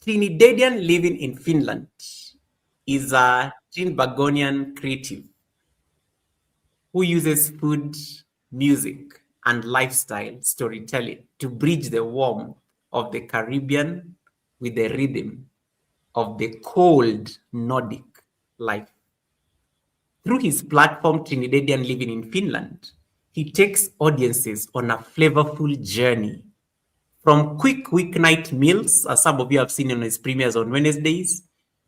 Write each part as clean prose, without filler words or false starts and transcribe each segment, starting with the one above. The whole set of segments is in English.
Trinidadian living in Finland is a Trinbagonian creative who uses food, music, and lifestyle storytelling to bridge the warmth of the Caribbean with the rhythm of the cold Nordic life. Through his platform, Trinidadian Living in Finland, he takes audiences on a flavorful journey from quick weeknight meals, as some of you have seen on his premieres on Wednesdays,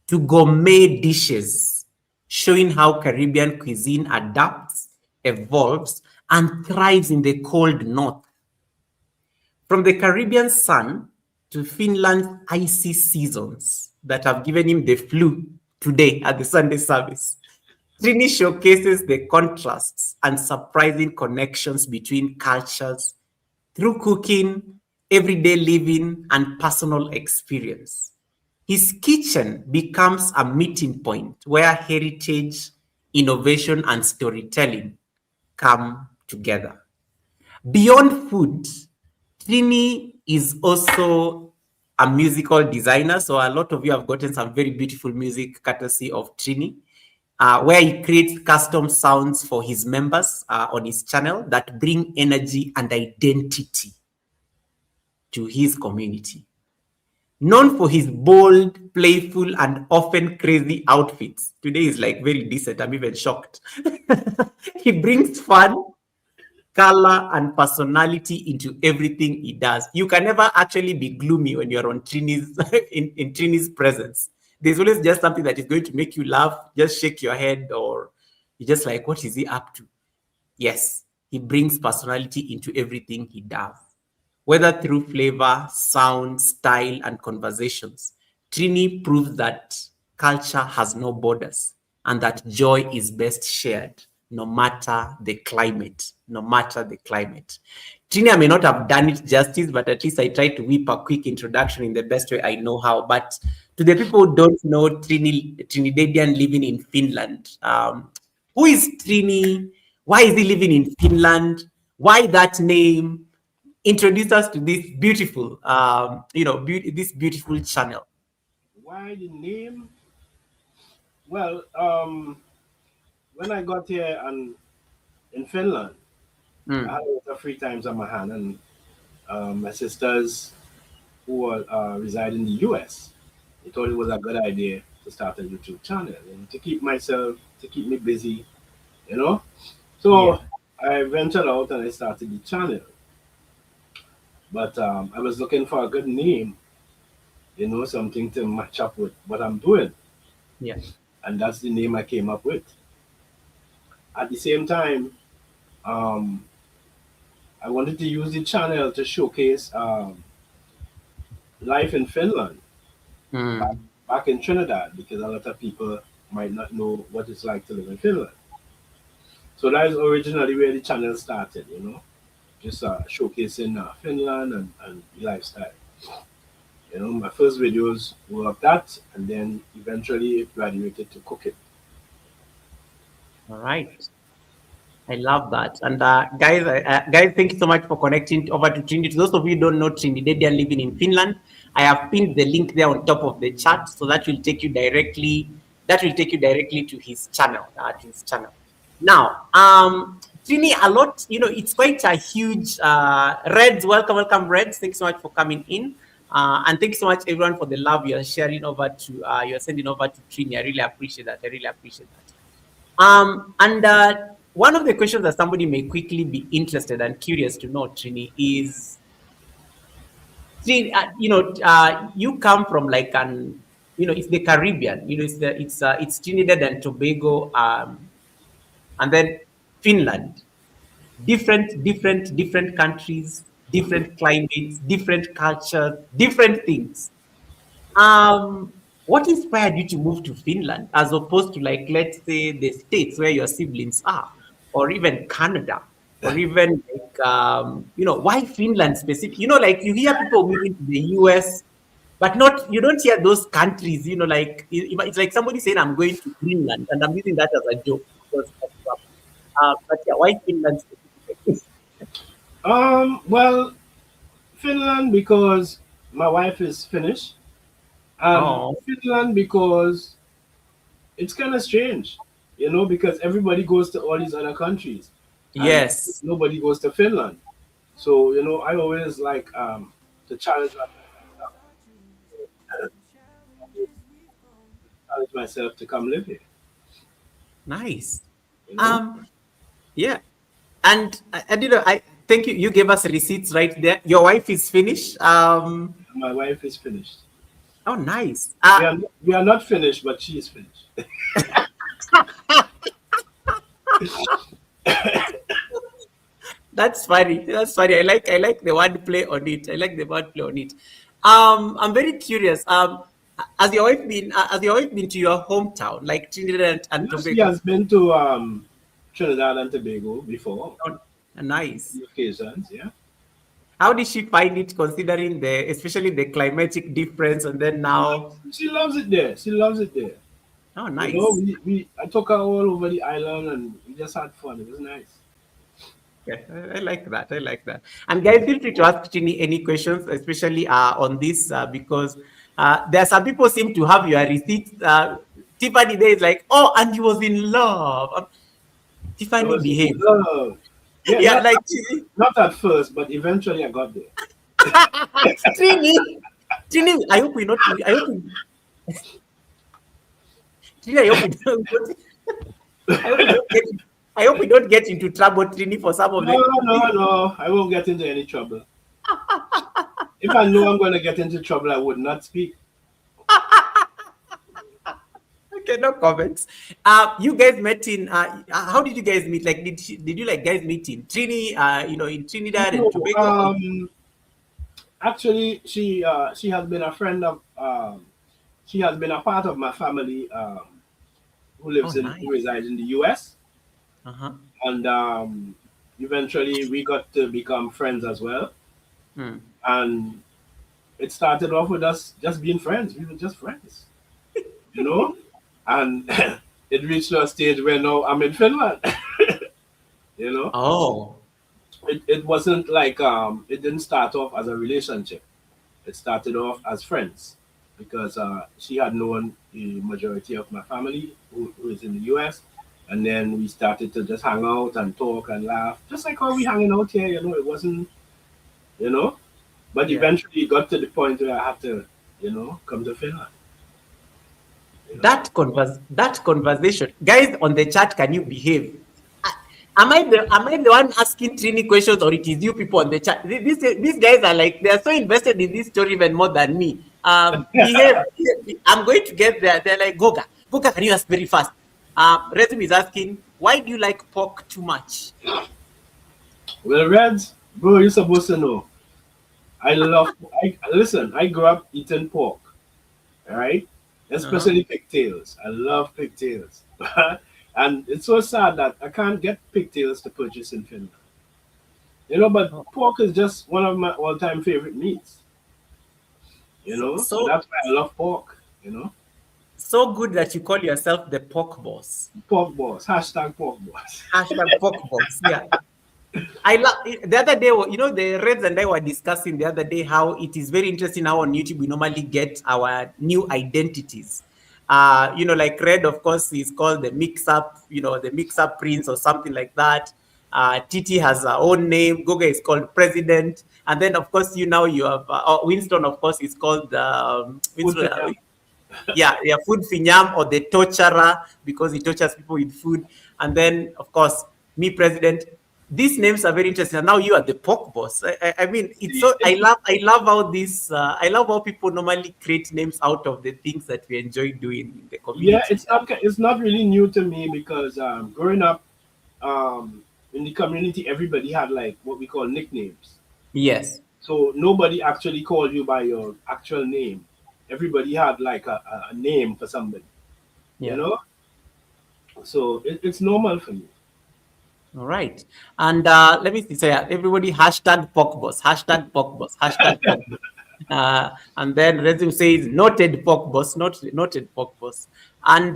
to gourmet dishes, showing how Caribbean cuisine adapts, evolves, and thrives in the cold north. From the Caribbean sun to Finland's icy seasons that have given him the flu today at the Sunday service, Trini showcases the contrasts and surprising connections between cultures through cooking, everyday living, and personal experience. His kitchen becomes a meeting point where heritage, innovation, and storytelling come together. Beyond food, Trini is also a musical designer. So a lot of you have gotten some very beautiful music courtesy of Trini, where he creates custom sounds for his members on his channel that bring energy and identity to his community. Known for his bold, playful, and often crazy outfits. Today is like very decent. I'm even shocked. He brings fun, color, and personality into everything he does. You can never actually be gloomy when you're on Trini's in Trini's presence. There's always just something that is going to make you laugh, just shake your head, or you're just like, what is he up to? Yes, he brings personality into everything he does. Whether through flavor, sound, style, and conversations, Trini proves that culture has no borders and that joy is best shared no matter the climate, no matter the climate. Trini, I may not have done it justice, but at least I tried to whip a quick introduction in the best way I know how. But to the people who don't know Trinidadian living in Finland, who is Trini? Why is he living in Finland? Why that name? Introduce us to this beautiful, this beautiful channel. Why the name? Well, when I got here and in Finland, I had a lot of free times on my hand, and my sisters who reside in the US, they thought it was a good idea to start a YouTube channel and to keep me busy, you know. Yeah. So I ventured out and I started the channel, but I was looking for a good name, something to match up with what I'm doing, Yeah. and that's the name I came up with. At the same time, um, I wanted to use the channel to showcase life in Finland, back, Mm. back in Trinidad, because a lot of people might not know what it's like to live in Finland. So that is originally where the channel started, just showcasing Finland and the lifestyle. My first videos were of that, and then eventually it graduated to cooking. All right. I love that. And guys, thank you so much for connecting over to Trinity. To those of you who don't know Trinidadian living in Finland, I have pinned the link there on top of the chat, so that will take you directly. That will take you directly to his channel. Now, Trini, a lot. It's quite a huge. Reds, welcome, Reds. Thanks so much for coming in. And thanks so much, everyone, for the love you're sharing over to. You're sending over to Trini. I really appreciate that. And one of the questions that somebody may quickly be interested and curious to know, Trini, is, Trini, you come from like it's the Caribbean, it's Trinidad and Tobago, and then Finland, different countries, different climates, different cultures, different things. What inspired you to move to Finland as opposed to, like, let's say, the States where your siblings are, or even Canada, or even like, why Finland specific? Like, you hear people moving to the US, but not, you don't hear those countries, like, it's like somebody saying, I'm going to Greenland, and I'm using that as a joke. But yeah, why Finland specifically? Well, Finland, because my wife is Finnish, And Oh, Finland, because it's kind of strange, because everybody goes to all these other countries, and yes. nobody goes to Finland. So I always like to challenge myself to come live here. Nice. You know, Um, yeah. And I thank you. You gave us receipts right there. Your wife is Finnish. my wife is finished. Oh, nice. We are not finished, but she is finished. That's funny. That's funny. I like the word play on it. I like the word play on it. I'm very curious. Has your wife been to your hometown, like Trinidad and Yes, she Tobago? has been to Trinidad and Tobago before, Oh, nice. few occasions. Yeah. How did she find it, considering especially the climatic difference, and then now? She loves it there. She loves it there. Oh, nice. I took her all over the island and we just had fun. It was nice. Yeah, I like that. I like that. And guys, feel free to ask Tini any questions, especially on this, because there are some people seem to have your receipts. Tiffany there is like, oh, and he was in love. It Tiffany was behave. love. Yeah, Yeah, not like not at first, but eventually I got there. Trini. Trini, I hope we not. Trini, I hope we don't. I hope we don't get. I hope we don't get into trouble, Trini, for some of No, the. no, no. I won't get into any trouble. If I know I'm going to get into trouble, I would not speak. Okay, no comments. You guys met in. How did you guys meet? Like, did you like guys meet in in Trinidad and No, Tobago? actually, she has been a friend of. She has been a part of my family Oh, who nice. resides in the U.S. Uh huh. And eventually we got to become friends as well. Hmm. And it started off with us just being friends. We were just friends, you know. And it reached to a stage where now I'm in Finland. you know, Oh, it wasn't like it didn't start off as a relationship. It started off as friends because she had known the majority of my family who is in the US. And then we started to just hang out and talk and laugh, just like how we hanging out here. It wasn't, you know. But yeah. eventually it got to the point where I had to, come to Finland. You know. That conversation, guys on the chat, can you behave? Am I the one asking Trini questions, or it is you people on the chat? These guys are like, they are so invested in this story even more than me. Behave. I'm going to get there. They're like, Goga, can you ask very fast? Resume is asking, why do you like pork too much? Well, Reds, bro, you're supposed to know. Listen. I grew up eating pork, all right, Uh-huh. especially pigtails. I love pigtails, and it's so sad that I can't get pigtails to purchase in Finland. But Oh, pork is just one of my all-time favorite meats. so So so that's why I love pork. so good that you call yourself the pork boss. Pork boss. Hashtag pork boss. Hashtag pork boss. Yeah. I love the other day, the Reds and I were discussing the other day how it is very interesting how on YouTube we normally get our new identities. Like Red, of course, is called the mix up, the mix up prince or something like that. Titi has her own name. Goga is called president. And then, of course, you have Winston, of course, is called Food Winston. for them. Yeah, food finyam or the torturer because he tortures people with food. And then, of course, me president. These names are very interesting. And now you are the pork boss. I mean, it's See, so I love how this I love how people normally create names out of the things that we enjoy doing in the yeah, community. it's not really new to me because growing up in the community, everybody had like what we call nicknames. Yes. So nobody actually called you by your actual name. Everybody had like a name for somebody, you Yeah. know. So it's normal for me. All right. And let me see. So yeah, everybody hashtag pork boss, hashtag pork boss, hashtag pork boss. And then resume says noted pork boss, noted pork boss. And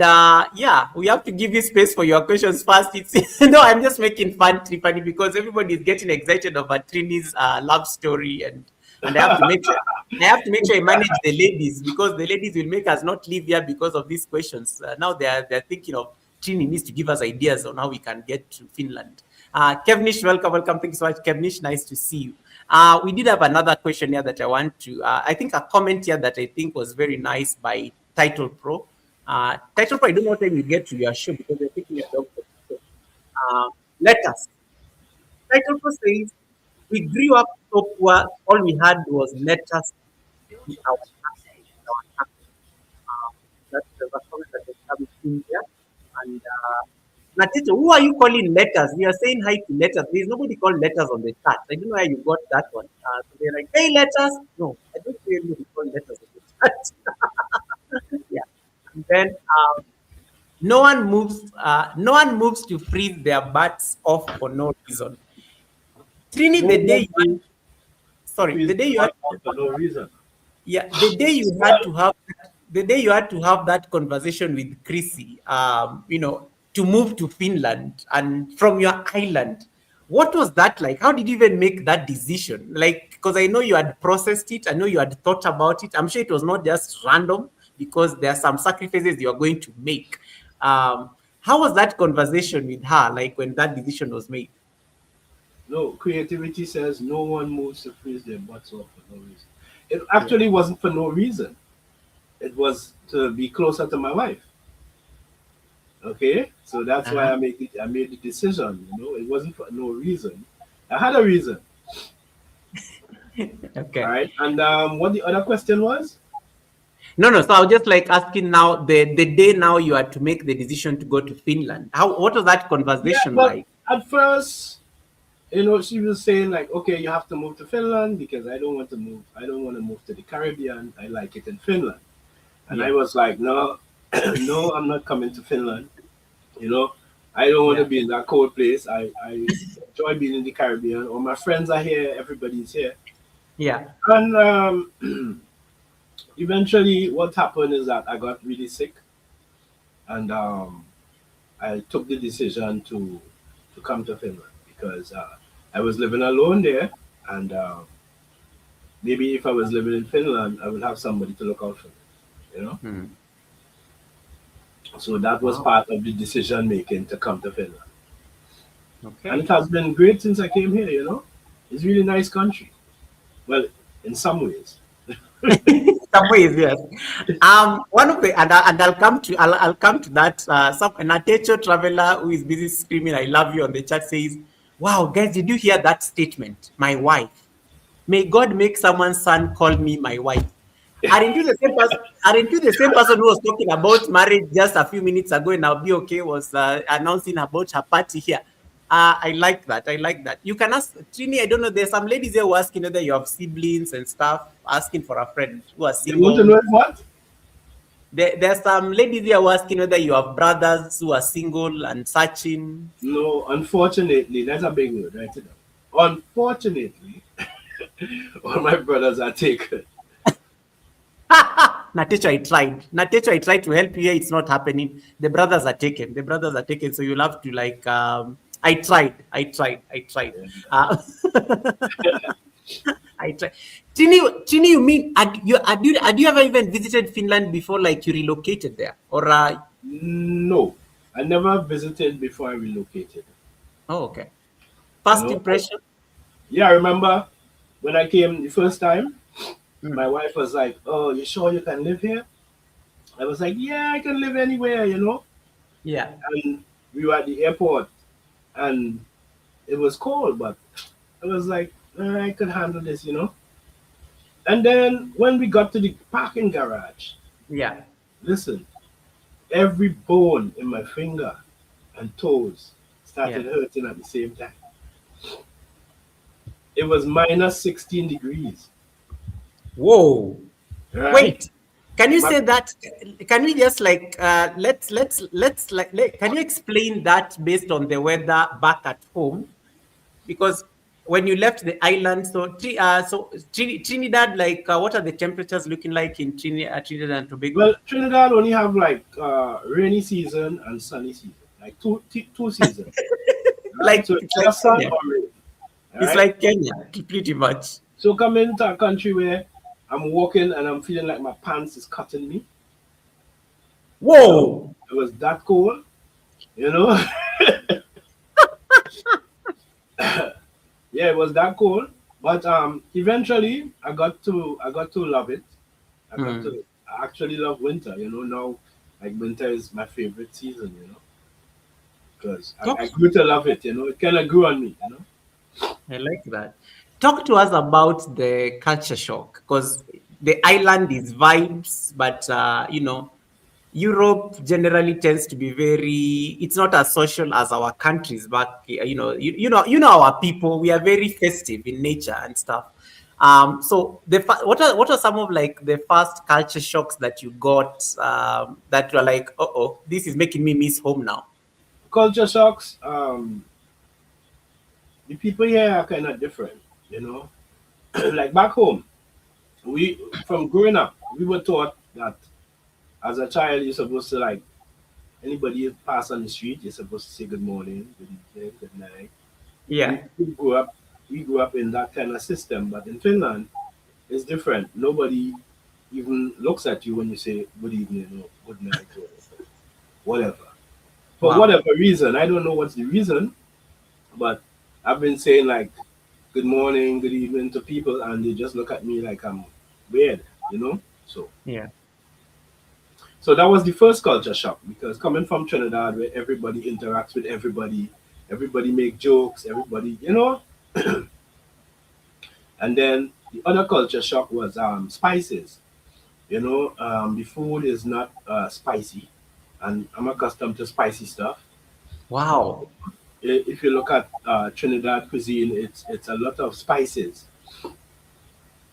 yeah, we have to give you space for your questions first. It's no, I'm just making fun, Tripani, because everybody is getting excited about Trini's love story and and I have to make sure I manage the ladies, because the ladies will make us not live here because of these questions. Now they're thinking of Trini needs to give us ideas on how we can get to Finland. Kevnish, welcome. Thank you so much, Kevnish. Nice to see you. We did have another question here that I want to. I think a comment here that I think was very nice by Title Pro. Title Pro, I don't know when we get to your show because you're taking your dog for the show. Letters. Title Pro says, we grew up so poor, all we had was letters in our hands. That's the comment that is coming in here. And Natito, who are you calling letters? We are saying hi to letters. There's nobody called letters on the chat. I don't know where you got that one. So they're like, hey, letters. No, I don't see anybody call letters on the chat. Yeah. And then no one moves to freeze their butts off for no reason. Trini, the day you sorry, the day you had for no reason. yeah, the day you had to have that conversation with Chrissy, to move to Finland and from your island. What was that like? How did you even make that decision? Like, because I know you had processed it, I know you had thought about it. I'm sure it was not just random, because there are some sacrifices you are going to make. How was that conversation with her, like when that decision was made? No, creativity says no one moves to freeze their butts off for no reason. It actually wasn't for no reason. It was to be closer to my wife. Okay, so that's why Uh-huh. I made the decision. It wasn't for no reason. I had a reason. All Okay. right, and what the other question was? No, no. So I was just like asking now, the day now you had to make the decision to go to Finland. What was that Yeah, conversation well, like? at first, she was saying like, okay, you have to move to Finland because I don't want to move. I don't want to move to the Caribbean. I like it in Finland. And I Yeah, was like, no, no, I'm not coming to Finland. You know, I don't want to yeah, be in that cold place. I enjoy being in the Caribbean. All my friends are here. Everybody's here. yeah. And eventually, what happened is that I got really sick, and I took the decision to come to Finland because I was living alone there, and maybe if I was living in Finland, I would have somebody to look out for me. You know, Hmm. so that was Wow. part of the decision making to come to Finland. And it Okay. has been great since I came here. It's really nice country. Well, in some ways. Some ways, yes. One of the and I'll come to that. Some an Atecho traveler who is busy screaming "I love you" on the chat says, "Wow, guys, did you hear that statement? My wife. May God make someone's son call me my wife." Aren't you the same person? Aren't you the same person who was talking about marriage just a few minutes ago? And I'll be okay was announcing about her party here. I like that. I like that. You can ask Trini. I don't know. There's some ladies here who asking whether you have siblings and stuff, asking for a friend who are They want to single. know what? There's some ladies here who asking whether you have brothers who are single and searching. No, unfortunately, that's a big word, right? Unfortunately, all my brothers are taken. Natecho, I tried to help you here. It's not happening. The brothers are taken. The brothers are taken. So you'll have to like. I tried. I tried. Chini, you mean had you ever even visited Finland before? Like you relocated there, or No, I never visited before I relocated. oh, okay. You First know, impression. yeah, I remember when I came the first time, Mm, my wife was like, "Oh, you sure you can live here?" I was like, "Yeah, I can live anywhere." yeah, And we were at the airport, and it was cold, but I was like, I could handle this. And then when we got to the parking garage, yeah, listen, every bone in my finger and toes yeah. started hurting at the same time. It was minus 16 degrees, Whoa. right? Wait. Can you My, say that? Can we just like can you explain that based on the weather back at home? Because when you left the island, Trinidad, like what are the temperatures looking like in Trinidad and Tobago? well, Trinidad only have like rainy season and sunny season, like two seasons, right? Like So it's it's like either sun Kenya. or rain, all It's right? like Kenya, pretty much. So coming to a country where I'm walking and I'm feeling like my pants is cutting me, you know, Whoa! it was that cold, you know. Yeah, it was that cold. But eventually I got to love it. Hmm. I actually love winter, you know. Now like winter is my favorite season, you know, because Talk. I grew to love it, you know. It kinda grew on me, you know. I like that. Talk to us about the culture shock because the island is vibes, but Europe generally tends to be very. It's not as social as our countries, but you know our people. We are very festive in nature and stuff. So what are some of like the first culture shocks that you got that were like, oh, this is making me miss home now? Culture shocks, the people here are kinda different, you know. Like back home, we from growing up, we were taught that as a child you're supposed to like anybody you pass on the street, you're supposed to say good morning, good evening, good night. We, Yeah. we grew up we grew up in that kind of system, but in Finland it's different. Nobody even looks at you when you say good evening or good night or whatever. For Wow. whatever reason, I don't know what's the reason, but I've been saying like good morning, good evening to people, and they just look at me like I'm weird, you know. Yeah. So that was the first culture shock because coming from Trinidad, where everybody interacts with everybody, everybody make jokes, everybody, you know. And then the other culture shock was spices. You know, the food is not spicy, and I'm accustomed to spicy stuff. Wow. If you look at Trinidad cuisine, it's a lot of spices.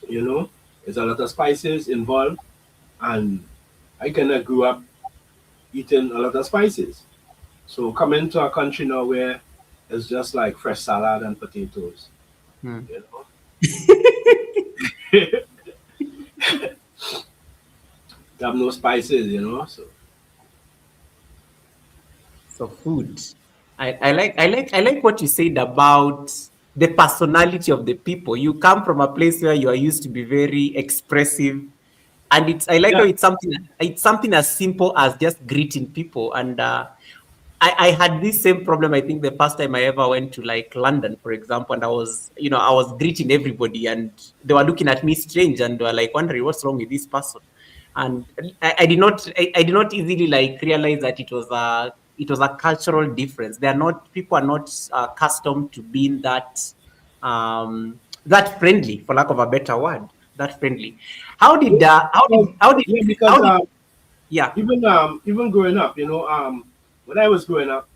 You know, there's a lot of spices involved, and I kind of grew up eating a lot of spices. So coming to a country now where it's just like fresh salad and potatoes, Hmm. you know, they have no spices, you know. So So food. I like what you said about the personality of the people. You come from a place where you are used to be very expressive. And I like how yeah, it's something as simple as just greeting people. And I had this same problem, I think, the first time I ever went to like London, for example, and I was greeting everybody and they were looking at me strange and they were like wondering what's wrong with this person. And I did not easily like realize that it was a cultural difference. People are not accustomed to being that friendly, for lack of a better word, that friendly. How did yeah, uh, how because, did how did yeah, because how did yeah. even growing up, you know, when I was growing up,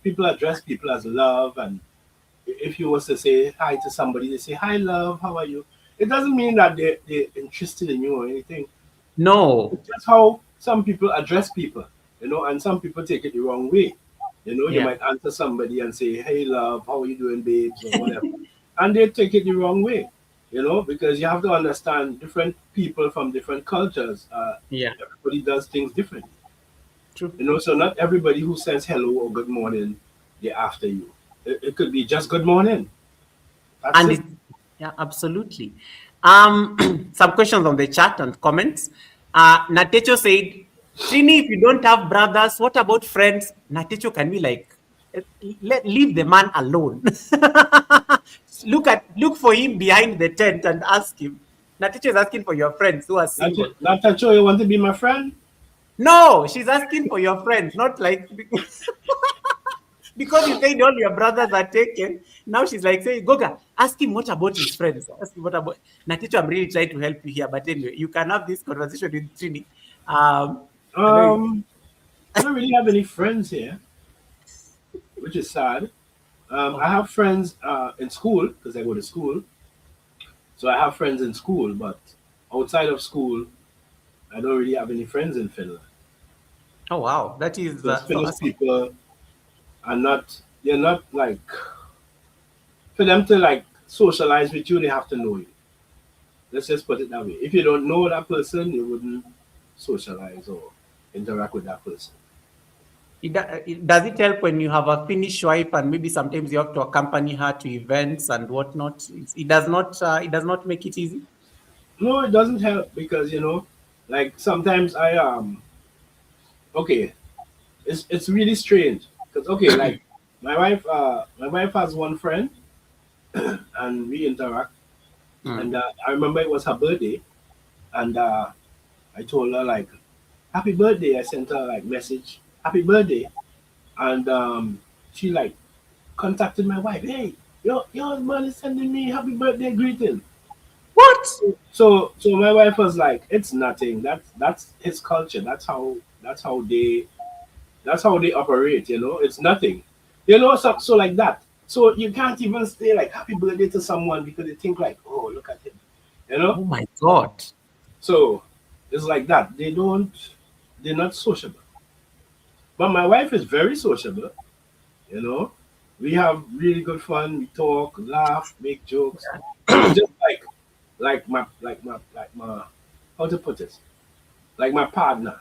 people address people as love, and if you was to say hi to somebody, they say hi, love, how are you? It doesn't mean that they're interested in you or anything. No. It's just how some people address people, you know, and some people take it the wrong way. You know, you Yeah. might answer somebody and say, "Hey, love, how are you doing, babes?" or whatever, and they take it the wrong way. You know, because you have to understand different people from different cultures. Yeah. Everybody does things differently. True. You know, so not everybody who says hello or good morning, they're after you. It could be just good morning. That's And it. it, yeah, absolutely. Some questions on the chat and comments. Natecho said, Trini, if you don't have brothers, what about friends? Natecho, can we like leave the man alone? Look for him behind the tent and ask him. Natecho is asking for your friends who are single. Not that you want to be my friend. No, she's asking for your friends, not like because you said all your brothers are taken. Now she's like saying, Goga, ask him what about his friends. Ask him what about Natito. I'm really trying to help you here, but anyway, you can have this conversation with Trini. I know you. Um, I don't really have any friends here, which is sad. I Oh, have friends in school because I go to school. So I have friends in school, but outside of school, I don't really have any friends in Finland oh wow, that is because so Finnish awesome. people are not. They're not like for them to like socialize with you. They have to know you. Let's just put it that way. If you don't know that person, you wouldn't socialize or interact with that person. Does it help when you have a Finnish wife and maybe sometimes you have to accompany her to events and whatnot? It does not. It does not make it easy. No, it doesn't help because like sometimes okay, it's really strange because okay, like my wife has one friend and we interact, and Mm. I remember it was her birthday, and I told her like happy birthday. I sent her like message happy birthday, and she like contacted my wife. Hey, your husband is sending me happy birthday greeting. What? So my wife was like, it's nothing. That's his culture. That's how they operate. It's nothing. So like that. So you can't even say like happy birthday to someone because they think like, oh, look at him. You know. Oh my God. So it's like that. They're not sociable. But my wife is very sociable. You know, we have really good fun. We talk, laugh, make jokes. It's just like my how to put it, like my partner.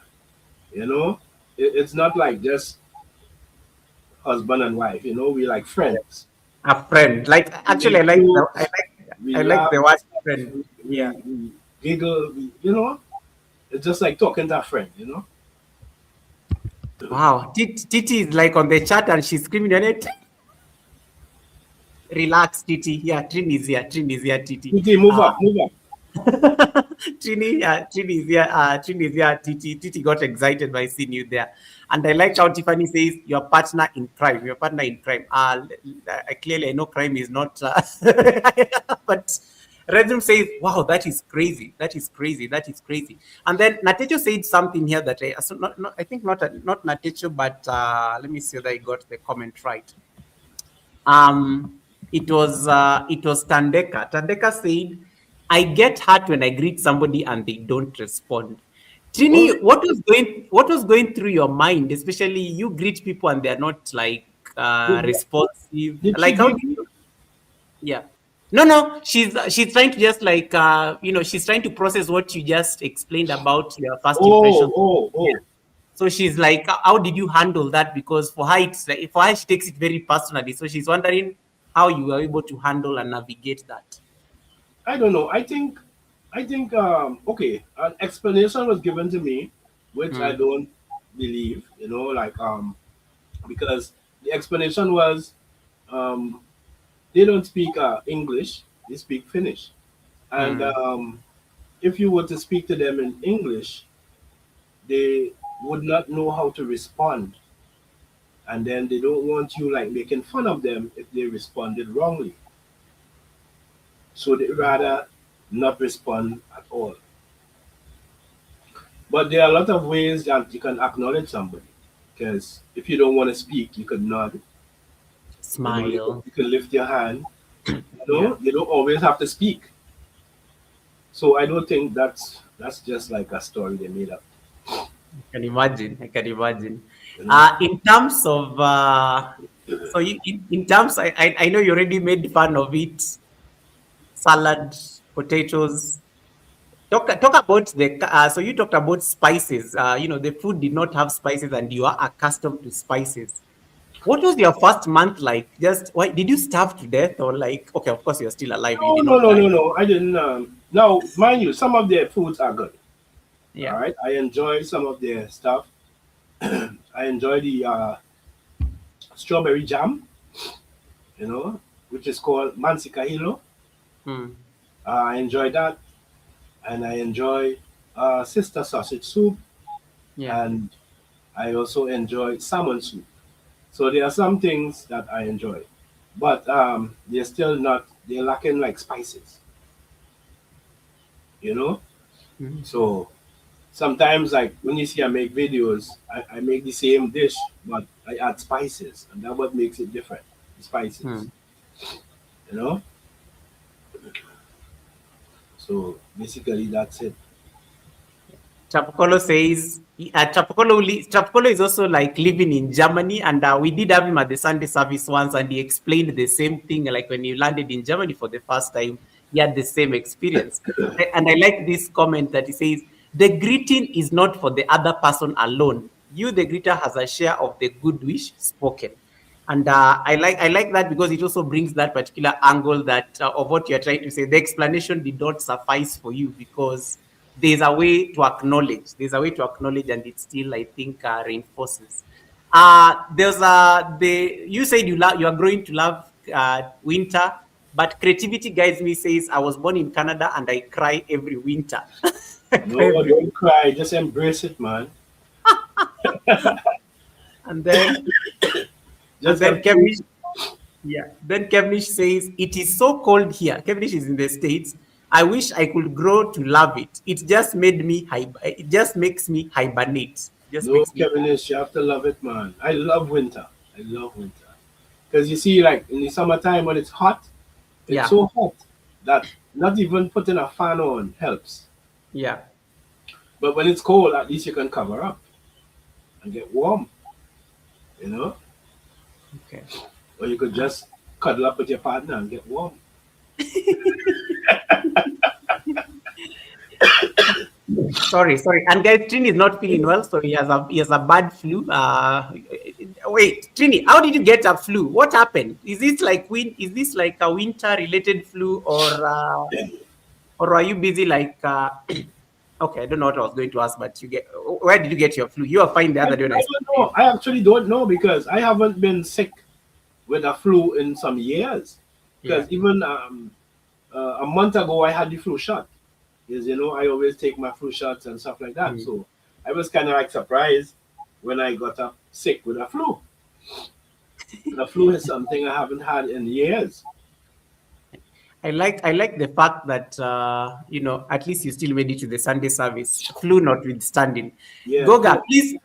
It's not like just husband and wife. We like friends. A friend. Like We actually, make jokes. We I like laugh. the word friend. Yeah. We giggle. It's just like talking to a friend. Wow. Titi is like on the chat and she's screaming on it. Relax, Titi. Yeah, Trini is here. Trini is here, Titi. Titi, move up, move up. Trini is here. Trini is here. Titi got excited by seeing you there. And I like how Tiffany says, your partner in crime. Your partner in crime. Clearly, I know crime is not. But Redrum says, wow, that is crazy. That is crazy. That is crazy. And then Natecho said something here that I think not Natecho, but let me see that I got the comment right. It was Tandeka. Tandeka said, I get hurt when I greet somebody and they don't respond. Oh, Trini, what was going through your mind, especially you greet people and they're not like did, responsive? did she Like how greet did you? you? Yeah. No, she's trying to just like she's trying to process what you just explained about your first Oh, impression. oh, Yeah. oh. So she's like, how did you handle that? Because for her, it's like, for her, she takes it very personally. So she's wondering how you were able to handle and navigate that. I don't know. I think okay, an explanation was given to me, which I Mm, don't believe, like because the explanation was um they don't speak English, they speak Finnish. And mm. if you were to speak to them in English, they would not know how to respond. And then they don't want you like making fun of them if they responded wrongly. So they rather not respond at all. But there are a lot of ways that you can acknowledge somebody. Because if you don't want to speak, you could nod. You could, Smile. you could lift your hand. Yeah. You don't always have to speak. So I don't think that's just like a story they made up. I can imagine. I can imagine. You know. In terms of, so in terms, I know you already made fun of it. Salad, potatoes. Talk about so you talked about spices. The food did not have spices, and you are accustomed to spices. What was your first month like? Just why did you starve to death, or like? Okay, of course you're still alive. You No, did no, not no, die. no, no. I didn't. Now, mind you, some of their foods are good. All Yeah. right, I enjoy some of their stuff. I enjoy the strawberry jam, which is called mansikahilo. Hmm. I enjoy that, and I enjoy sister sausage soup, Yeah. and I also enjoy salmon soup. So there are some things that I enjoy, but they're still not. They're lacking like spices, you know. Mhm. So sometimes, like when you see I make videos, I make the same dish, but I add spices, and that's what makes it different. The spices, Hmm. you know. So basically, that's it. Chapokolo says Chapokolo is also like living in Germany, and we did have him at the Sunday service once, and he explained the same thing. Like when he landed in Germany for the first time, he had the same experience. And I like this comment that he says the greeting is not for the other person alone. You, the greeter, has a share of the good wish spoken. And I like that because it also brings that particular angle that of what you're trying to say. The explanation did not suffice for you because there's a way to acknowledge. There's a way to acknowledge, and it still, I think, reinforces. There's you said you are growing to love winter, but creativity guides me says I was born in Canada and I cry every winter. No, don't cry. Just embrace it, man. And then Just Kevin, yeah. Then Kevnish says, it is so cold here. Kevnish is in the States. I wish I could grow to love it. It just makes me hibernate. Just no, makes me Kevin, you have to love it, man. I love winter. I love winter. Because you see, like in the summertime when it's hot, it's yeah. so hot that not even putting a fan on helps. Yeah. But when it's cold, at least you can cover up and get warm. You know? Okay. Or you could just cuddle up with your partner and get warm. Sorry. And guys, Trini is not feeling well, so he has a bad flu. Wait, Trini, how did you get a flu? What happened? Is this like a winter related flu, or are you busy like okay, I don't know what I was going to ask, but where did you get your flu? You were fine the other day when I don't know. I actually don't know because I haven't been sick with a flu in some years. Because even a month ago I had the flu shot. Because I always take my flu shots and stuff like that. So I was kind of like surprised when I got up sick with a flu. The flu is something I haven't had in years. I like the fact that at least you still made it to the Sunday service, flu notwithstanding. Yeah, Goga, please,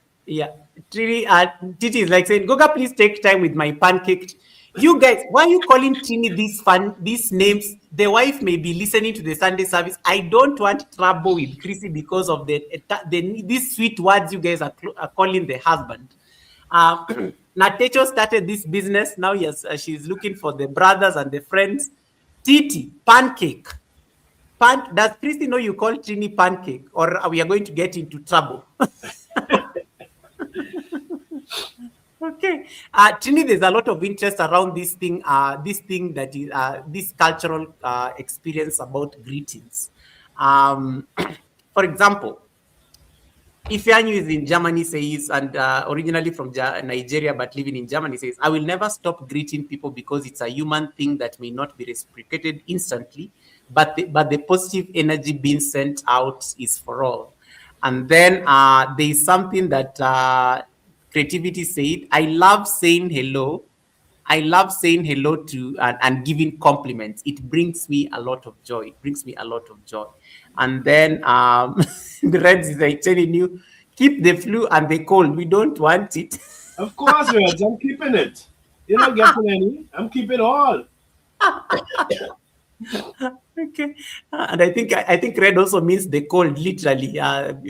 Titi is like saying, Goga, please take time with my pancake. You guys, why are you calling Trini these names? The wife may be listening to the Sunday service. I don't want trouble with Chrissy because of these sweet words you guys are calling the husband. Natecho started this business. Now, yes, she's looking for the brothers and the friends. Titi, pancake. Does Christy know you call Trini pancake, or are we going to get into trouble? Okay. Trini, there's a lot of interest around this thing that is this cultural experience about greetings. For example, Ifeanyu is in Germany, says, and originally from Nigeria, but living in Germany, says, I will never stop greeting people because it's a human thing that may not be reciprocated instantly, but the positive energy being sent out is for all. And then there is something that creativity said, I love saying hello. I love saying hello to and giving compliments. It brings me a lot of joy. And then the Reds is like telling you, keep the flu and the cold. We don't want it. Of course, Reds, I'm keeping it. You're not getting any. I'm keeping all. Okay. And I think red also means the cold, literally,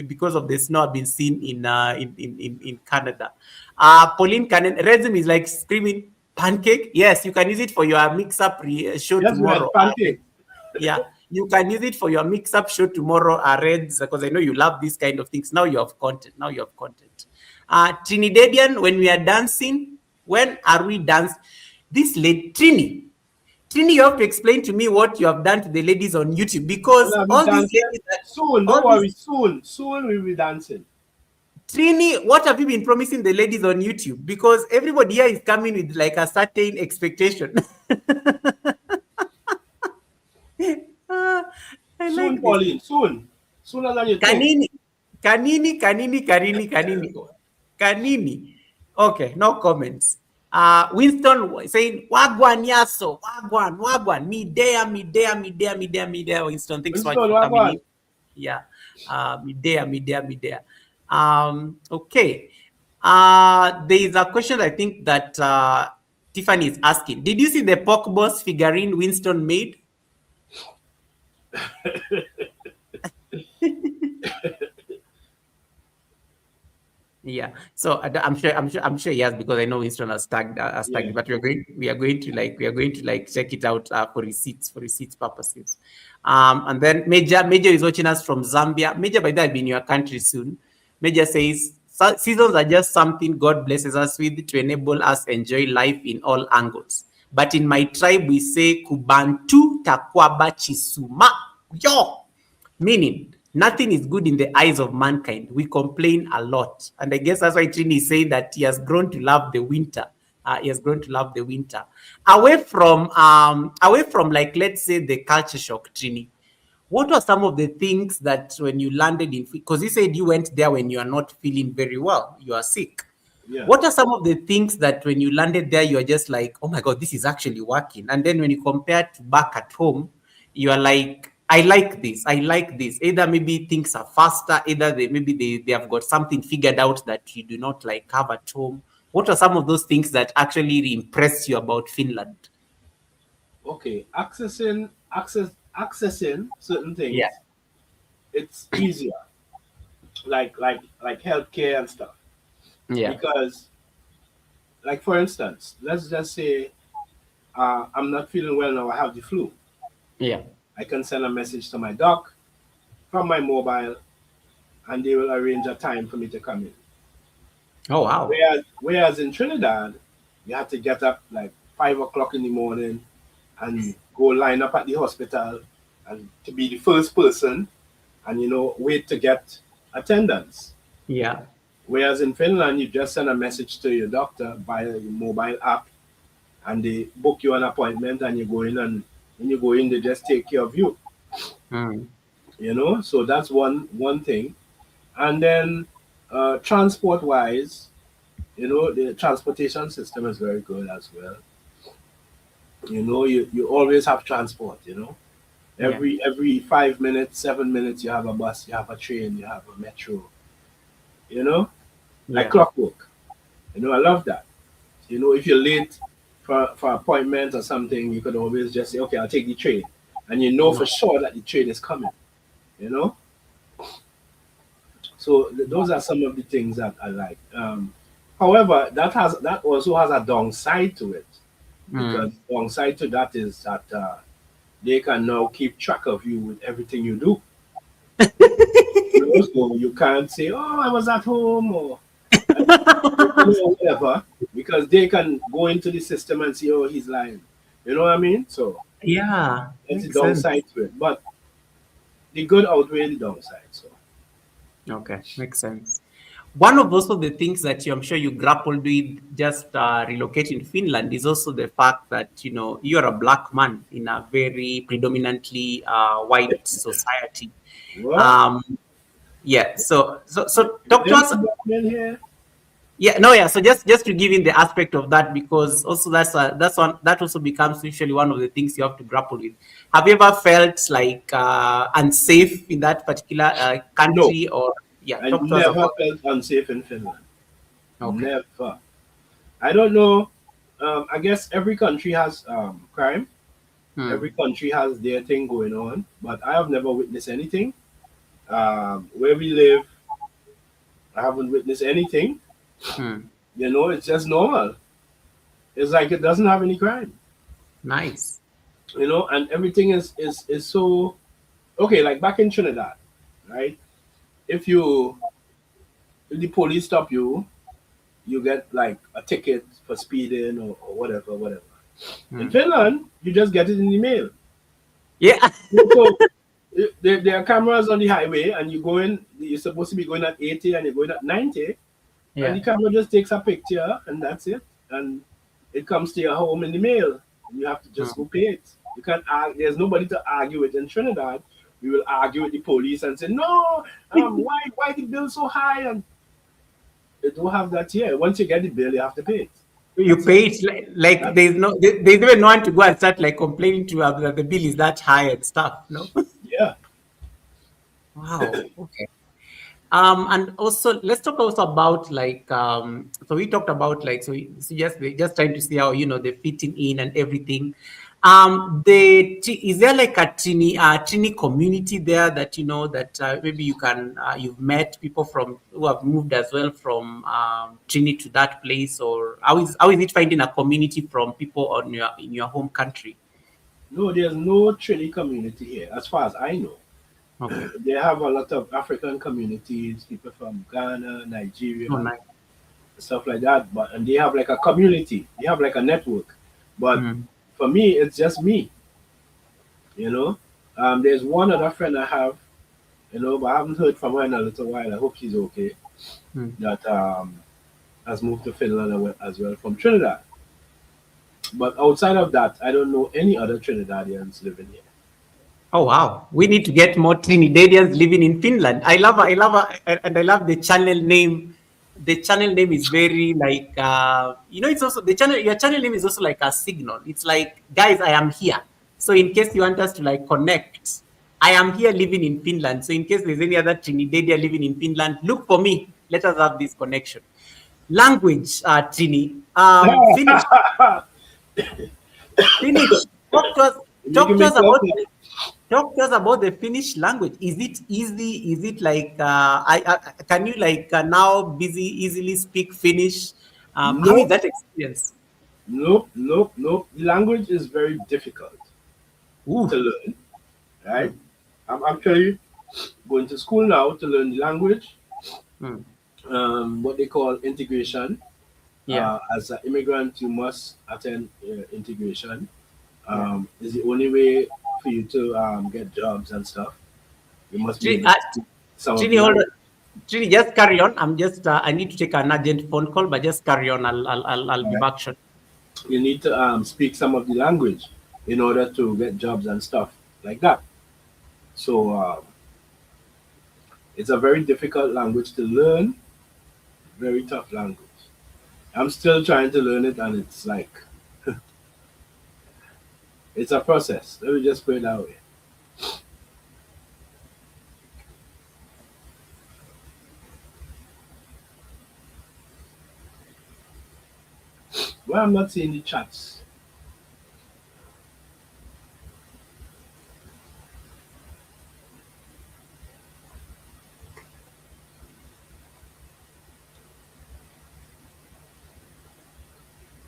because of the snow I've been seen in Canada. Pauline Cannon, Redsum is like screaming, pancake? Yes, you can use it for your mix-up show tomorrow. Pancake. Yeah, you can use it for your mix-up show tomorrow, Reds, because I know you love these kind of things. Now you have content. Trinidadian, when we are dancing, when are we dancing? This lady, Trini, you have to explain to me what you have done to the ladies on YouTube, because all these ladies... Soon, don't worry, soon we'll be dancing. Trini, what have you been promising the ladies on YouTube? Because everybody here is coming with like a certain expectation. Soon, Pauline, soon. Sooner than you think. Kanini. Okay, no comments. Winston saying, Wagwan Yaso, Wagwan, Midea. Winston, thanks so much for coming in. Yeah, Midea. Okay. There is a question I think that Tiffany is asking. Did you see the pork boss figurine Winston made? Yeah, so I'm sure yes, because I know Winston has tagged it, but we are going to check it out for receipts purposes. And then Major is watching us from Zambia. Major, by that, I'll be in your country soon. Major says, Seasons are just something God blesses us with to enable us enjoy life in all angles. But in my tribe, we say Kubantu takwaba chisuma. Yo! Meaning, nothing is good in the eyes of mankind. We complain a lot. And I guess that's why Trini is saying that he has grown to love the winter. He has grown to love the winter. Away from like, let's say the culture shock, Trini. What were some of the things that when you landed in, because you said you went there when you are not feeling very well, you are sick. Yeah. What are some of the things that when you landed there, you are just like, oh my God, this is actually working? And then when you compare to back at home, you are like, I like this. I like this. Either maybe things are faster, either they have got something figured out that you do not like have at home. What are some of those things that actually impressed you about Finland? Okay, accessing certain Yeah. things, it's easier, like healthcare and stuff. Yeah. Because, like for instance, let's just say I'm not feeling well now. I have the flu. Yeah. I can send a message to my doc from my mobile, and they will arrange a time for me to come in. Oh, wow. Whereas in Trinidad, you have to get up like 5 o'clock in the morning and go line up at the hospital and to be the first person and wait to get attendance. Yeah. Whereas in Finland, you just send a message to your doctor via your mobile app and they book you an appointment and you go in, and when you go in, they just take care of you. Mm. So that's one thing. And then transport wise, the transportation system is very good as well. You always have transport. Yeah. Every 5 minutes, 7 minutes, you have a bus, you have a train, you have a metro, like Yeah. clockwork. I love that. If you're late for appointment or something, you could always just say, okay, I'll take the train. And you know No. for sure that the train is coming, you know? So those are some of the things that I like. However, that also has a downside to it, because Mm. downside to that is that they can now keep track of you with everything you do. So you can't say, "Oh, I was at home," or whatever, because they can go into the system and see, "Oh, he's lying." You know what I mean? So Yeah. that's the Makes sense. downside to it, but the good outweigh the downside. So Okay. Makes sense. One of also the things that I'm sure you grappled with just relocating to Finland is also the fact that you're a black man in a very predominantly white society. what? Um, yeah. So talk to There's us. a black man here. Yeah, no, yeah. So just to give in the aspect of that, because also that's one that also becomes usually one of the things you have to grapple with. Have you ever felt like unsafe in that particular No, country, or yeah? I Talk to us never about. felt unsafe in Finland. Okay. Never. I don't know. I guess every country has crime. Every Hmm. country has their thing going on, but I have never witnessed anything. Where we live, I haven't witnessed anything. Hmm. It's just normal. It's like it doesn't have any crime. Nice. And everything is so okay. Like back in Trinidad, right? If you if the police stop you, you get like a ticket for speeding or whatever, whatever. In Hmm. Finland, you just get it in the mail. Yeah. So there are cameras on the highway, and you go in. You're supposed to be going at 80, and you're going at 90, and the Yeah. camera just takes a picture, and that's it. And it comes to your home in the mail. And you have to just Hmm. go pay it. You can't argue. There's nobody to argue with in Trinidad. We will argue with the police and say, no, why the bill so high? And they don't have that here. Once you get the bill, you have to pay it. You That's it. pay it like That, there's even no one to go and start like complaining to that the bill is that high and stuff. No. yeah. Wow. Okay. And also let's talk also about like so we talked about like so just we're just trying to see how the fitting in and everything. Is there like a Trini community there that that maybe you've met people from who have moved as well from Trini to that place, or how is it finding a community from people on your in your home country? No, there's no Trini community here, as far as I know. Okay. They have a lot of African communities, people from Ghana, Oh, Nigeria, nice. stuff like that. But and they have like a community, they have like a network. But Mm. for me, it's just me, you know. There's one other friend I have, but I haven't heard from her in a little while. I hope she's okay. Mm. That has moved to Finland as well from Trinidad. But outside of that, I don't know any other Trinidadians living here. Oh wow, we need to get more Trinidadians living in Finland. And I love the channel name. The channel name is very like it's also the channel. Your channel name is also like a signal. It's like, guys, I am here. So in case you want us to like connect, I am here living in Finland. So in case there's any other Trinidadian living in Finland, look for me. Let us have this connection. Language, Trini. Finnish. Finnish. Talk to us. You're Talk making to me us about talk. Talk to us about the Finnish language. Is it easy? Is it like can you like now easily speak Finnish? How is Nope, that experience? nope. The language is very difficult to Ooh. learn, right? Mm, I'm actually going to school now to learn the language, mm. what they call integration. Yeah, As an immigrant, you must attend integration. yeah. Is the only way for you to get jobs and stuff. You must be Trini, able to speak some of the Trini, hold on. language. Trini, just carry on. I'm just I need to take an urgent phone call, but just carry on. I'll be Right? back shortly. You need to speak some of the language in order to get jobs and stuff like that. So it's a very difficult language to learn, very tough language. I'm still trying to learn it, and it's like it's a process. Let me just put it that way. Well, I'm not seeing the chats.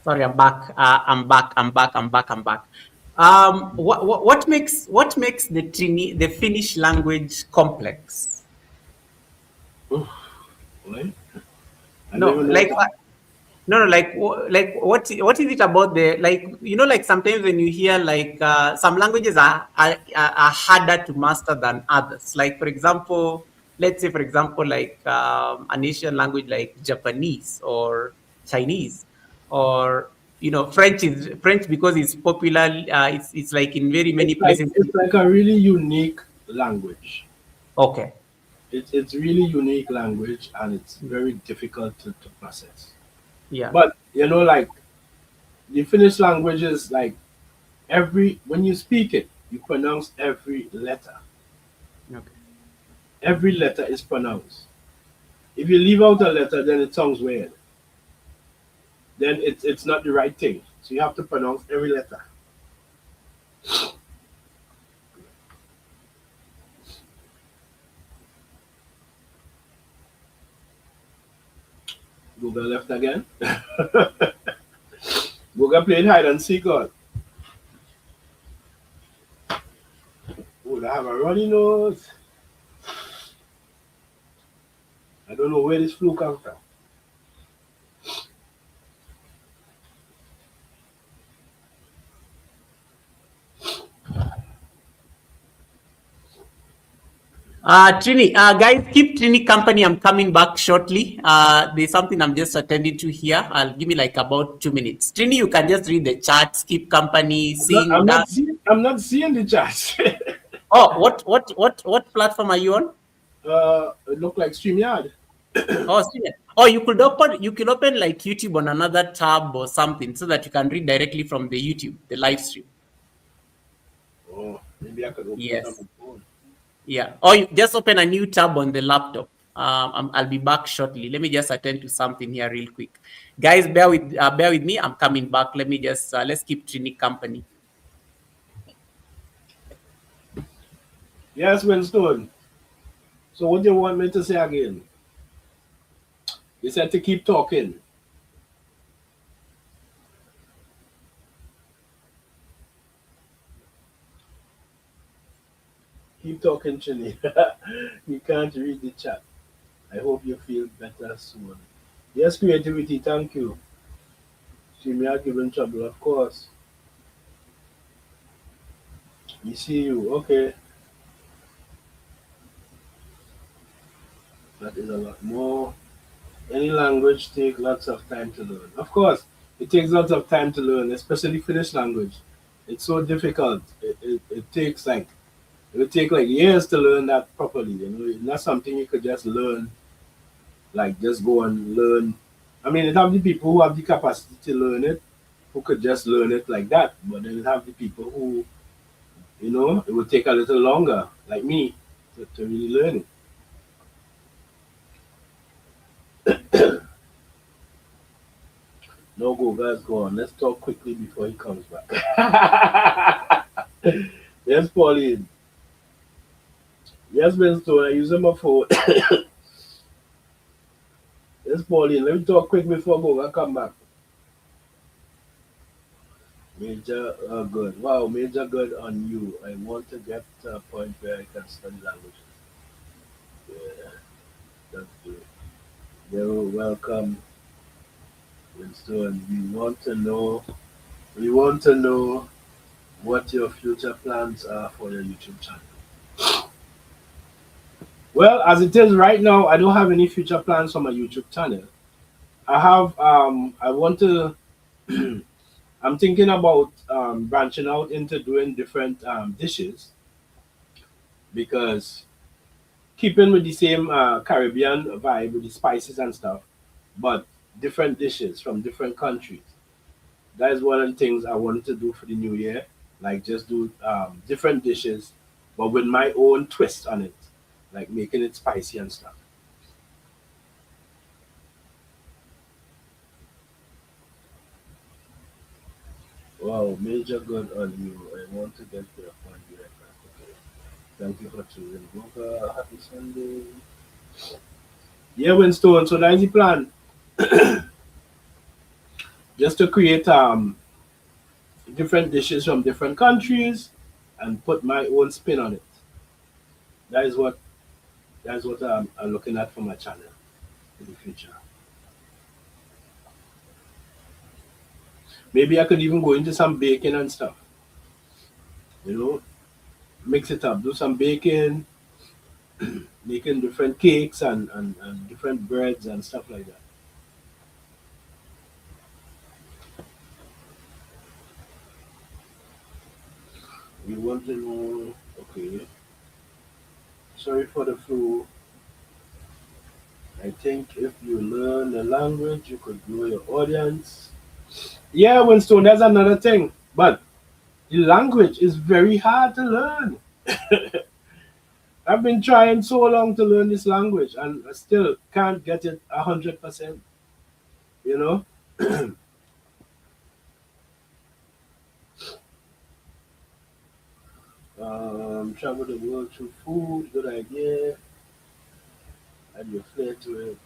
Sorry, I'm back. I'm back. What makes the Finnish language complex? Oof, right? I don't No, even know like what. no, like what is it about the like like sometimes when you hear like some languages are harder to master than others. Like for example, let's say for example like an Asian language like Japanese or Chinese or French because it's popular. It's like in very many places. It's like a really unique language. Okay. It's really unique language, and it's very difficult to process. Yeah. But like the Finnish language is like every when you speak it, you pronounce every letter. Okay. Every letter is pronounced. If you leave out a letter, then it sounds weird. Then it's not the right thing. So you have to pronounce every letter. Google left again. Google played hide and seek. God. Oh, I have a runny nose. I don't know where this flu comes from. Trini, guys, keep Trini company. I'm coming back shortly. There's something I'm just attending to here. I'll give me like about 2 minutes. Trini, you can just read the charts, keep company, I'm sing, not dance. seeing. I'm not seeing the chat. Oh, what platform are you on? It look like StreamYard. Oh, Trini. Oh, you could open like YouTube on another tab or something so that you can read directly from the YouTube, the live stream. Oh, maybe I could open it on Yes. my phone. Yeah. Or you just open a new tab on the laptop. I'll be back shortly. Let me just attend to something here real quick. Guys, bear with me. I'm coming back. Let me just let's keep Trini company. Yes, Winston. So what do you want me to say again? You said to keep talking. Keep talking, Chini. You can't read the chat. I hope you feel better soon. Yes, creativity, thank you. See me are giving trouble, of course. We see you. Okay, that is a lot more. Any language take lots of time to learn. Of course, it takes lots of time to learn, especially Finnish language. It's so difficult. It takes like it would take like years to learn that properly. You know, it's not something you could just learn, like just go and learn. I mean, it have the people who have the capacity to learn it, who could just learn it like that. But then it have the people who, it would take a little longer, like me, to really learn it. No go, guys, go on. Let's talk quickly before he comes back. Yes, Pauline. Yes, Winston, I'm using my phone. Yes, Pauline, let me talk quick before Goga come back. Major good. Wow, major good on you. I want to get to a point where I can study languages. Yeah, that's good. You're welcome, Winston. We want to know what your future plans are for your YouTube channel. Well, as it is right now, I don't have any future plans for my YouTube channel. I want to I'm thinking about branching out into doing different dishes because keeping with the same Caribbean vibe with the spices and stuff, but different dishes from different countries. That is one of the things I wanted to do for the new year, like just do different dishes, but with my own twist on it, like making it spicy and stuff. Wow, major good on you. I want to get there on you. Okay. Thank you for choosing Boga. Happy Sunday. Yeah, Winston. So that's the plan. Just to create different dishes from different countries and put my own spin on it. That is what I'm looking at for my channel in the future. Maybe I could even go into some baking and stuff. You know, mix it up, do some baking, making different cakes and different breads and stuff like that. We want to know, okay, sorry for the flu. I think if you learn the language, you could grow your audience. Yeah, Winston, that's another thing. But the language is very hard to learn. I've been trying so long to learn this language and I still can't get it 100%. You know, travel the world through food, good idea. Add your flair to it.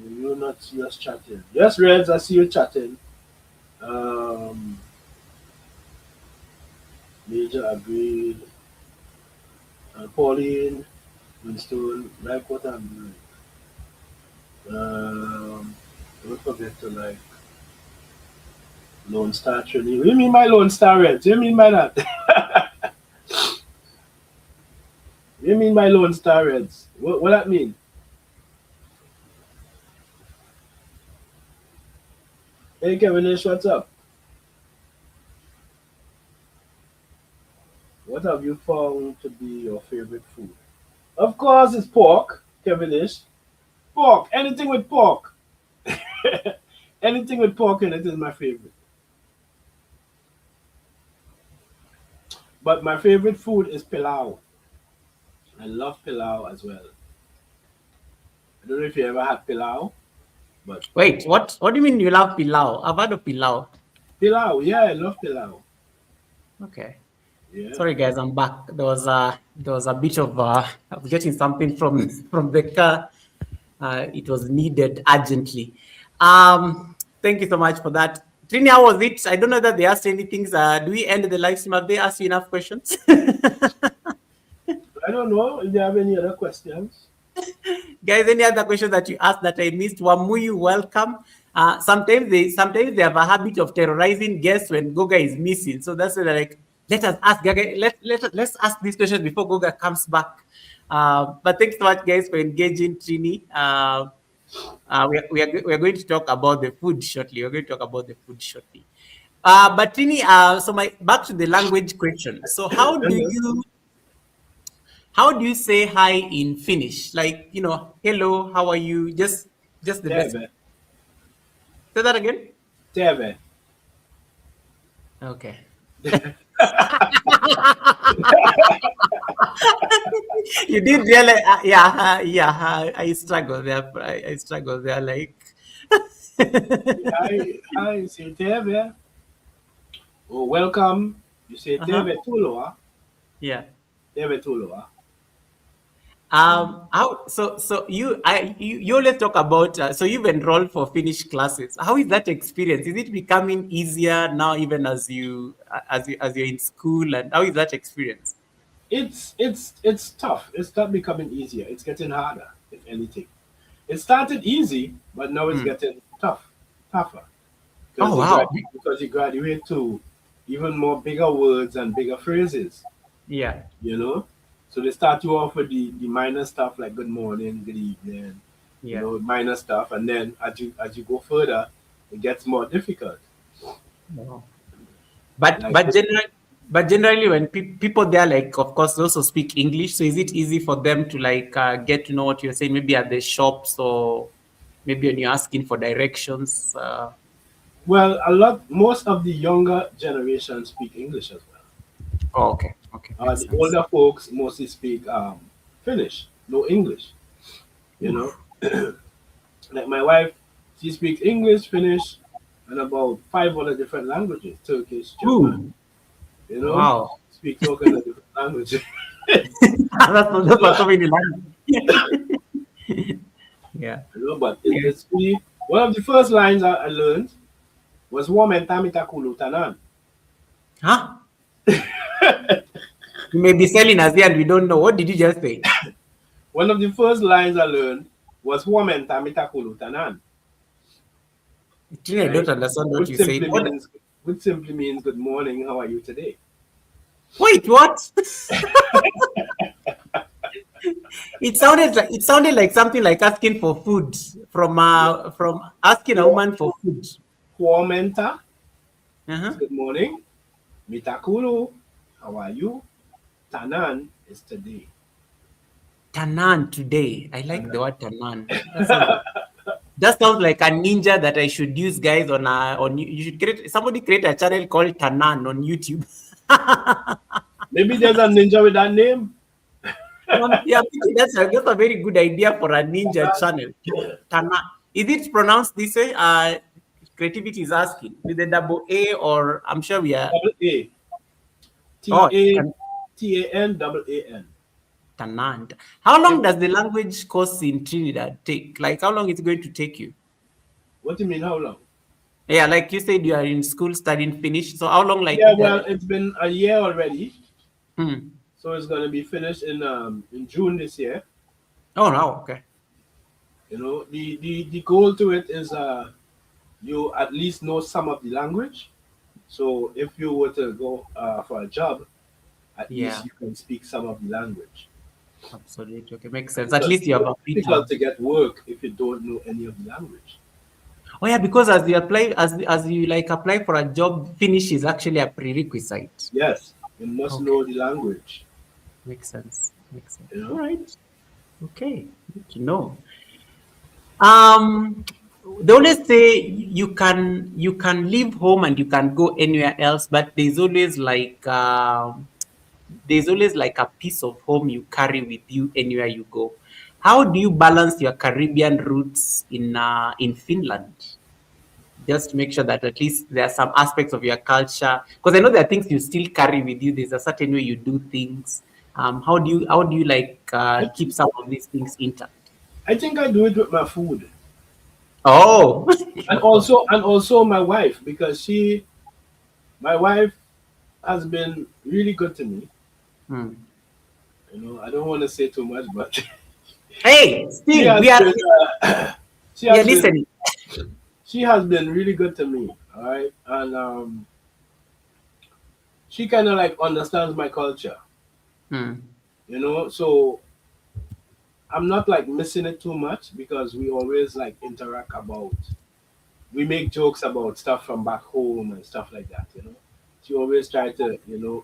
Do you not see us chatting? Yes, Reds, I see you chatting. Um, Major agreed. Pauline, Winston, like what I'm doing. Don't forget to like Lone Star Trini. What do you mean by Lone Star Reds? What do you mean by that? What do you mean by Lone Star Reds? What that mean? Hey Kevinish, what's up? What have you found to be your favorite food? Of course, it's pork, Kevinish. Pork, anything with pork. Anything with pork in it is my favorite. But my favorite food is pilau. I love pilau as well. I don't know if you ever had pilau, but Wait, what do you mean you love pilau? I've had a pilau. pilau, yeah, I love pilau. Okay. Yeah. Sorry guys, I'm back. There was a bit of I was getting something from the car. It was needed urgently. Thank you so much for that. Trini, how was it? I don't know that they asked any things. Do we end the live stream? Have they asked you enough questions? I don't know if you have any other questions. Guys, any other questions that you asked that I missed? Wamuyu, welcome. Sometimes they have a habit of terrorizing guests when Goga is missing. So that's why they're like, let us ask Gaga, let's ask these questions before Goga comes back. But thanks so much, guys, for engaging Trini. We are going to talk about the food shortly. We're going to talk about the food shortly. But Trini, so my back to the language question. So how do you say hi in Finnish? Like, hello, how are you? Just the best. Teve, Say that again. teve. Okay. You did realize, I struggle there. I struggle there. Like, I say teve. Oh, welcome. You say uh-huh. teve tuloa. Yeah. Teve tuloa. You always talk about, so you've enrolled for Finnish classes. How is that experience? Is it becoming easier now, even as you're in school, and how is that experience? It's tough. It's not becoming easier. It's getting harder, if anything. It started easy, but now it's Hmm. getting tougher. Oh, Because wow. because you graduate to even more bigger words and bigger phrases, Yeah. you know. So they start you off with the minor stuff like good morning, good evening, Yeah. minor stuff, and then as you go further, it gets more difficult. Wow. But Like but generally, but generally, when people there, like, of course, they also speak English. So is it easy for them to like get to know what you're saying? Maybe at the shops, or maybe when you're asking for directions. well, most of the younger generation speak English as well. Oh, okay. Okay, makes The sense. older folks mostly speak Finnish, no English. You know, Oof. like my wife, she speaks English, Finnish, and about five other different languages: Turkish, German. Ooh. You know, Wow. speaks all kinds of different languages. That's so many languages. Yeah. But Okay. it's really one of the first lines I learned was "Woman tamita kulutanan." Huh? You may be selling us here and we don't know. What did you just say? One of the first lines I learned was "Woman tamita kulutanan," Actually, I don't right? understand what Which you said. simply What? means which simply means good morning. How are you today? Wait, what? It sounded like something like asking for food from asking a woman for food. Huomenta is Uh-huh. good morning. Mitakulu, how are you? Tanan is today. Tanan today. I like the Tanan. word Tanan. That sounds like a ninja that I should use, guys. On you should create a channel called Tanan on YouTube. Maybe there's a ninja with that name. Yeah, I'm thinking that's a very good idea for a ninja channel. Tanan. Is it pronounced this way? Creativity is asking with a double A, or I'm sure we are. Double A. Oh, Tan double A-N. Tanant. How long If, does the language course in Trinidad take? Like, how long is it going to take you? what do you mean, how long? Yeah, like you said, you are in school studying Finnish. So how long, like Yeah, well, the? it's been a year already. Hmm. So it's going to be finished in June this year. Oh, no, okay. The goal to it is you at least know some of the language. So if you were to go for a job, at least Yeah, you can speak some of the language. absolutely. Okay, makes sense. At Because least you have a it's bit difficult of. to get work if you don't know any of the language. Oh yeah, because as you like apply for a job, Finnish is actually a prerequisite. Yes, you must Okay, know the language. makes sense. Makes sense. You All know. right. Okay, good to know. Um, they always say you can leave home and you can go anywhere else, but there's always like a piece of home you carry with you anywhere you go. How do you balance your Caribbean roots in Finland? Just to make sure that at least there are some aspects of your culture, because I know there are things you still carry with you. There's a certain way you do things. How do you like I keep think some of these things intact? I think I do it with my food, Oh, and also my wife because my wife has been really good to me. Hmm. I don't want to say too much, but Hey, she still, has been she we are has been listening. she has been really good to me. All right, and she kind of like understands my culture. Hmm. So I'm not like missing it too much because we always like interact about. We make jokes about stuff from back home and stuff like that. She always try to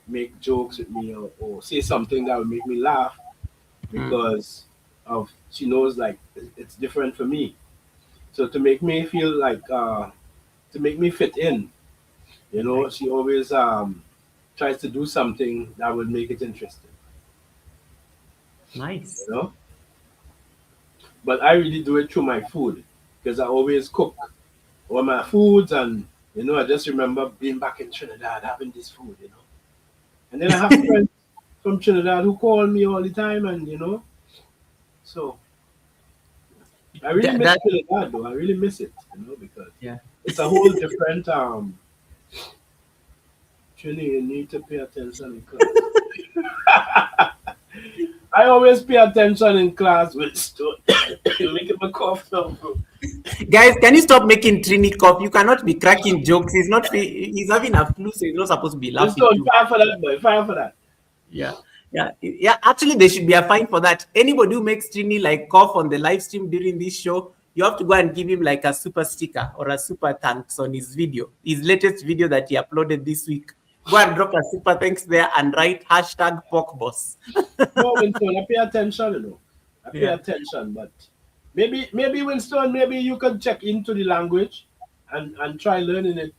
make jokes with me, or say something that would make me laugh Hmm. because of she knows like it's different for me. So to make me feel like to make me fit in, Right. she always tries to do something that would make it interesting. Nice. You know, but I really do it through my food because I always cook all my foods, and I just remember being back in Trinidad having this food. And then I have friends from Trinidad who call me all the time, and so I really miss That Trinidad though. I really miss it, because yeah. it's a whole different Trini, you need to pay attention in class. I always pay attention in class with stuff. You're making me cough now, bro. Guys, can you stop making Trini cough? You cannot be cracking jokes. He's not. He's having a flu, so he's not supposed to be laughing Winston, too. fire for that boy, fire for that. Yeah, yeah. Actually, there should be a fine for that. Anybody who makes Trini like cough on the live stream during this show, you have to go and give him like a super sticker or a super thanks on his video, his latest video that he uploaded this week. Go and drop a super thanks there and write hashtag pork boss. No, Winston, I pay attention. I pay Yeah. attention, but maybe Winston, maybe you could check into the language and try learning it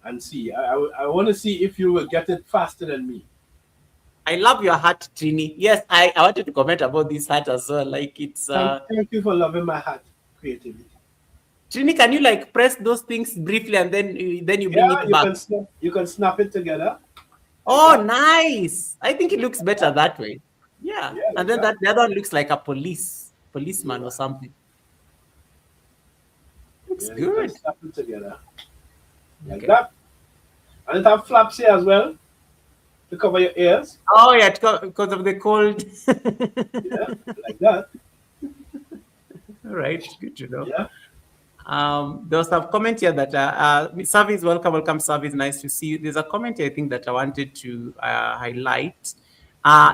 and see. I want to see if you will get it faster than me. I love your hat, Trini. Yes, I wanted to comment about this hat as well. Like it's Thank you for loving my heart creativity. Trini, can you like press those things briefly and then you bring Yeah, it back? you can snap it together like Oh, that. nice. I think it looks better that way. Yeah. Yeah, And like then that. that the other one looks like a policeman or Yeah, something. Looks yeah, you can good. snap it together like Okay. that. And it have flaps here as well to cover your ears. Oh yeah, because of the cold. Yeah, like that. All right, good to know. Yeah. There was a comment here that service, welcome, service. Nice to see you. There's a comment here, I think that I wanted to highlight.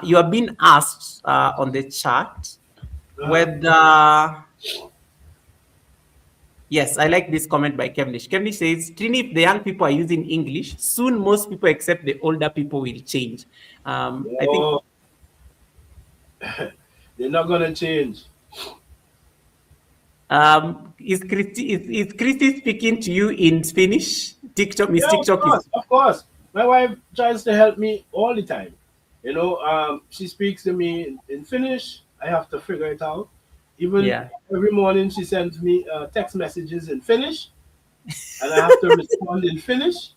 You have been asked on the chat Uh-huh. whether yes, I like this comment by Kevnish. Kevnish says, Trini, if the young people are using English, soon most people except the older people will change. I think, No, they're not gonna change. is Christy speaking to you in Finnish? TikTok, Miss Yeah, of TikTok is, course, of course. My wife tries to help me all the time. She speaks to me in Finnish. I have to figure it out. Even yeah. every morning, she sends me text messages in Finnish, and I have to respond in Finnish.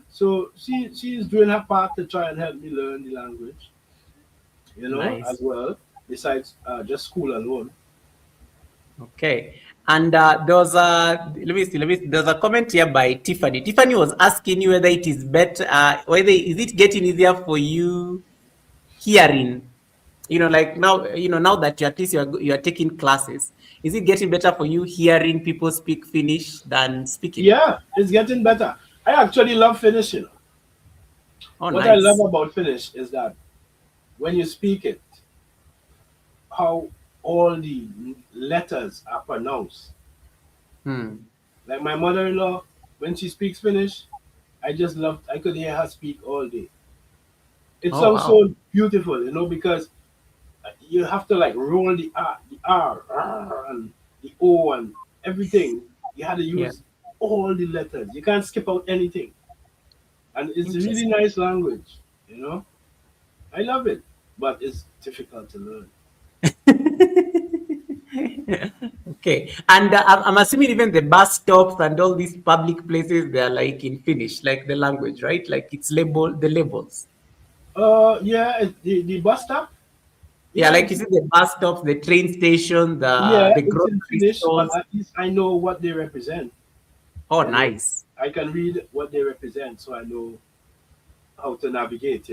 So she's doing her part to try and help me learn the language. As Nice. well. Besides just school alone. Okay. And there was a let me see. There's a comment here by Tiffany. Tiffany was asking you whether it is better, whether is it getting easier for you hearing, like now, now that you at least you're taking classes, is it getting better for you hearing people speak Finnish than speaking? Yeah, it's getting better. I actually love Finnish. Oh, What I love nice. about Finnish is that when you speak it, how all the letters are pronounced. Hmm. Like my mother-in-law, when she speaks Finnish, I could hear her speak all day. It Oh, sounds wow. so beautiful, because you have to like roll the R, and the O and everything. You had to Yeah. use all the letters. You can't skip out anything. And it's a really Interesting. nice language. I love it, but it's difficult to learn. Okay. And I'm assuming even the bus stops and all these public places, they're like in Finnish, like the language, right? Like it's the labels. Yeah, the bus stop. Yeah, Yeah, like you see the bus stops, the train station, the it's in grocery Finnish, but stores. at least I know what they represent. Oh, You know, nice. I can read what they represent, so I know how to navigate.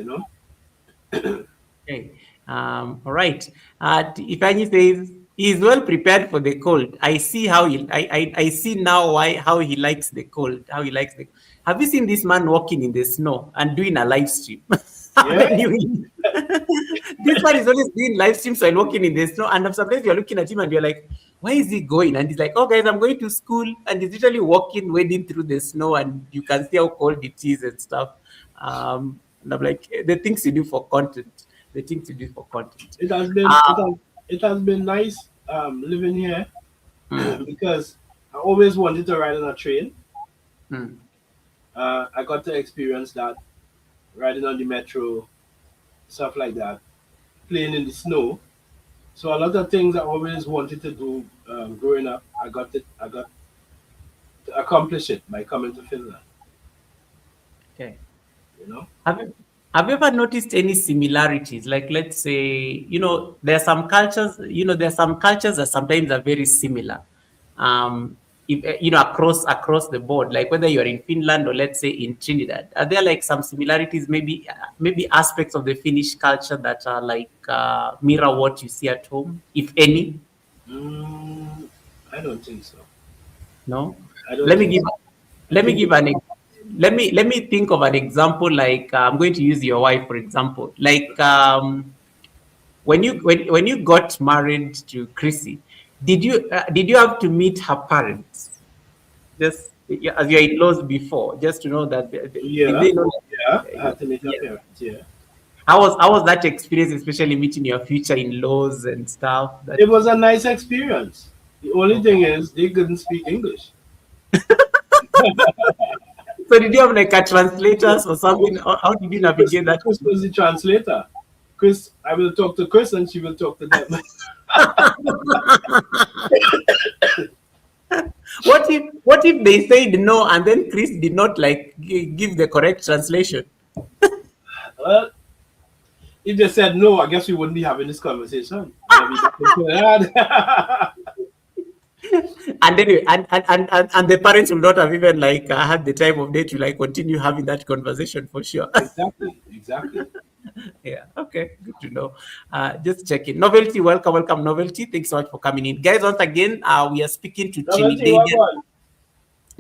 Okay. All right. Ifeanyi says he's well prepared for the cold. I see how I see now why how he likes the cold. How he likes the. Have you seen this man walking in the snow and doing a live stream? Yeah, Haven't you? This man is always doing live streams while walking in the snow, and sometimes you're looking at him and you're like, "Where is he going?" And he's like, "Oh, guys, I'm going to school," and he's literally walking, wading through the snow, and you can see how cold it is and stuff. And I'm like, the things you do for content, the things you do for content. it has been Uh, it has been nice living here mm, because I always wanted to ride on a train. mm. I got to experience that riding on the metro, stuff like that, playing in the snow. So a lot of things I always wanted to do growing up, I got to accomplish it by coming to Finland. Okay. You know. Have you, have you ever noticed any similarities? Like, let's say, there are some cultures, there are some cultures that sometimes are very similar. If, across the board, like whether you're in Finland or let's say in Trinidad, are there like some similarities, maybe aspects of the Finnish culture that are like mirror what you see at home, if any? Mm, I don't think so. No. I don't Let me think give so. I let me think give it's let me think of an example. Like I'm going to use your wife for example. Like when you got married to Chrissy, did you have to meet her parents? Just yeah, as your in-laws before, just to know that did yeah, they know? yeah. I Yeah, had to meet her yeah. parents. Yeah, How was that experience, especially meeting your future in-laws and stuff? That it was a nice experience. The only okay. thing is they couldn't speak English. So did you have like a translators or So, something? How did you so Chris, navigate that? Chris was the translator. Chris, I will talk to Chris and she will talk to them. What if they said no and then Chris did not like give the correct translation? Well, if they said no, I guess we wouldn't be having this conversation. And I'll be back in Trinidad. And anyway, and the parents will not have even like had the time of day to like continue having that conversation for sure. Exactly, exactly. Yeah, okay, good to know. Just checking. Novelty, welcome, welcome, Novelty. Thanks so much for coming in, guys. Once again, we are speaking to Novelty, what Trinidadian. one?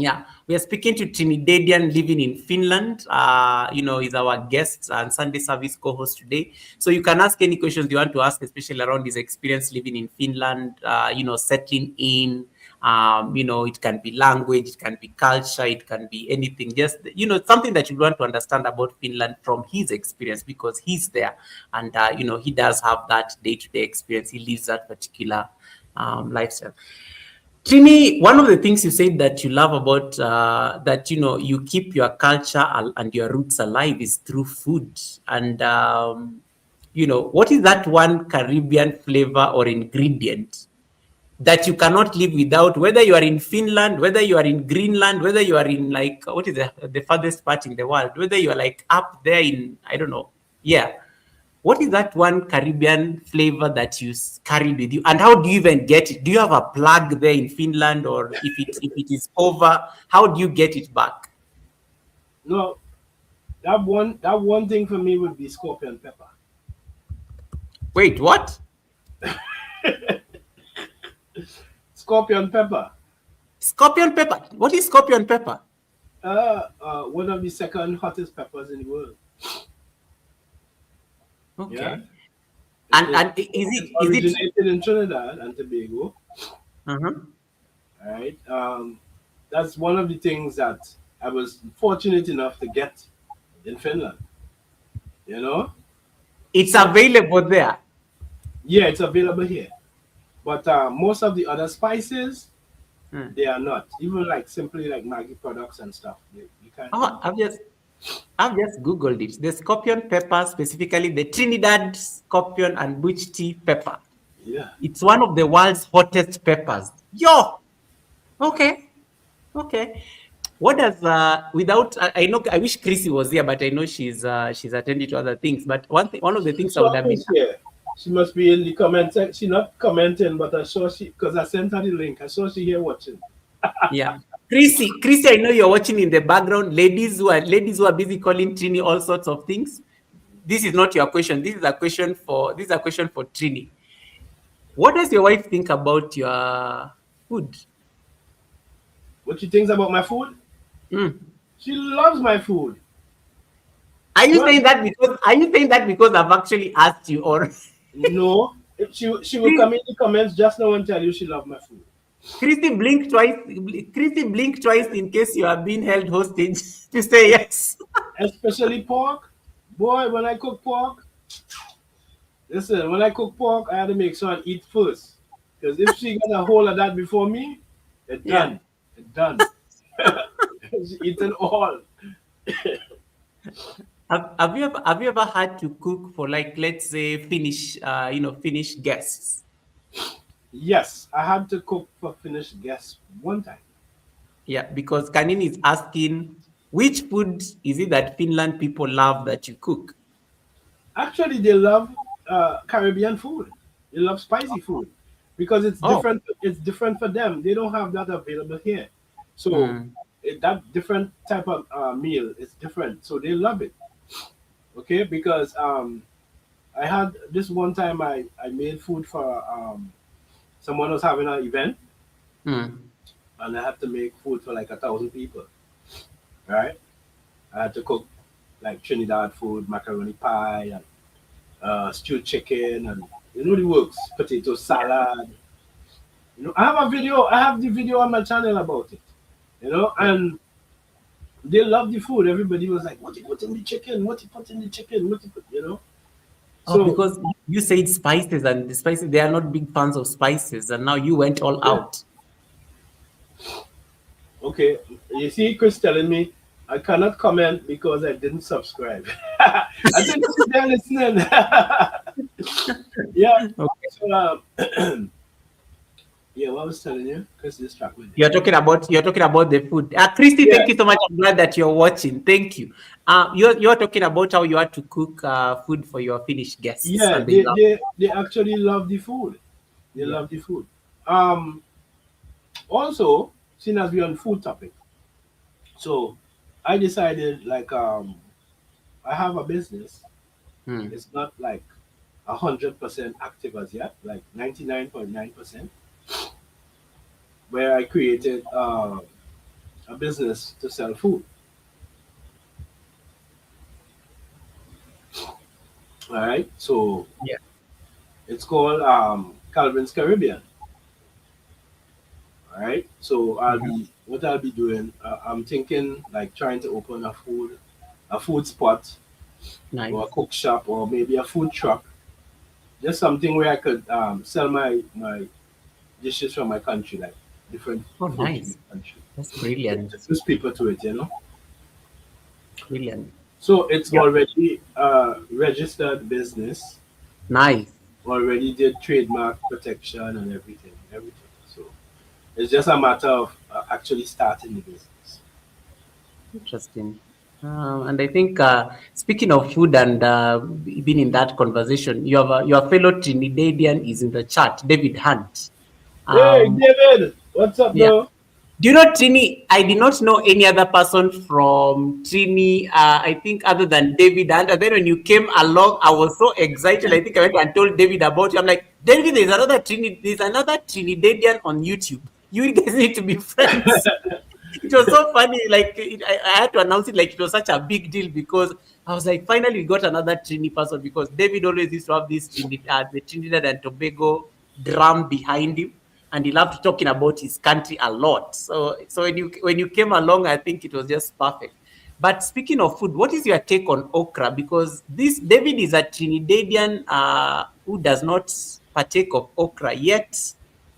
Yeah, we are speaking to Trinidadian living in Finland. Is our guest and Sunday service co-host today. So you can ask any questions you want to ask, especially around his experience living in Finland. Settling in. It can be language, it can be culture, it can be anything. Just something that you want to understand about Finland from his experience because he's there, and he does have that day-to-day experience. He lives that particular lifestyle. Trini, one of the things you said that you love about that you keep your culture and your roots alive is through food. And what is that one Caribbean flavor or ingredient that you cannot live without? Whether you are in Finland, whether you are in Greenland, whether you are in like what is the farthest part in the world, whether you are like up there in I don't know, yeah. What is that one Caribbean flavor that you carried with you, and how do you even get it? Do you have a plug there in Finland, or if it is over, how do you get it back? No, that one thing for me would be scorpion pepper. Wait, what? Scorpion pepper. Scorpion pepper. What is scorpion pepper? One of the second hottest peppers in the world. Yeah, Okay. it And is. and It is it? originated in Trinidad and Tobago. Uh-huh. Right. That's one of the things that I was fortunate enough to get in Finland. You know. It's So available there. yeah, it's available here. But most of the other spices, Hmm. they are not. Even like simply like Maggi products and stuff, you can't get Oh, it. I've just googled it. The scorpion pepper, specifically the Trinidad scorpion and bush tea pepper. Yeah. It's one of the world's hottest peppers. Yo, okay. Okay. What does without I know I wish Chrissy was here, but I know she's attending to other things. But one of the I things I would saw have been Chris here. She must be in the comment section. She not commenting, but I saw she because I sent her the link. I saw she here watching. yeah. Chrissy, I know you're watching in the background. Ladies who are busy calling Trini all sorts of things. this is not your question. This is a question for Trini. What does your wife think about your food? What she thinks about my food? Mm. She loves my food. Are you Well, saying that because I've actually asked you, or no. If she will come in the comments just now and tell you she loves my food. Christy blink twice? Christy blink twice in case you are being held hostage to say yes. Especially pork. Boy, when I cook pork, listen, when I cook pork, I have to make sure I eat first. Because if she got a hold of that before me, it's Yeah. done. It's done. She eaten all. Have you ever had to cook for, like, let's say Finnish Finnish guests? Yes, I had to cook for Finnish guests one time. Yeah, because Kanin is asking, which food is it that Finland people love that you cook? Actually, they love Caribbean food. They love spicy food because it's Oh. different. It's different for them. They don't have that available here. So Mm. that different type of meal is different. So they love it. Okay, because I had this one time I made food for someone was having an event Mm. and I had to make food for like 1,000 people. Right? I had to cook like Trinidad food, macaroni pie, and stewed chicken, and you know the works, potato salad. You know, I have a video. I have the video on my channel about it. You know, and they love the food. Everybody was like, "What you put in the chicken? What you put in the chicken? What you put?" You know. Oh, So because you said spices, and the spices, they are not big fans of spices, and now you went all yeah, out. okay. You see, Chris telling me I cannot comment because I didn't subscribe. I think they're listening. Yeah. Okay. So yeah, what I was telling you, Chris distracted me. You're talking about the food. Christy, Yeah. thank you so much. I'm glad that you're watching. Thank you. You're talking about how you had to cook food for your Finnish guests, Yeah, and they love. they actually love the food. They Yeah. love the food. Um, Also, seeing as we're on food topic, so I decided like I have a business. Hmm. It's not like 100% active as yet, like 99.9%, where I created a business to sell food. All right, so Yeah. it's called Calvin's Caribbean. All right, so Mhm. I'll be doing. I'm thinking like trying to open a food spot or a Nice. cook shop or maybe a food truck. Just something where I could sell my dishes from my country, like different Oh, food from nice. my country. That's To brilliant. introduce people to it, you know. Brilliant. So it's Yeah. already a registered business, Nice. already did trademark protection and everything, everything. So it's just a matter of actually starting the business. Interesting. And I think, speaking of food and being in that conversation, your fellow Trinidadian is in the chat, David Hunt. Hey, Um, David, what's up, yeah. bro? Do you know Trini? I did not know any other person from Trini, I think, other than David Hunt. And then when you came along, I was so excited. I think I went and told David about you. I'm like, David, there's another Trinidadian on YouTube. You guys need to be friends. It was so funny. Like, I had to announce it like it was such a big deal, because I was like, finally we got another Trini person, because David always used to have this the Trinidad and Tobago drum behind him, and he loved talking about his country a lot. So when you came along, I think it was just perfect. But speaking of food, what is your take on okra? Because this David is a Trinidadian who does not partake of okra yet.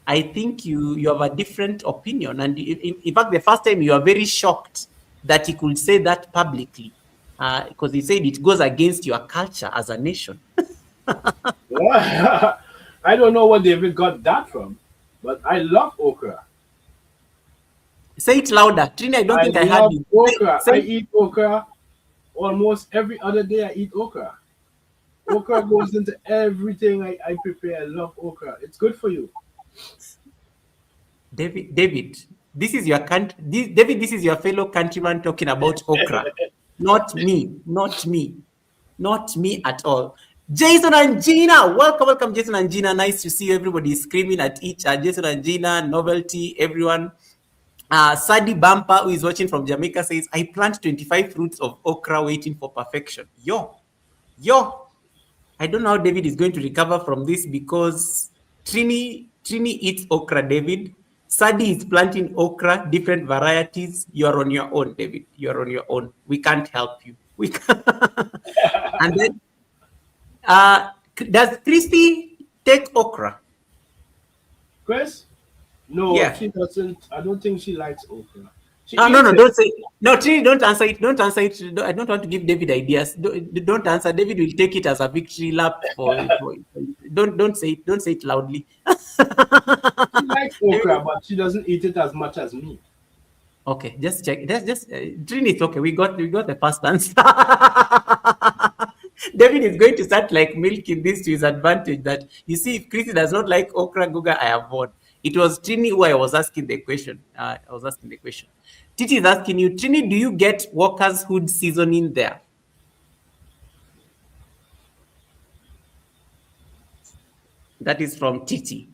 I think you have a different opinion, and in fact, the first time you are very shocked that he could say that publicly, because he said it goes against your culture as a nation. Yeah. I don't know where David got that from, but I love okra. Say it louder, Trini. I don't I think I heard love you. okra. I Say eat okra almost every other day. I eat okra. Okra goes into everything I prepare. I love okra. It's good for you. David. This is your country. David, this is your fellow countryman talking about okra, not me. Not me. Not me at all. Jason and Gina, welcome, Jason and Gina. Nice to see you. Everybody screaming at each other. Jason and Gina, novelty, everyone. Sadi Bumper, who is watching from Jamaica, says, I plant 25 fruits of okra waiting for perfection. Yo. I don't know how David is going to recover from this because Trini eats okra, David. Sadi is planting okra, different varieties. You are on your own, David. You are on your own. We can't help you. We can't. And then, does Christy take okra? Chris? No, Yeah. she doesn't. I don't think she likes okra. No, don't say. No, Trini, don't answer it. Don't answer it. I don't want to give David ideas. Don't answer. David will take it as a victory lap don't say it. Don't say it loudly. She likes okra, but she doesn't eat it as much as me. Okay, just check. Just Trini, it's okay. We got the first answer. David is going to start like milking this to his advantage. That you see, if Chrissy does not like okra, Guga, I have won. It was Trini who I was asking the question. Titi is asking you, Trini, do you get Walker's Hood seasoning there? That is from Titi.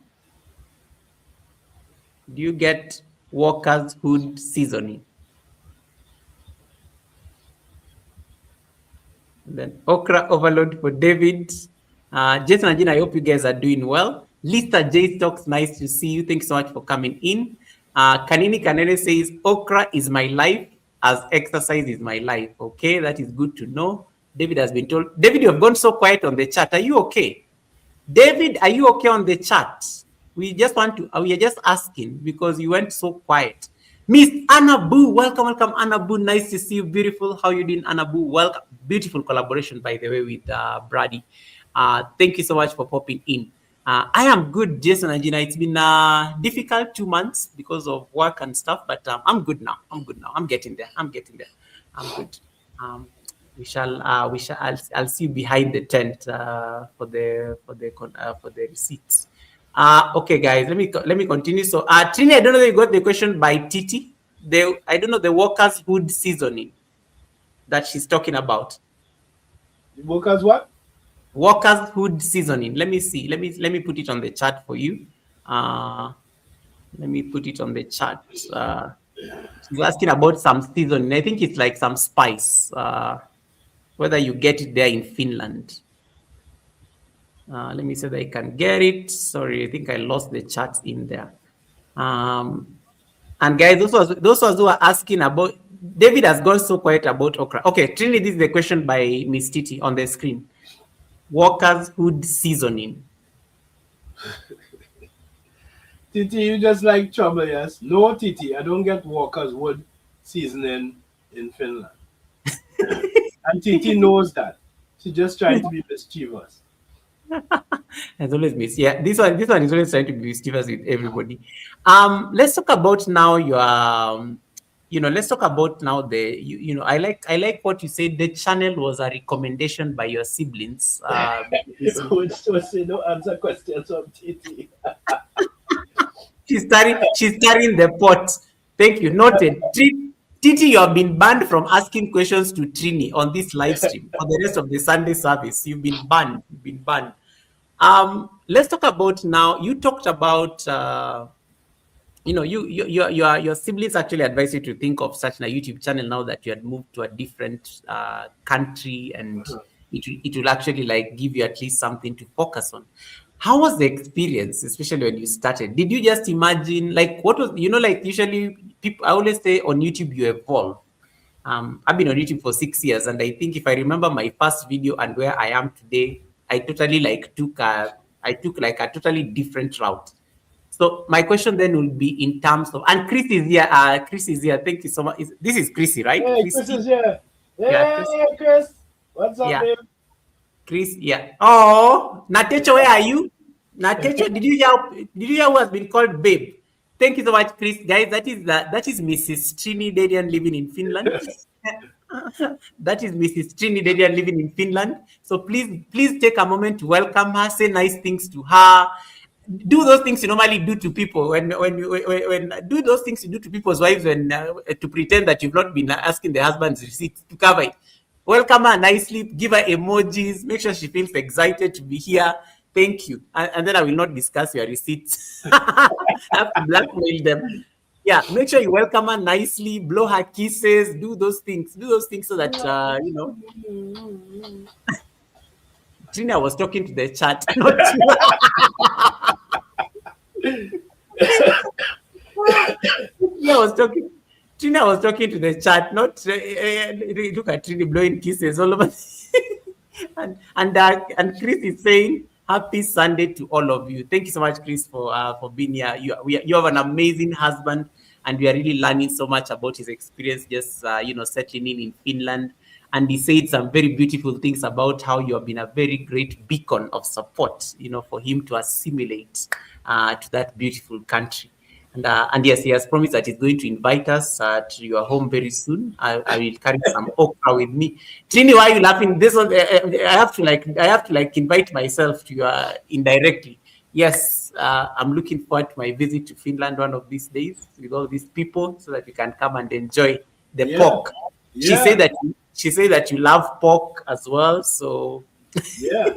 Do you get Walker's Hood seasoning? And then okra overload for David. Jason and Gina, I hope you guys are doing well. Lisa J Stocks, nice to see you. Thanks so much for coming in. Kanini Kanene says, okra is my life as exercise is my life. Okay, that is good to know. David has been told. David, you have gone so quiet on the chat. Are you okay? David, are you okay on the chat? We are just asking because you went so quiet. Miss Anna Boo, welcome, Anna Boo. Nice to see you, beautiful. How you doing, Anna Boo? Welcome. Beautiful collaboration, by the way, with Brady. Thank you so much for popping in. I am good, Jason and Gina. It's been a difficult 2 months because of work and stuff, but I'm good now. I'm getting there. I'm good. I'll see you behind the tent for the receipts. Okay, guys, let me continue. So, Trini, I don't know if you got the question by Titi. I don't know the Walker's Hood seasoning that she's talking about. Walker's what? Walker's Hood seasoning. Let me see. Let me put it on the chat for you. Let me put it on the chat. She's asking about some seasoning. I think it's like some spice. Whether you get it there in Finland. Let me see that I can get it. Sorry, I think I lost the chat in there. And guys, those who are asking about, David has gone so quiet about okra. Okay, Trini, this is the question by Miss Titi on the screen. Walker's Hood seasoning. Titi, you just like trouble, yes? No, Titi, I don't get Walker's Wood seasoning in Finland. And Titi knows that. She's just trying to be mischievous. As always, miss. Yeah, this one is always trying to be mischievous with everybody. Let's talk about now your let's talk about now I like what you said. The channel was a recommendation by your siblings. Which say no answer questions on Titi. She's stirring the pot. Thank you. Noted. Titi, you have been banned from asking questions to Trini on this live stream for the rest of the Sunday service. You've been banned. Let's talk about now. You talked about your siblings actually advised you to think of such a YouTube channel now that you had moved to a different country, and it will actually like give you at least something to focus on. How was the experience, especially when you started? Did you just imagine, like, what was, like usually people, I always say on YouTube, you evolve. I've been on YouTube for 6 years, and I think if I remember my first video and where I am today, I totally took a totally different route. So my question then will be in terms of, and Chris is here. Thank you so much. This is Chrissy, right? Hey, Chris is here. Hey, Chris. What's up, babe? Chris, yeah. Oh, Natecho, where are you? Natecho, did you hear who has been called babe? Thank you so much, Chris. Guys, that is Mrs. Trinidadian living in Finland. That is Mrs. Trinidadian living in Finland. So please take a moment to welcome her, say nice things to her. Do those things you normally do to people when do those things you do to people's wives when to pretend that you've not been asking the husband's receipts to cover it. welcome her nicely, give her emojis, make sure she feels excited to be here. Thank you. And then I will not discuss your receipts. I have to blackmail them. Yeah, make sure you welcome her nicely, blow her kisses, do those things. Do those things so that, Trina was talking to the chat, not Trina was talking to the chat, not look at Trina blowing kisses all over. and Chris is saying happy Sunday to all of you. Thank you so much, Chris, for being here. You have an amazing husband, and we are really learning so much about his experience just settling in Finland. And he said some very beautiful things about how you have been a very great beacon of support, for him to assimilate to that beautiful country. And yes, he has promised that he's going to invite us to your home very soon. I will carry some okra with me. Trini, why are you laughing? This one, I have to invite myself to you indirectly. Yes, I'm looking forward to my visit to Finland one of these days with all these people, so that we can come and enjoy the pork. Yeah. She said that you love pork as well. So yeah.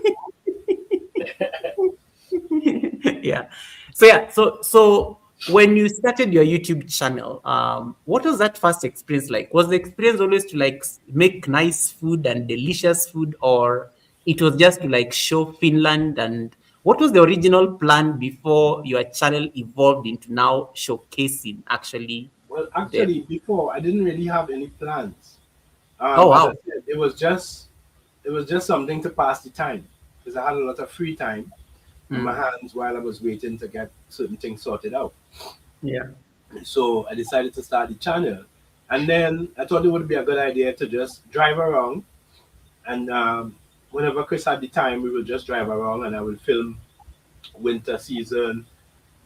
Yeah. So when you started your YouTube channel, what was that first experience like? Was the experience always to make nice food and delicious food, or it was just to show Finland? And what was the original plan before your channel evolved into now showcasing actually? Well, actually, before I didn't really have any plans. Oh wow! Said, it was just something to pass the time, because I had a lot of free time in my hands while I was waiting to get certain things sorted out. Yeah. So I decided to start the channel, and then I thought it would be a good idea to just drive around, and whenever Chris had the time, we would just drive around, and I would film winter season,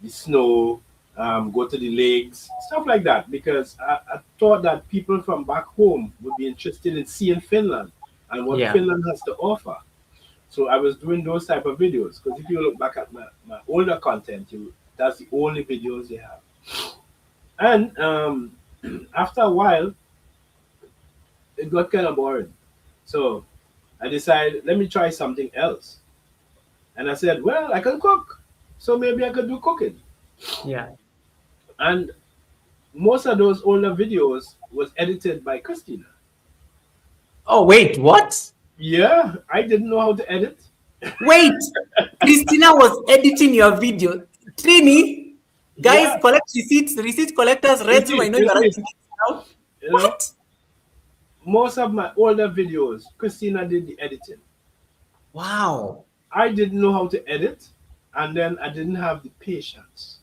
the snow, go to the lakes, stuff like that, because I thought that people from back home would be interested in seeing Finland and what Finland has to offer. So I was doing those type of videos, because if you look back at my older content, that's the only videos they have. And after a while, it got kind of boring. So I decided, let me try something else. And I said, well, I can cook, so maybe I could do cooking. Yeah. And most of those older videos was edited by Christina. Oh, wait, what? Yeah, I didn't know how to edit. Wait, Christina was editing your video. Trini, guys, collect receipts. Receipt collectors, read through. I know you're writing now. What? Most of my older videos, Christina did the editing. Wow. I didn't know how to edit, and then I didn't have the patience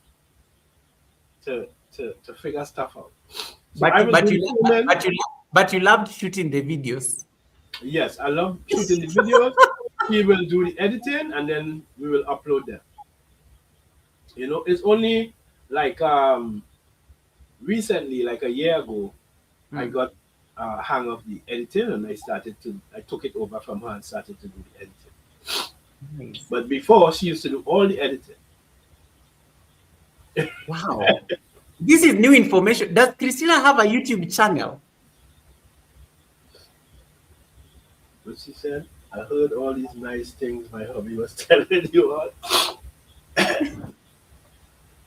to figure stuff out. So but you loved shooting the videos. Yes, I love shooting the videos. He will do the editing, and then we will upload them. It's only recently, like a year ago, I got hang of the editing, and I took it over from her and started to do the editing. Nice. But before, she used to do all the editing. Wow. This is new information. Does Christina have a YouTube channel? What she said? I heard all these nice things my hubby was telling you all.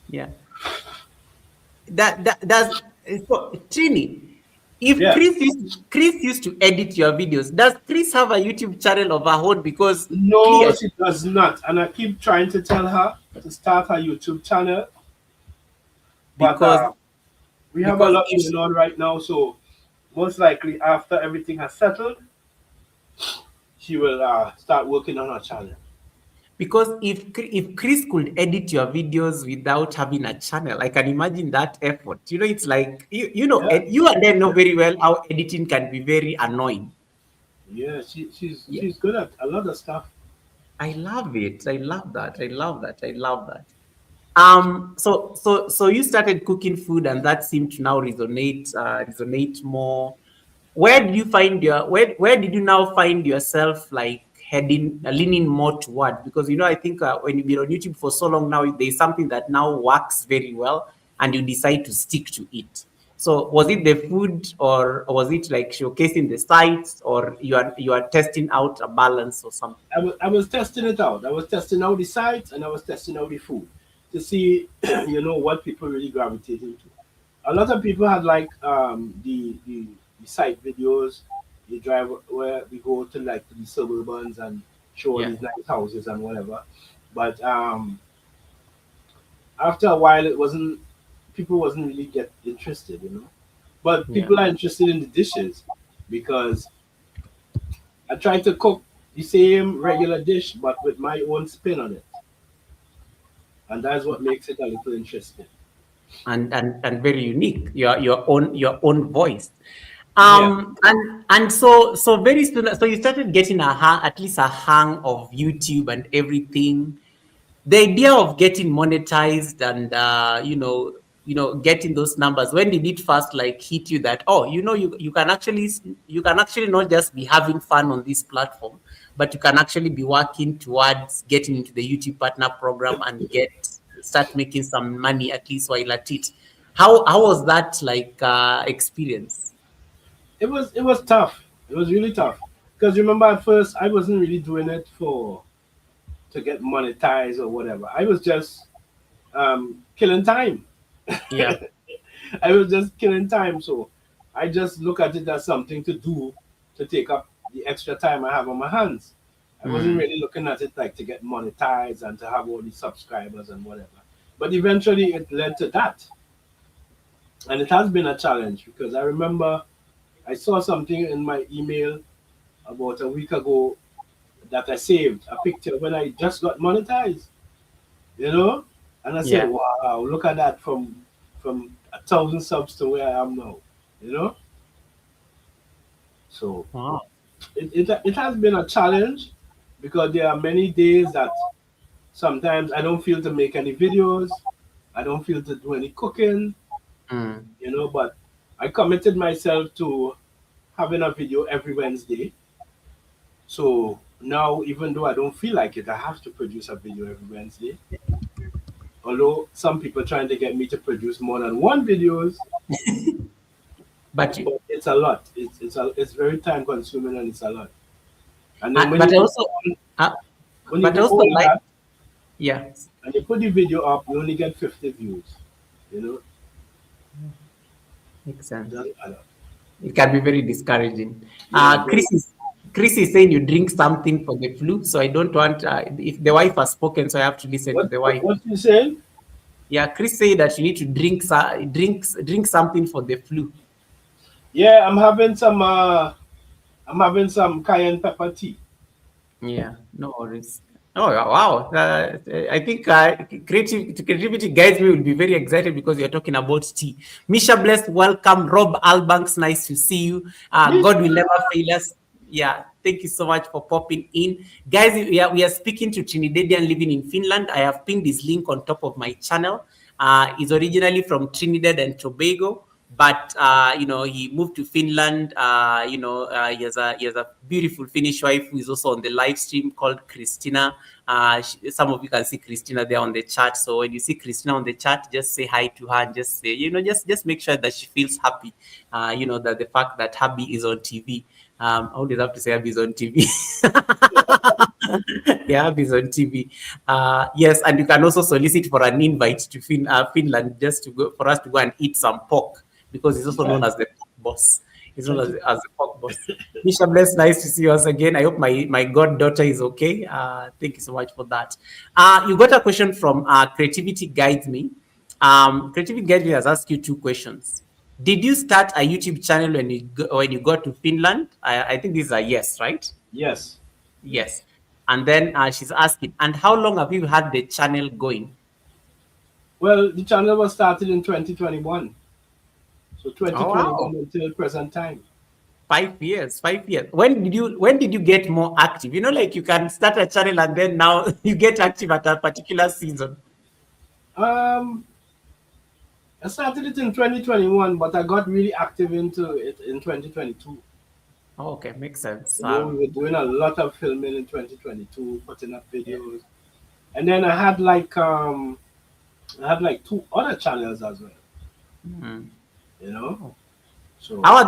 Yeah. Does Trini, if Chris used to edit your videos, does Chris have a YouTube channel of her own? Because no, she does not. And I keep trying to tell her to start her YouTube channel. But we have a lot going on right now, so most likely after everything has settled, she will start working on her channel. Because if Chris could edit your videos without having a channel, I can imagine that effort. It's like you and them know very well how editing can be very annoying. Yeah, she's good at a lot of stuff. I love it. I love that. So you started cooking food, and that seemed to now resonate more. Where did you now find yourself leaning more toward? Because I think when you've been on YouTube for so long now, there's something that now works very well, and you decide to stick to it. So was it the food, or was it like showcasing the sites, or you are testing out a balance or something? I was testing it out. I was testing out the sites and I was testing out the food to see, what people really gravitating to. A lot of people had like the site videos. They drive where we go to like the suburbans and show all Yeah, these nice houses and whatever. But after a while, it wasn't people wasn't really get interested. But yeah. people are interested in the dishes because I try to cook the same regular dish but with my own spin on it, and that's what makes it a little interesting. And very unique. Your own voice. Yeah, And so very soon, so you started getting at least a hang of YouTube and everything. The idea of getting monetized and getting those numbers, when did it first like hit you that, oh, you can actually not just be having fun on this platform, but you can actually be working towards getting into the YouTube partner program and start making some money at least while at it. How was that like experience? it was tough. It was really tough because remember at first I wasn't really doing it for to get monetized or whatever. I was just killing time. Yeah. I was just killing time, so I just look at it as something to do to take up the extra time I have on my hands. I wasn't Mm. really looking at it like to get monetized and to have all these subscribers and whatever. But eventually it led to that. And it has been a challenge because I remember I saw something in my email about a week ago that I saved a picture when I just got monetized, you know? And I said, Yeah. wow, look at that from 1,000 subs to where I am now, you know? So Wow. it has been a challenge because there are many days that sometimes I don't feel to make any videos, I don't feel to do any cooking, Mm. but I committed myself to having a video every Wednesday. So now, even though I don't feel like it, I have to produce a video every Wednesday. Although some people trying to get me to produce more than one videos, But you, but it's a lot. It's very time consuming and it's a lot. And then uh, when but you I do also uh, when you but I do also all like, that yeah. and you put the video up, you only get 50 views. You know, Makes it sense. doesn't add up. It can be very discouraging. Yeah, Chris is saying you drink something for the flu, so I don't want, if the wife has spoken, so I have to listen to what the what, wife. what you saying? Yeah, Chris said that you need to drink something for the flu. Yeah, I'm having some cayenne pepper tea. Yeah, no worries. Oh, yeah, wow. I think creativity guys me will be very excited because you're talking about tea. Misha Blessed, welcome. Rob Albanks, nice to see you. God will never fail us. Yeah, thank you so much for popping in. Guys, we are speaking to Trinidadian living in Finland. I have pinned this link on top of my channel. He's originally from Trinidad and Tobago, but he moved to Finland. He has a beautiful Finnish wife who is also on the live stream called Christina. Some of you can see Christina there on the chat. So when you see Christina on the chat, just say hi to her and just say, just make sure that she feels happy. That the fact that Hubby is on TV. I always have to say Hubby is on TV. Yeah, Hubby is on TV. Yes, and you can also solicit for an invite to Finland, just to go for us to go and eat some pork, because he's also Yeah, known as the pork boss. He's known thank as the pork boss. Misha Bless, nice to see you once again. I hope my goddaughter is okay. Thank you so much for that. You got a question from Creativity Guides Me. Creativity Guides Me has asked you two questions. Did you start a YouTube channel when you got to Finland? I think this is a yes, right? yes, Yes. yes. And then she's asking, and how long have you had the channel going? Well, the channel was started in 2021, so Oh, wow. 2021 until present time. 5 years, 5 years. When did you get more active? Like you can start a channel and then now you get active at a particular season. Um, I started it in 2021, but I got really active into it in 2022. Oh, okay, makes sense. We were doing a lot of filming in 2022, putting up videos, and then I had like two other channels as well. Mhm. you know. Oh. So How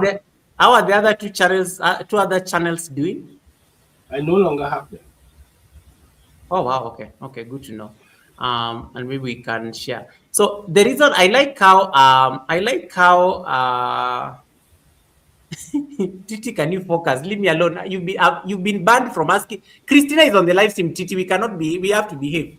are the other two other channels doing? I no longer have them. Oh wow, okay, okay, good to know. And maybe we can share. So the reason I like how Titi, can you focus? Leave me alone. You've been banned from asking. Christina is on the live stream. Titi, we have to behave.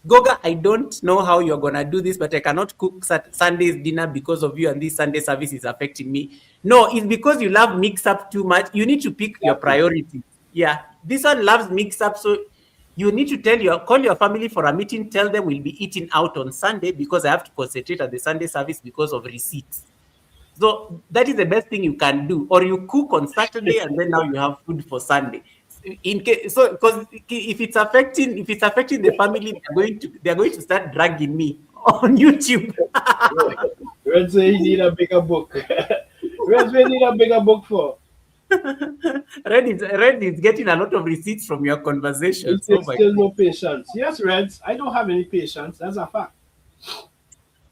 Goga, I don't know how you're gonna do this, but I cannot cook Sunday's dinner because of you, and this Sunday service is affecting me. No, it's because you love mix up too much. You need to pick your Exactly. priorities. Yeah, this one loves mix up, so you need to call your family for a meeting. Tell them we'll be eating out on Sunday because I have to concentrate at the Sunday service because of receipts. So that is the best thing you can do. Or you cook on Saturday and then now you have food for Sunday. In case, so because if it's affecting the family, they're going to start dragging me on YouTube. Red say he need a bigger book. Red say need a bigger book for. Red is getting a lot of receipts from your He conversations. Oh says my still God. no patience. Yes, Reds, I don't have any patience. That's a fact.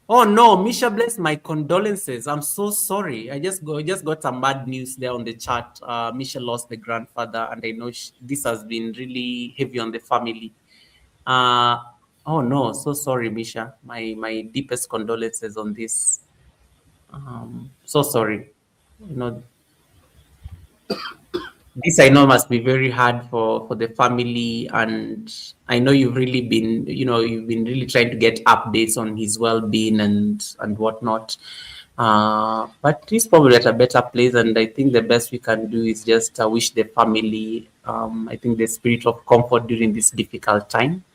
Oh no, Misha, bless my condolences. I'm so sorry. I just got some bad news there on the chat. Misha lost the grandfather, and I know this has been really heavy on the family. Uh, oh no, so sorry, Misha. My deepest condolences on this. So sorry. You know, this I know must be very hard for the family, and I know you've been really trying to get updates on his well-being and whatnot. But he's probably at a better place, and I think the best we can do is just wish the family, I think, the spirit of comfort during this difficult time.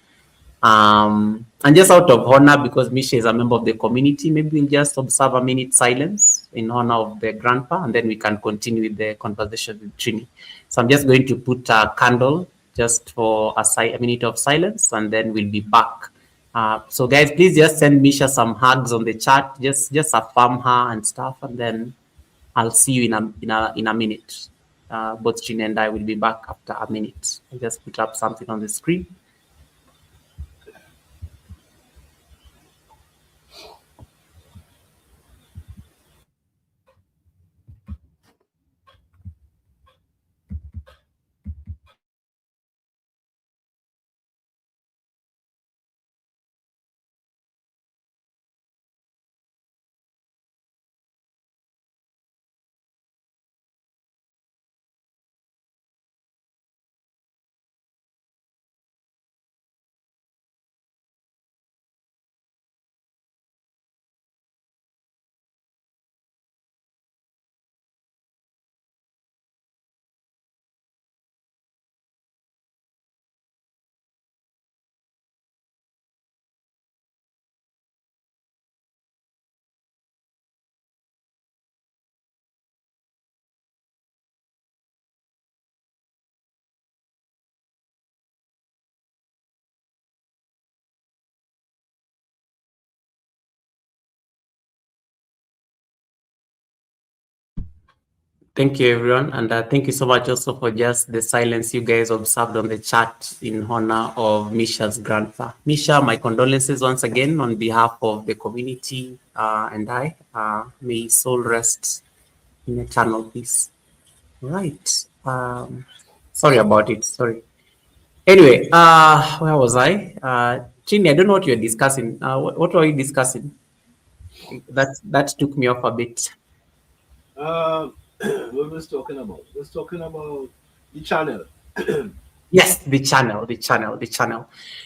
And just out of honor, because Misha is a member of the community, maybe we'll just observe a minute silence in honor of the grandpa, and then we can continue with the conversation with Trini. So I'm just going to put a candle just for a minute of silence, and then we'll be back. So guys, please just send Misha some hugs on the chat. Just affirm her and stuff, and then I'll see you in a minute. Both Trini and I will be back after a minute. I'll just put up something on the screen. Thank you, everyone. And thank you so much also for just the silence you guys observed on the chat in honor of Misha's grandpa. Misha, my condolences once again on behalf of the community and I. May his soul rest in eternal peace. Right. Sorry about it. Sorry. Anyway, where was I? Chini, I don't know what you're discussing. What were you discussing? That took me off a bit. What was talking about? We was talking about the channel. Yes, the channel.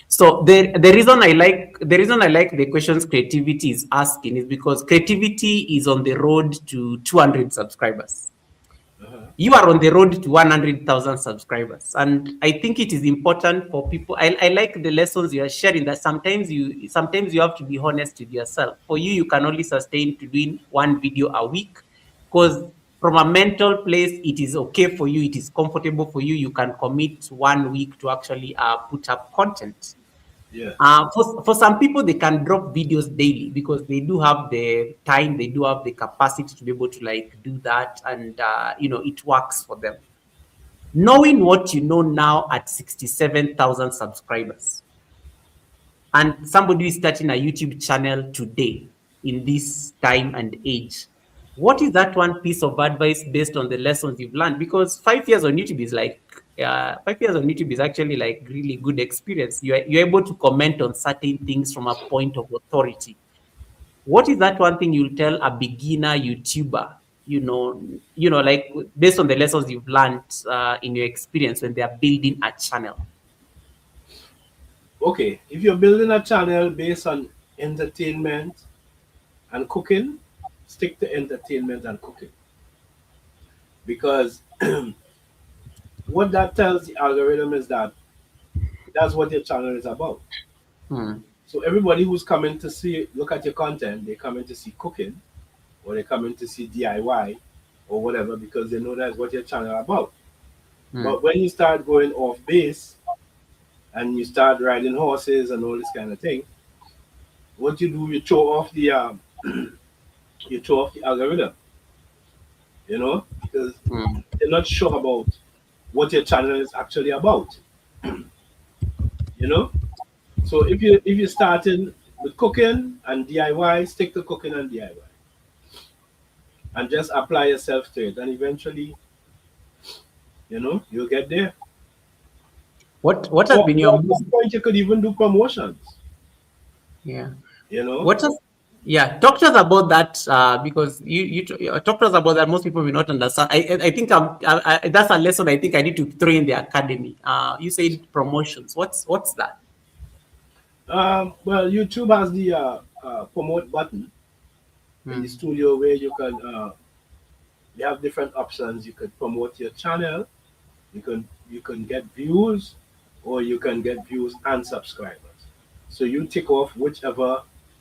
So the reason I like the questions creativity is asking is because creativity is on the road to 200 subscribers. You are on the road to 100,000 subscribers, and I think it is important for people. I like the lessons you are sharing, that sometimes you have to be honest with yourself. For you, you can only sustain to doing one video a week, because from a mental place it is okay for you, it is comfortable for you, you can commit 1 week to actually put up content. Yeah. For some people, they can drop videos daily because they do have the time, they do have the capacity to be able to like do that, and it works for them. Knowing what you know now at 67,000 subscribers, and somebody who is starting a YouTube channel today in this time and age, What is that one piece of advice based on the lessons you've learned? Because 5 years on YouTube is like 5 years on YouTube is actually like really good experience. You're able to comment on certain things from a point of authority. What is that one thing you'll tell a beginner YouTuber? Like based on the lessons you've learned in your experience when they are building a channel. Okay, if you're building a channel based on entertainment and cooking, stick to entertainment and cooking. Because what that tells the algorithm is that that's what your channel is about. Hmm. So everybody who's coming to look at your content, they come in to see cooking, or they come in to see DIY, or whatever, because they know that's what your channel is about. Hmm. But when you start going off base and you start riding horses and all this kind of thing, what you do, you throw off the algorithm, because Hmm. they're not sure about what your channel is actually about, you know. So if you're starting with cooking and DIY, stick to cooking and DIY, and just apply yourself to it, and eventually, you'll get there. What has been Or your at most some point, you could even do promotions. yeah? You know, What has Yeah, talk to us about that because you talk to us about that. Most people will not understand. I think that's a lesson I think I need to throw in the academy. You said promotions. What's that? well, YouTube has the promote button in the Hmm. studio where you have different options. You could promote your channel. You can get views, or you can get views and subscribers. So you tick off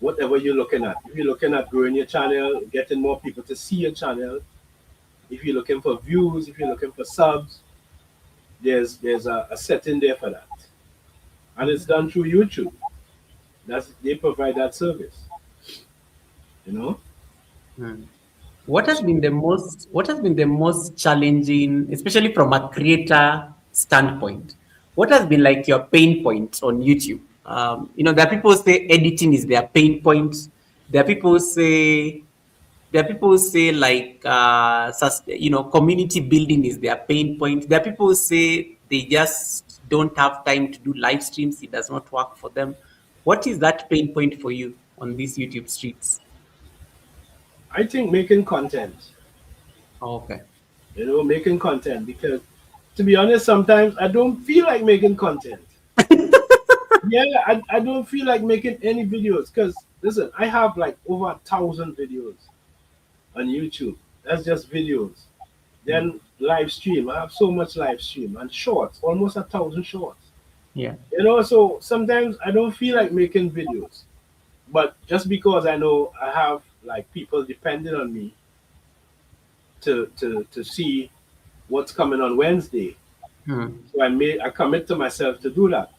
whatever you're looking at. If you're looking at growing your channel, getting more people to see your channel, if you're looking for views, if you're looking for subs, there's a setting there for that, and it's done through YouTube. They provide that service. You know, Hmm. What has been the most challenging, especially from a creator standpoint? What has been like your pain point on YouTube? There are people who say editing is their pain point. There are people who say like community building is their pain point. There are people who say they just don't have time to do live streams. It does not work for them. What is that pain point for you on these YouTube streets? I think making content. Okay. Making content, because to be honest, sometimes I don't feel like making content. Yeah, I don't feel like making any videos, because listen, I have like over 1,000 videos on YouTube. That's just videos. Hmm. Then live stream. I have so much live stream and shorts, almost 1,000 shorts. Yeah. So sometimes I don't feel like making videos. But just because I know I have like people depending on me to see what's coming on Wednesday. Hmm. So I commit to myself to do that.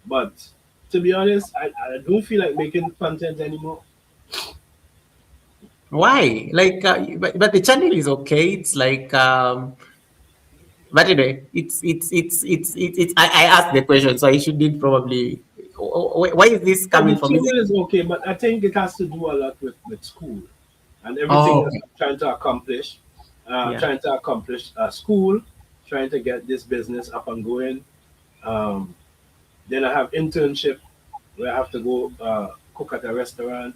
But to be honest, I don't feel like making content anymore. Why? Like, but the channel is okay. It's like, but anyway, I asked the question, so I shouldn't probably. Why is this Yeah, coming the from? Is channel it? is okay, but I think it has to do a lot with school and everything Oh, that okay. I'm trying to accomplish. Yeah. Trying to accomplish school, trying to get this business up and going. Um, then I have internship where I have to go cook at a restaurant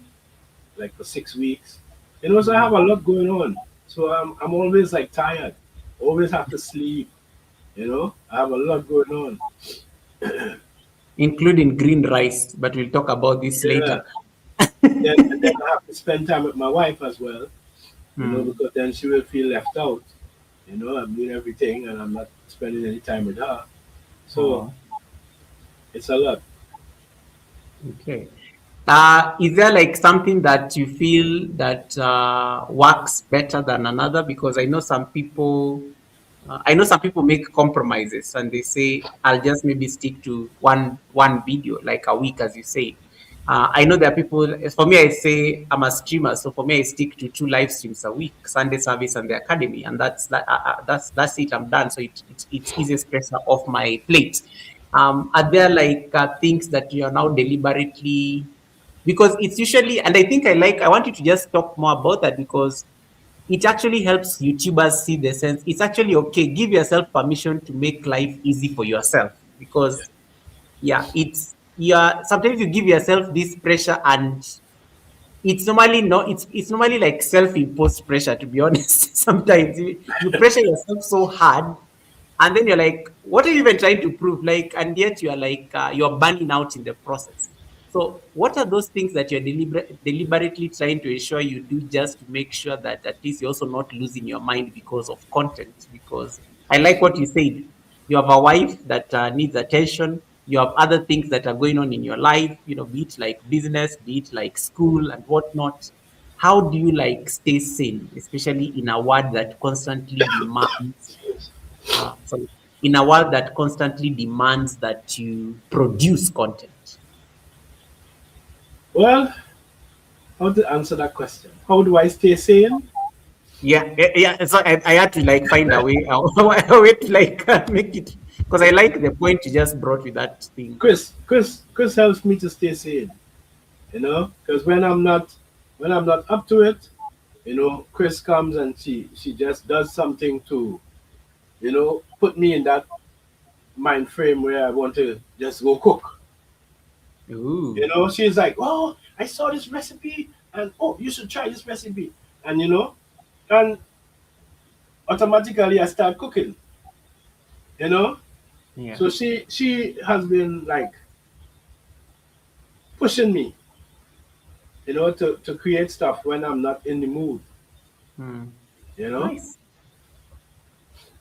like for 6 weeks. So I have Mm. a lot going on. So I'm always like tired. Always have to sleep. I have a lot going on. Including green rice, but we'll talk about this Yeah. later. And then I have to spend time with my wife as well. Hmm. Because then she will feel left out. I'm doing everything and I'm not spending any time with her. So Oh, it's a lot. okay. Is there like something that you feel that works better than another? Because I know some people make compromises and they say, "I'll just maybe stick to one video, like a week," as you say. I know there are people. For me, I say I'm a streamer, so for me, I stick to 2 live streams a week: Sunday service and the academy, and that's it. I'm done. So it's easiest pressure off my plate. Are there like things that you are now deliberately because it's usually, and I think I want you to just talk more about that, because it actually helps YouTubers see the sense. It's actually okay. Give yourself permission to make life easy for yourself, because yeah, it's, yeah, sometimes you give yourself this pressure, and it's normally not, it's normally like self-imposed pressure, to be honest. Sometimes you pressure yourself so hard, and then you're like, what are you even trying to prove, like, and yet you're like, you're burning out in the process. So what are those things that you're deliberately trying to ensure you do, just to make sure that at least you're also not losing your mind because of content? Because I like what you said. You have a wife that needs attention. You have other things that are going on in your life, be it like business, be it like school and whatnot. How do you like stay sane, especially in a world that constantly demands, sorry, in a world that constantly demands that you produce content? Well, how to answer that question? How do I stay sane? Yeah, yeah. So I had to like find a way, a way to like make it, because I like the point you just brought with that thing. Chris helps me to stay sane. Because when I'm not up to it, Chris comes and she just does something to, put me in that mind frame where I want to just go cook. Ooh, She's like, "Oh, I saw this recipe, and oh, you should try this recipe," and and automatically I start cooking. You know, yeah. so she has been like pushing me, to create stuff when I'm not in the mood. Hmm. You know, Nice.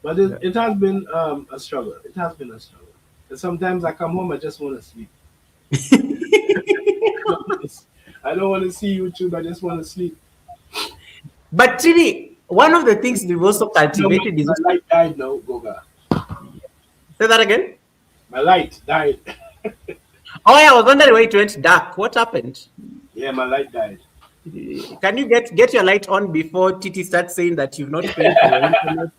but it has been a struggle. It has been a struggle. And sometimes I come home, I just want to sleep. I don't want to see YouTube. I just want to sleep. But really, one of the things we've also My, cultivated is my also, light died now, Goga. say that again. My light died. Oh, yeah, I was wondering why it went dark. What happened? Yeah, my light died. Can you get your light on before Titi starts saying that you've not paid for your internet?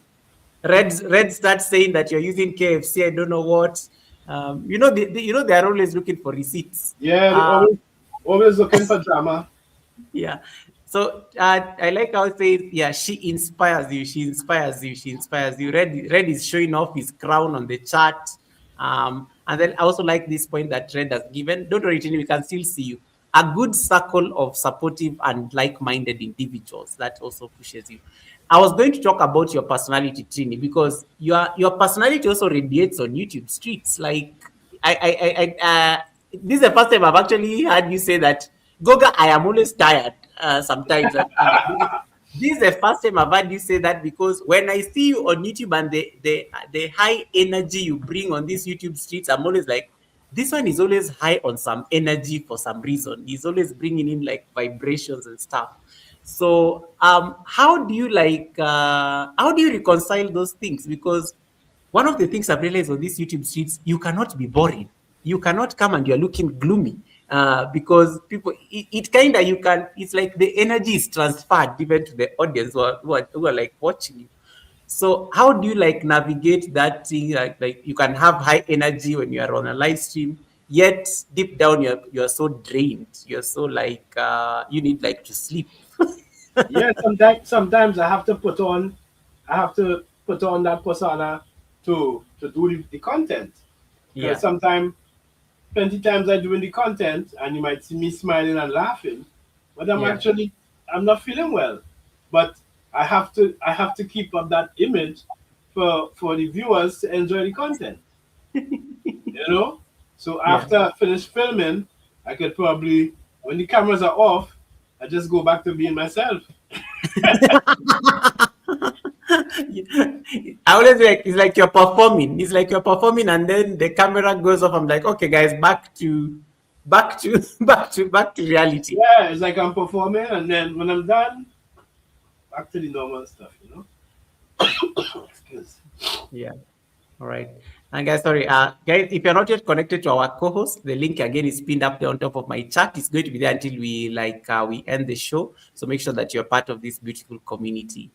Red starts saying that you're using KFC. I don't know what. They are always looking for receipts. Yeah, they Uh, always looking for drama. Yeah. So I like how it says, yeah, she inspires you. She inspires you. She inspires you. Red is showing off his crown on the chart. And then I also like this point that Red has given. Don't worry, Tini, we can still see you. A good circle of supportive and like-minded individuals, that also pushes you. I was going to talk about your personality, Trini, because your personality also radiates on YouTube streets. Like this is the first time I've actually heard you say that, Goga, I am always tired sometimes. This is the first time I've heard you say that, because when I see you on YouTube and the high energy you bring on these YouTube streets, I'm always like, this one is always high on some energy for some reason. He's always bringing in like vibrations and stuff. So, how do you reconcile those things? Because one of the things I've realized on these YouTube streets, you cannot be boring. You cannot come and you're looking gloomy, because people, it kind of, you can, it's like the energy is transferred even to the audience who are like watching you. So how do you like navigate that thing? Like you can have high energy when you are on a live stream, yet deep down you're so drained. You're so like, you need like to sleep. Yeah, sometimes I have to put on that persona to do the content. Because Yeah, sometimes plenty times I doing the content and you might see me smiling and laughing, but yeah. I'm not feeling well. But I have to keep up that image for the viewers to enjoy the content. You know? So Yeah. after I finish filming, I could probably, when the cameras are off, I just go back to being myself. I always like, it's like you're performing. It's like you're performing, and then the camera goes off. I'm like, okay, guys, back to reality. Yeah, it's like I'm performing, and then when I'm done, back to the normal stuff, Excuse. Yeah. All right. And guys, sorry, guys, if you're not yet connected to our co-host, the link again is pinned up there on top of my chat. It's going to be there until we end the show. So make sure that you're part of this beautiful community.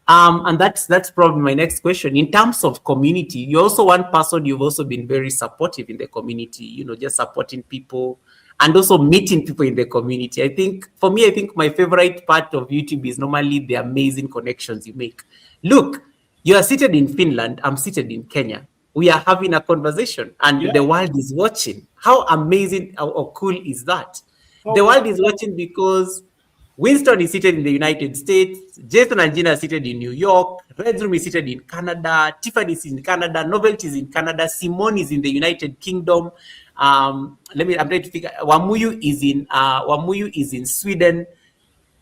And that's probably my next question. In terms of community, you're also one person, you've also been very supportive in the community, just supporting people. and also meeting people in the community. I think for me, I think my favorite part of YouTube is normally the amazing connections you make. Look, you are seated in Finland, I'm seated in Kenya. We are having a conversation and the world is watching. How amazing or cool is that? The world is watching because Winston is seated in the United States, Jason and Gina are seated in New York, Red Room is seated in Canada, Tiffany is in Canada, Novelty is in Canada, Simone is in the United Kingdom. I'm trying to figure. Wamuyu is in Sweden.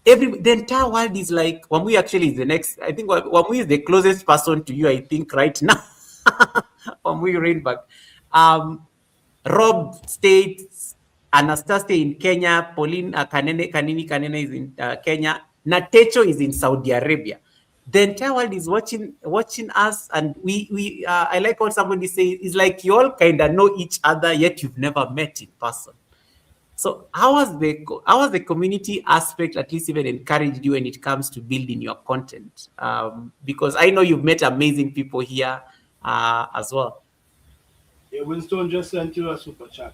The entire world is like, Wamuyu actually is the next. I think Wamuyu is the closest person to you, I think, right now. Wamuyu Rainback. Rob States, Anastasia in Kenya, Pauline Kanini is in Kenya, Natecho is in Saudi Arabia. The entire world is watching us, and we I like what somebody says. It's like you all kind of know each other, yet you've never met in person. So how has the community aspect at least even encouraged you when it comes to building your content? Because I know you've met amazing people here as well. Yeah, Winston just sent you a super chat.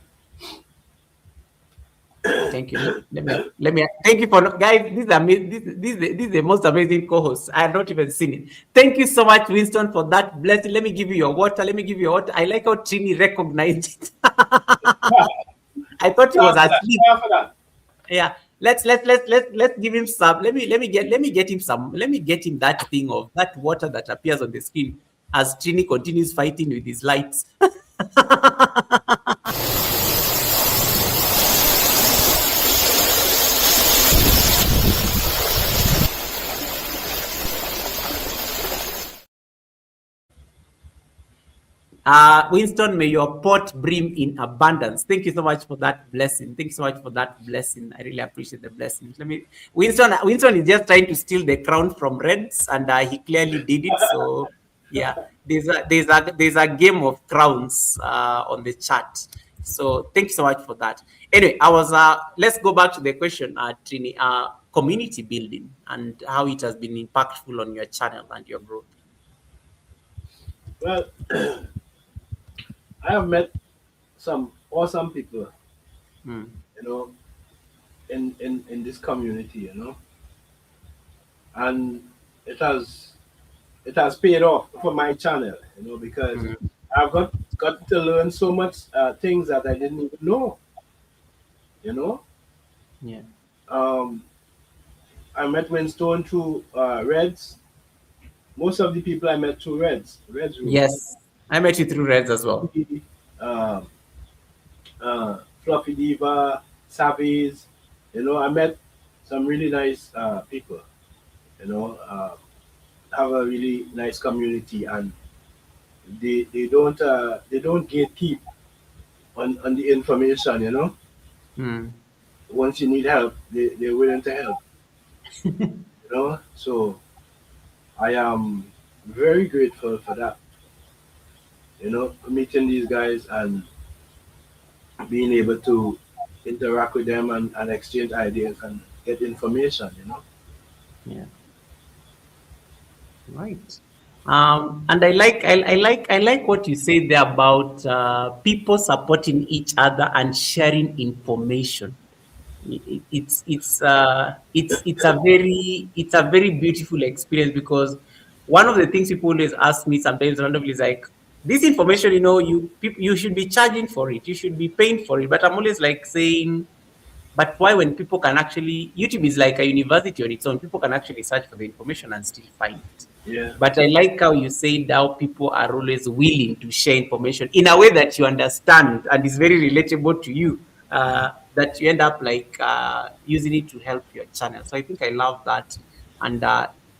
Thank you. Let me thank you for guys. This is the most amazing co-host. I have not even seen it. Thank you so much, Winston, for that blessing. Let me give you your water. I like how Trini recognized it. I thought he was asleep. Yeah. Let's give him some. Let me get him that thing of that water that appears on the screen as Trini continues fighting with his lights. Winston, may your pot brim in abundance. Thank you so much for that blessing. I really appreciate the blessing. Winston is just trying to steal the crown from Reds, and he clearly did it. So yeah, there's a game of crowns on the chat. So thank you so much for that. Anyway, let's go back to the question, Trini, community building and how it has been impactful on your channel and your growth. Well, I have met some awesome people, you know, in this community, you know, and it has paid off for my channel, you know, because I've got to learn so much things that I didn't even know, you know. Yeah. I met Winston through Reds. Most of the people I met through Reds. Yes. I met you through Reds as well. Fluffy Diva, Savis, you know, I met some really nice people, you know, have a really nice community, and they don't gatekeep on the information, you know. Once you need help, they're willing to help. You know, so I am very grateful for that. You know, meeting these guys and being able to interact with them and exchange ideas and get information, you know. Yeah. Right. And I like what you said there about people supporting each other and sharing information. It's a very beautiful experience, because one of the things people always ask me sometimes randomly is like, this information, you know, you should be charging for it, you should be paying for it. But I'm always like saying, but why, when people can actually, YouTube is like a university on its own, people can actually search for the information and still find it. Yeah. But I like how you said how people are always willing to share information in a way that you understand and is very relatable to you, that you end up like using it to help your channel. So I think I love that. And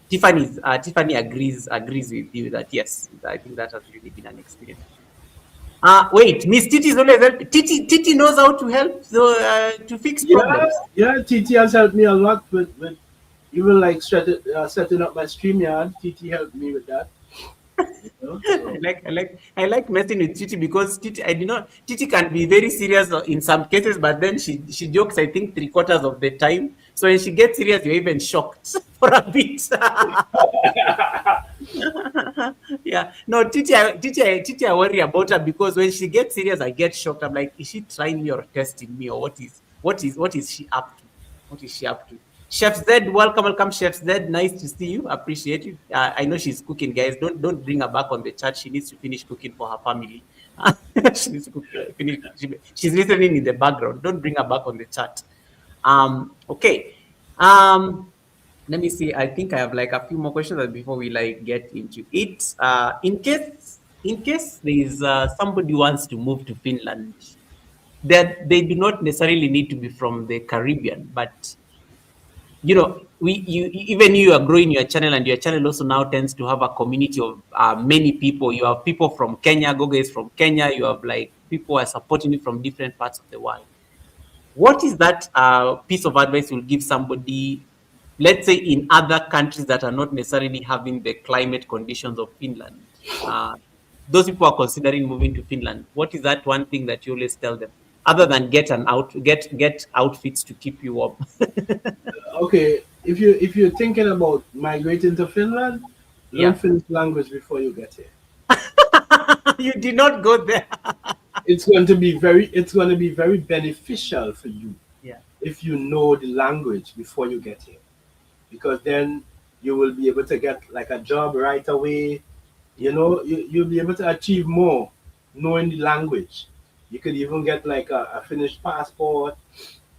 Tiffany agrees with you that yes, I think that has really been an experience. Wait, Miss Titi is always helping. Titi knows how to help to fix problems. Yeah, Titi has helped me a lot with even like setting up my StreamYard. Titi helped me with that. You know, so. I like messing with Titi, because Titi can be very serious in some cases, but then she jokes, I think, 3/4 of the time. So when she gets serious, you're even shocked for a bit. Yeah. No, Titi, I worry about her because when she gets serious, I get shocked. I'm like, is she trying me or testing me, or what is she up to? What is she up to? Chef Zed, welcome, Chef Zed. Nice to see you. Appreciate you. I know she's cooking, guys. Don't bring her back on the chat. She needs to finish cooking for her family. She needs to finish. She's listening in the background. Don't bring her back on the chat. Okay. Um, let me see. I think I have like a few more questions before we like get into it. In case there is somebody who wants to move to Finland, that they do not necessarily need to be from the Caribbean, but even you are growing your channel, and your channel also now tends to have a community of many people. You have people from Kenya. Gogo is from Kenya. You have like people who are supporting you from different parts of the world. What is that piece of advice you'll give somebody, let's say, in other countries that are not necessarily having the climate conditions of Finland? Those people are considering moving to Finland. What is that one thing that you always tell them, other than get outfits to keep you warm? Okay, if you're thinking about migrating to Finland, learn Yeah. Finnish language before you get here. You did not go there. It's going to be very beneficial for you Yeah. if you know the language before you get here, because then you will be able to get like a job right away. Yeah. You'll be able to achieve more knowing the language. You could even get like a Finnish passport.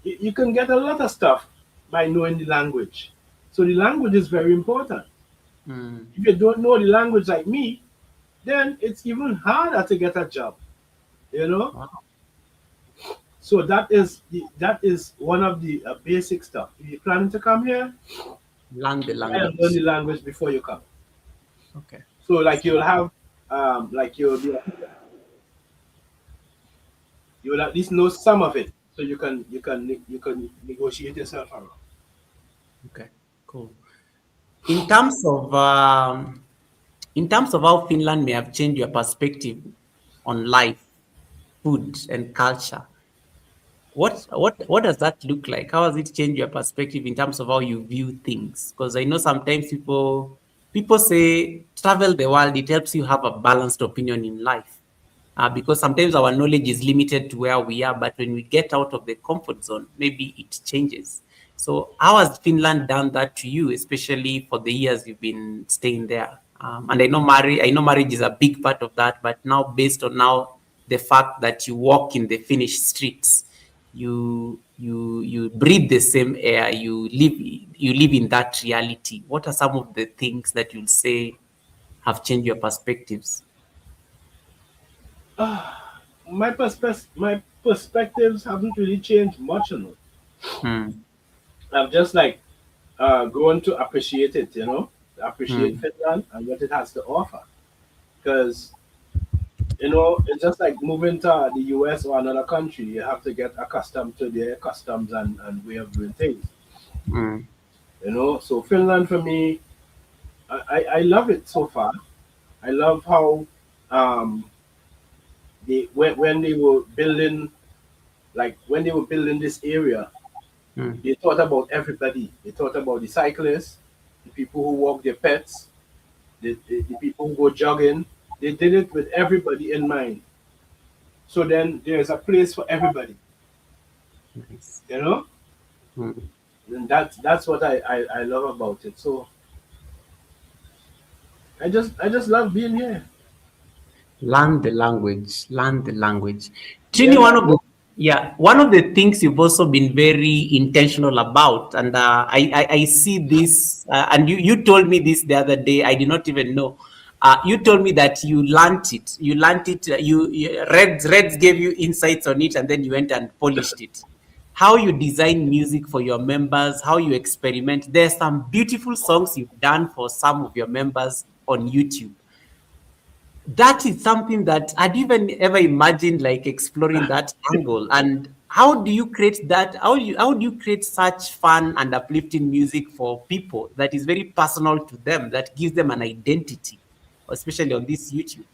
You can get a lot of stuff by knowing the language. So the language is very important. Mm. If you don't know the language like me, then it's even harder to get a job. You know. Wow. So that is one of the basic stuff. If you're planning to come here, Learn the try and learn the language. language before you come. Okay. So like you'll at least know some of it, so you can negotiate yourself around. Okay. Cool. In terms of how Finland may have changed your perspective on life, food, and culture, what does that look like? How has it changed your perspective in terms of how you view things? Because I know sometimes people say travel the world, it helps you have a balanced opinion in life. Because sometimes our knowledge is limited to where we are, but when we get out of the comfort zone, maybe it changes. So, how has Finland done that to you, especially for the years you've been staying there? And I know marriage is a big part of that, but now based on now the fact that you walk in the Finnish streets, you breathe the same air, you live in that reality. What are some of the things that you'll say have changed your perspectives? My perspectives haven't really changed much on it. Hmm. I've just like grown to appreciate it. Appreciate Hmm. Finland and what it has to offer. Because it's just like moving to the US or another country. You have to get accustomed to their customs and way of doing things. Hmm. So Finland for me, I love it so far. I love how um, when they were building, like when they were building this area, Hmm. they thought about everybody. They thought about the cyclists, the people who walk their pets, the people who go jogging. They did it with everybody in mind. So then there's a place for everybody, Nice. you know? Hmm. And that's what I love about it. So I just love being here. Learn the language. Learn the language. Yeah, Trini, one man. of the yeah, one of the things you've also been very intentional about, and I see this, and you told me this the other day. I did not even know. You told me that you learnt it. You learnt it. Reds gave you insights on it, and then you went and polished it. How you design music for your members, how you experiment. There's some beautiful songs you've done for some of your members on YouTube. That is something that I'd even ever imagined, like exploring that angle. And how do you create that? How do you create such fun and uplifting music for people that is very personal to them, that gives them an identity, especially on this YouTube?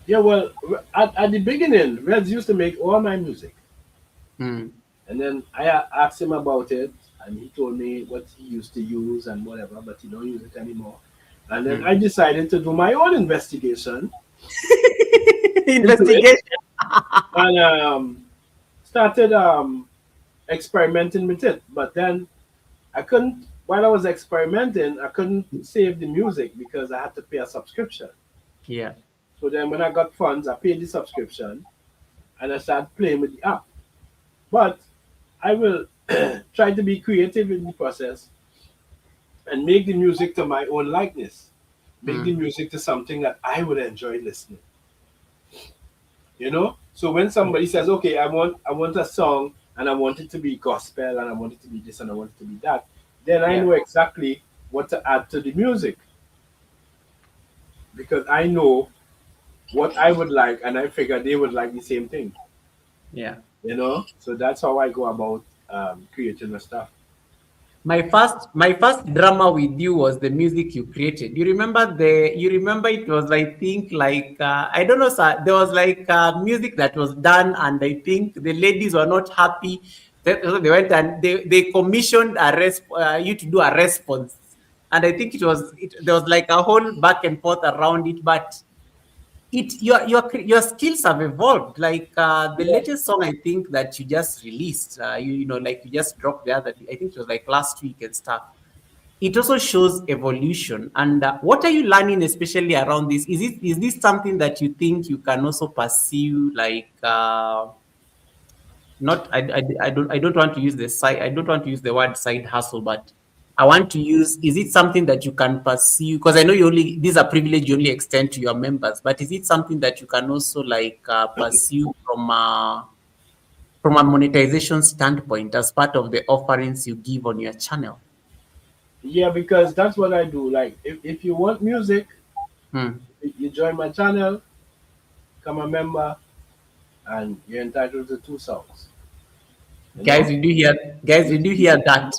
Yeah, well, at the beginning, Reds used to make all my music. Mm, And then I asked him about it, and he told me what he used to use and whatever, but he don't use it anymore. And then I decided to do my own investigation into it, Investigation. and started experimenting with it. But then I couldn't, while I was experimenting, I couldn't save the music because I had to pay a subscription. Yeah. So then when I got funds, I paid the subscription and I started playing with the app. But I will try to be creative in the process and make the music to my own likeness. Make the Mm. music to something that I would enjoy listening. You know? So when Yeah. somebody says, okay, I want a song and I want it to be gospel and I want it to be this and I want it to be that, then I Yeah. know exactly what to add to the music because I know what I would like and I figure they would like the same thing. Yeah. You know? So that's how I go about creating the stuff. My first drama with you was the music you created. You remember it was, I think, like I don't know, sir. There was like music that was done, and I think the ladies were not happy. So they went and they commissioned you to do a response. And I think there was like a whole back and forth around it, but your skills have evolved. Like the Yeah. latest song I think that you just released, like you just dropped the other, I think it was like last week and stuff. It also shows evolution. And what are you learning, especially around this? Is this something that you think you can also pursue, like not I don't want to use the side I don't want to use the word side hustle, but I want to use, is it something that you can pursue? Because I know you only, these are privilege you only extend to your members, but is it something that you can also like pursue from a monetization standpoint as part of the offerings you give on your channel? Yeah, because that's what I do. Like, if you want music, Hmm. you join my channel, become a member, and you're entitled to two songs. You Guys, know? you do hear, guys, you do hear that?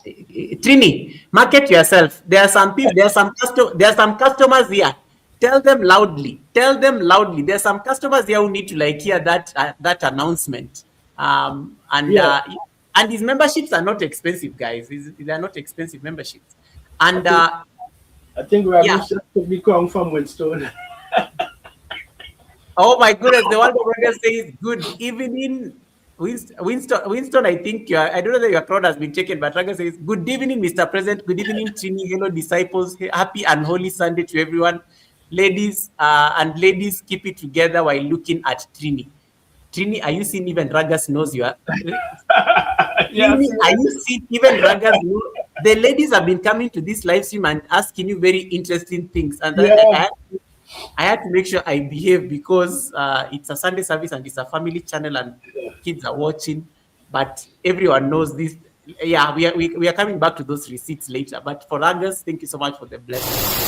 Trini, market yourself. There are some people, there are some customers here. Tell them loudly. Tell them loudly. There are some customers here who need to like hear that announcement. Um, and Yeah, uh, and these memberships are not expensive, guys. They are not expensive memberships. I And think I think Ravi yeah. just took the crown from Winston. Oh my goodness, the one that says good evening. Winston, I think I don't know that your crowd has been taken, but Raga says, good evening, Mr. President. Good evening, Trini. Hello, disciples. Happy and holy Sunday to everyone. Ladies, keep it together while looking at Trini. Trini, are you seeing even Ragas knows you are? Yeah, Trini, are you seeing even Ragas know? The ladies have been coming to this live stream and asking you very interesting things. And yeah. I had to make sure I behave because it's a Sunday service and it's a family channel and kids are watching. But everyone knows this. Yeah, we are coming back to those receipts later. But for others, thank you so much for the blessing.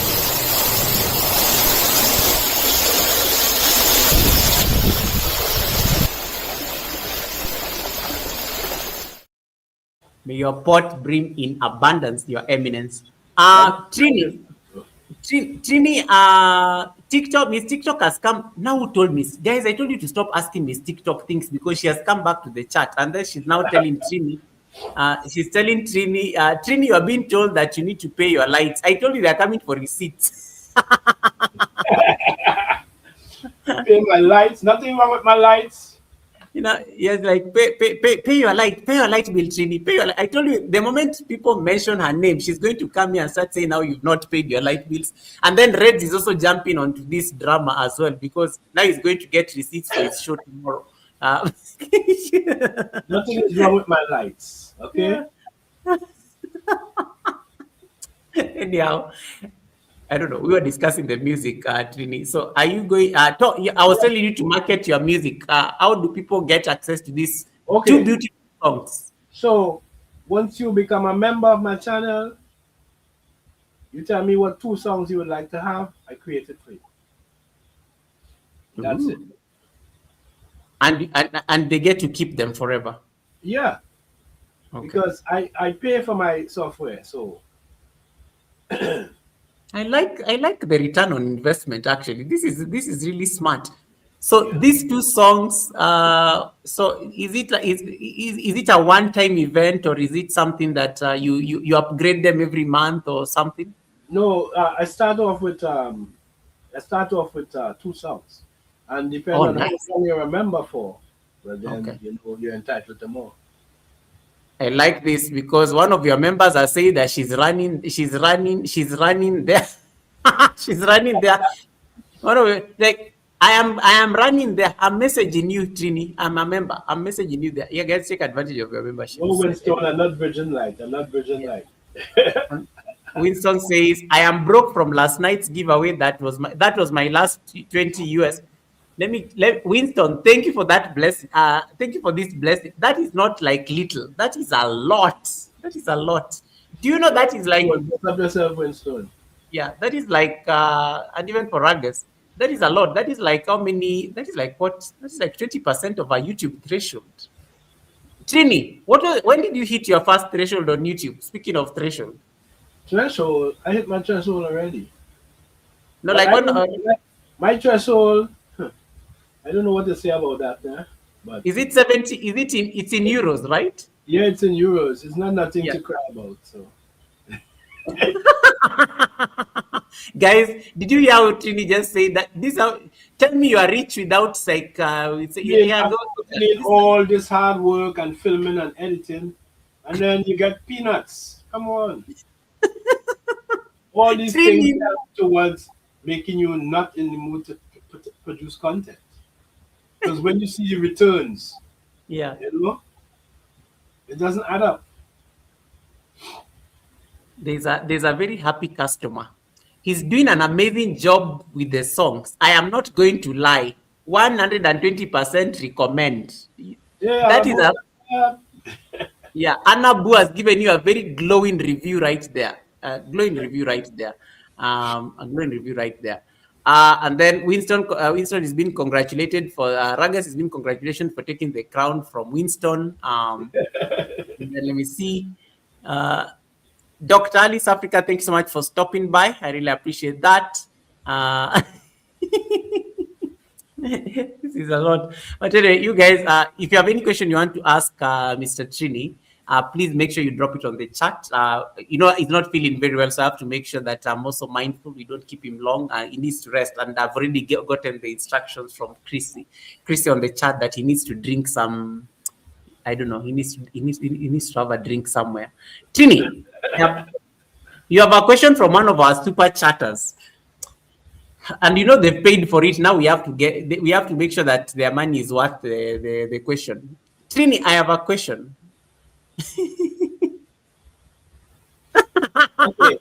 May your pot bring in abundance, Your Eminence. Trini, Trini, TikTok, Miss TikTok has come. Now who told me? Guys, I told you to stop asking Miss TikTok things because she has come back to the chat. And then she's now telling Trini, Trini, you are being told that you need to pay your lights. I told you they're coming for receipts. Pay my lights. Nothing wrong with my lights. Yes, like pay your light bill, Trini. I told you the moment people mention her name, she's going to come here and start saying now you've not paid your light bills. And then Reds is also jumping onto this drama as well because now he's going to get receipts for his show tomorrow. Nothing is wrong with my lights. Okay. Yeah. Anyhow, I don't know. We were discussing the music, Trini. So, are you going? I was telling you to market your music. How do people get access to these two Okay. beautiful songs? So once you become a member of my channel, you tell me what two songs you would like to have. I create it for you. That's it. Ooh. And they get to keep them forever. Yeah, Okay. because I pay for my software. So I like the return on investment. Actually, this is really smart. So yeah. these two songs. So is it a one-time event or is it something that you upgrade them every month or something? No, I start off with 2 songs, and depend Oh, on how nice. long you remember for, well then Okay. you're entitled to more. I like this because one of your members are saying that she's running there. She's running there. One of like I am running there. I'm messaging you, Trini. I'm a member. I'm messaging you there. You guys take advantage of your membership. No, Winston, I'm not Virgin Light. I'm not Virgin Yeah. Light. Winston says, I am broke from last night's giveaway. That was my last 20 US. Winston, thank you for that blessing. Thank you for this blessing. That is not like little. That is a lot. That is a lot. Do you know that is like, What's up yourself, Winston? yeah, that is like, and even for Ragas, that is a lot. That is like how many, that is like what? That is like 20% of our YouTube threshold. Trini, when did you hit your first threshold on YouTube? Speaking of threshold. Threshold. I hit my threshold already. No, But like I when, don't my threshold. I don't know what to say about that now. But is it 70? It's in euros, right? yeah, it's in euros. It's not nothing Yeah. to cry about. So Guys, did you hear how Trini just say that? Tell me you are rich without like, yeah, after putting in all this hard work and filming and editing, and then you get peanuts. Come on. All these things Trini, help towards making you not in the mood to produce content. Because when you see the returns, yeah, it doesn't add up. there's a very happy customer. He's doing an amazing job with the songs. I am not going to lie. 120% recommend. Yeah, That is a yeah. Yeah, Anna Bu has given you a very glowing review right there. Glowing review right there. A glowing review right there. And then Winston is being congratulated for Ragas has been congratulations for taking the crown from Winston. And then let me see. Uh, Dr. Alice Africa, thanks so much for stopping by. I really appreciate that. Uh, this is a lot. But anyway, you guys, if you have any question you want to ask Mr. Trini, please make sure you drop it on the chat. He's not feeling very well, so I have to make sure that I'm also mindful we don't keep him long. He needs to rest, and I've already gotten the instructions from Chrissy on the chat that he needs to drink some. I don't know. He needs to have a drink somewhere. Trini, you have a question from one of our super chatters. And they've paid for it. Now we have to make sure that their money is worth the question. Trini, I have a question. Okay.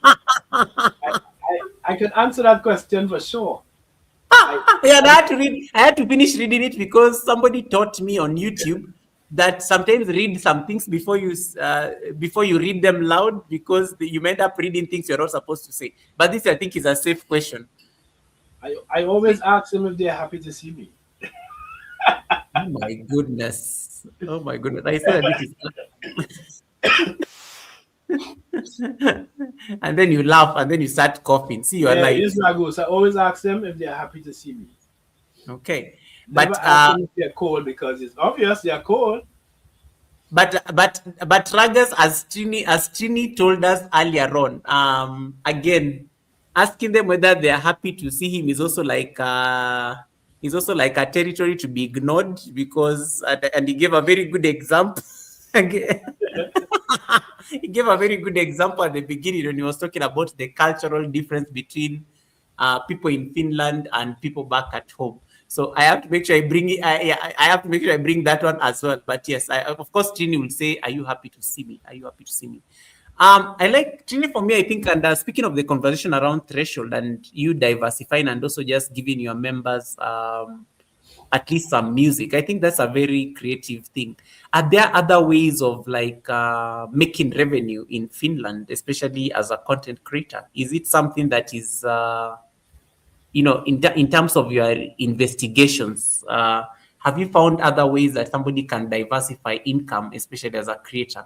I can answer that question for sure. Yeah, I had to finish reading it because somebody taught me on YouTube that sometimes read some things before you read them loud because you end up reading things you're not supposed to say. But this, I think, is a safe question. I always ask them if they're happy to see me. Oh my goodness. Oh my goodness. I said this is and then you laugh and then you start coughing. See, you're Yeah, like, it's not good. So I always ask them if they're happy to see me. okay. Never But ask them if they're cold because it's obvious they're cold. but Ragas, as Trini told us earlier on, again, asking them whether they are happy to see him is also like a territory to be ignored because and he gave a very good example. He gave a very good example at the beginning when he was talking about the cultural difference between people in Finland and people back at home. So I have to make sure I bring it. I have to make sure I bring that one as well. But yes, of course, Trini will say, "Are you happy to see me? Are you happy to see me?" I like Trini for me. I think, and speaking of the conversation around threshold and you diversifying and also just giving your members at least some music. I think that's a very creative thing. Are there other ways of like making revenue in Finland, especially as a content creator? Is it something that is, in terms of your investigations, have you found other ways that somebody can diversify income, especially as a creator?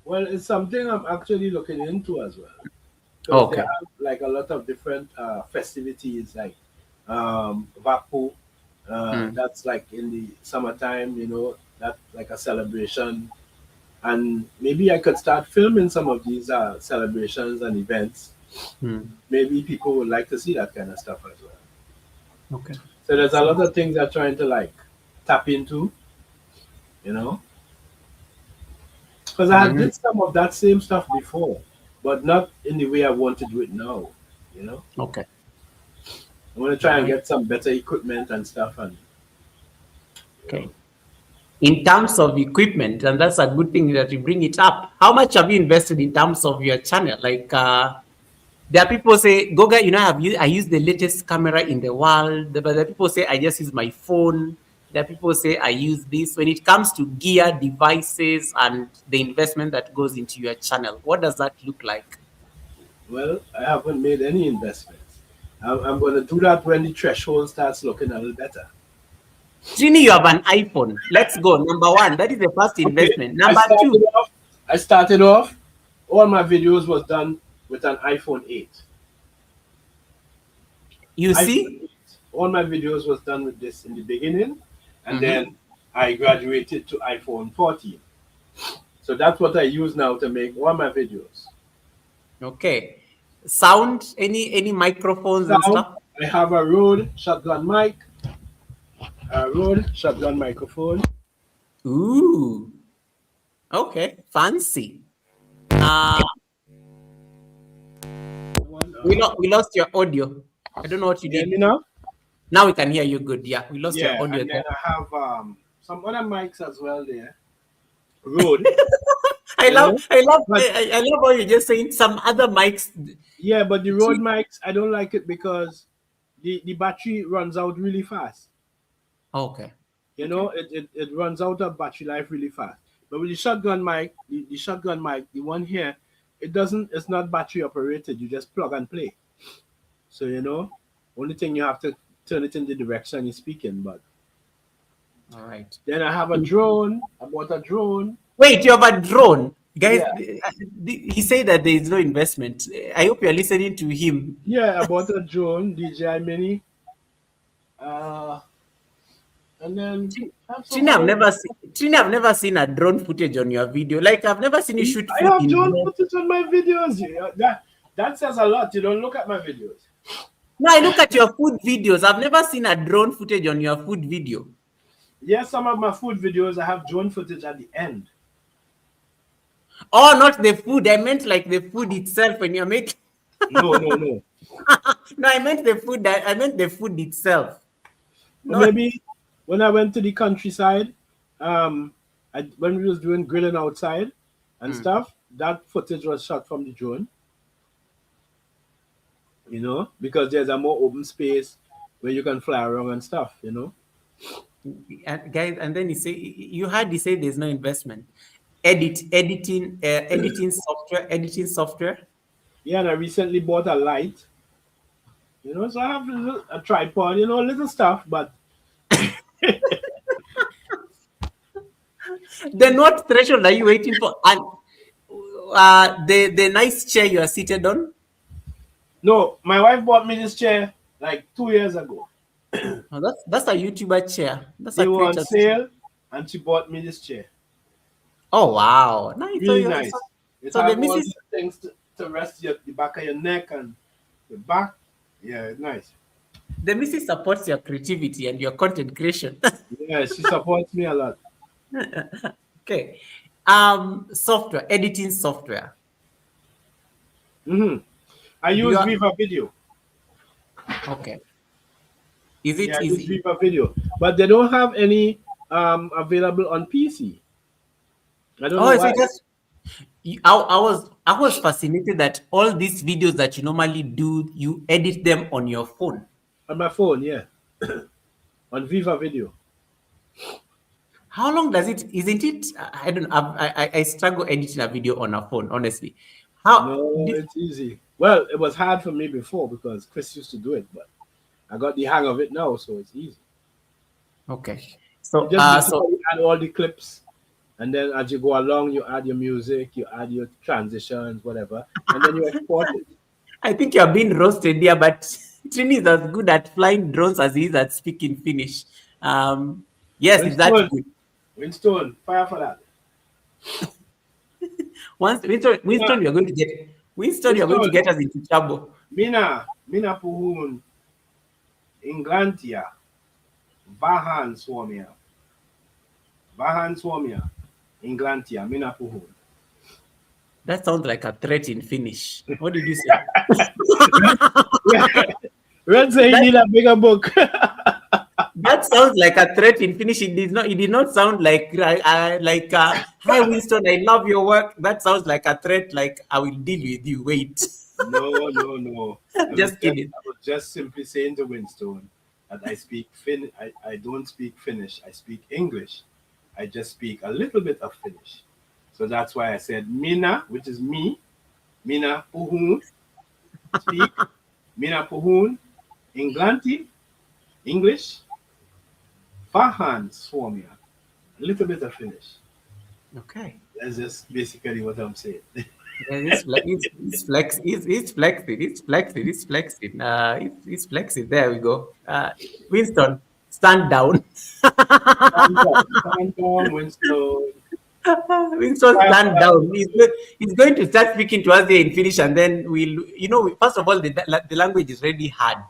Well, it's something I'm actually looking into as well. Because they Okay. have like a lot of different festivities like Vapu. That's like in the summertime, that's like a celebration. And maybe I could start filming some of these celebrations and events Hmm. maybe people would like to see that kind of stuff as well. Okay. So there's That's a lot nice. of things I'm trying to like tap into, you know, because I Mm. did some of that same stuff before, but not in the way I want to do it now. You know, Okay. I want to try and Nice. get some better equipment and stuff, and you know, Okay. In terms of equipment, and that's a good thing that you bring it up. How much have you invested in terms of your channel? Like, there are people say, Goga, I use the latest camera in the world. But there are people say, I just use my phone. There are people say, I use this. When it comes to gear, devices, and the investment that goes into your channel, what does that look like? well, I haven't made any investments. I'm going to do that when the threshold starts looking a little better. Trini, you have an iPhone. Let's go. Number one, that is the first Okay, investment. I Number two, started off. I started off. All my videos was done with an iPhone 8. you iPhone see? 8. All my videos was done with this in the beginning, and then Mhm. I graduated to iPhone 14. So that's what I use now to make all my videos. Okay. Sound, any microphones and Sound, stuff? I have a Rode shotgun mic, a Rode shotgun microphone. Ooh. Okay. Fancy. Uh One, we lost your audio. I don't know what you can you hear did. me now? Now we can hear you good. Yeah, we lost your Yeah, audio and then there. I have some other mics as well there. Rode, I you love know. I love But I love how you're just saying some other mics. yeah, but the Rode mics, I don't like it because the battery runs out really fast. Okay. You Okay. know, it runs out of battery life really fast. But with the shotgun mic, the shotgun mic, the one here, it's not battery operated. You just plug and play. So you know, only thing you have to turn it in the direction you're speaking. But All right. then I have a drone. I bought a drone. Wait, you have a drone. Guys, Yeah, he said that there is no investment. I hope you're listening to him. yeah, I bought a drone, DJI Mini. Uh, and then I have some Trina, other. I've never seen a drone footage on your video. Like I've never seen you shoot I food have in drone drone. footage on my videos. Yeah, that says a lot. You don't look at my videos. No, I look at your food videos. I've never seen a drone footage on your food video. Yes, some of my food videos I have drone footage at the end. Oh, not the food. I meant like the food itself when you're making. No, no, no. No, I meant the food. I meant the food itself. Or No. maybe when I went to the countryside, when we was doing grilling outside and Mm. stuff, that footage was shot from the drone. You know, because there's a more open space where you can fly around and stuff. You know. And guys, and then you heard he say there's no investment. Editing software. Yeah, and I recently bought a light. You know, so I have a tripod. You know, little stuff, but Then what threshold are you waiting for? And the nice chair you are seated on. no, my wife bought me this chair like 2 years ago. Oh, that's a YouTuber chair. That's They a were on creator's chair. sale, and she bought me this chair. Oh wow, nice. Really nice. It So the have all missus these things to rest the back of your neck and the back. Yeah, it's nice. the missus supports your creativity and your content creation. Yeah, she supports me a lot. Okay. Software, editing software. hmm I Do use you Viva Video. okay? Is Yeah, it I is use it, Viva Video, but they don't have any available on PC. I don't know oh, so why. it just I was fascinated that all these videos that you normally do, you edit them on your phone. On my phone, yeah, on Viva Video. How long does it? Isn't it? I don't. I struggle editing a video on a phone. Honestly, how? No, it's easy. Well, it was hard for me before because Chris used to do it, but I got the hang of it now, so it's easy. Okay. You So just so basically add all the clips, and then as you go along, you add your music, you add your transitions, whatever, and then you export it. I think you're being roasted here, but Trini is as good at flying drones as he is at speaking Finnish. Yes, is that Winston, good? Winston, fire for that. Once Yeah, Winston, you're going to get. Winston, you're going to get us into trouble. Mina puhun Englantia. Vahan Swamia. Englantia. Mina puhun. That sounds like a threat in Finnish. What did you say? Red say he need a bigger book. That sounds like a threat in Finnish. It did not sound like hi Winston, I love your work. That sounds like a threat, like I will deal with you. Wait. No. Just kidding. I was just simply saying to Winston that I speak I don't speak Finnish. I speak English. I just speak a little bit of Finnish. So that's why I said Mina, which is me. Mina puhun. Speak. Mina puhun. Englanti. English. Fahan Swamia. A little bit of Finnish. Okay. That's just basically what I'm saying. It's flexing. It's flexing. There we go. Winston, stand down. Stand down, Winston. Winston, stand down. He's going to start speaking to us here in Finnish, and then first of all, the language is really hard.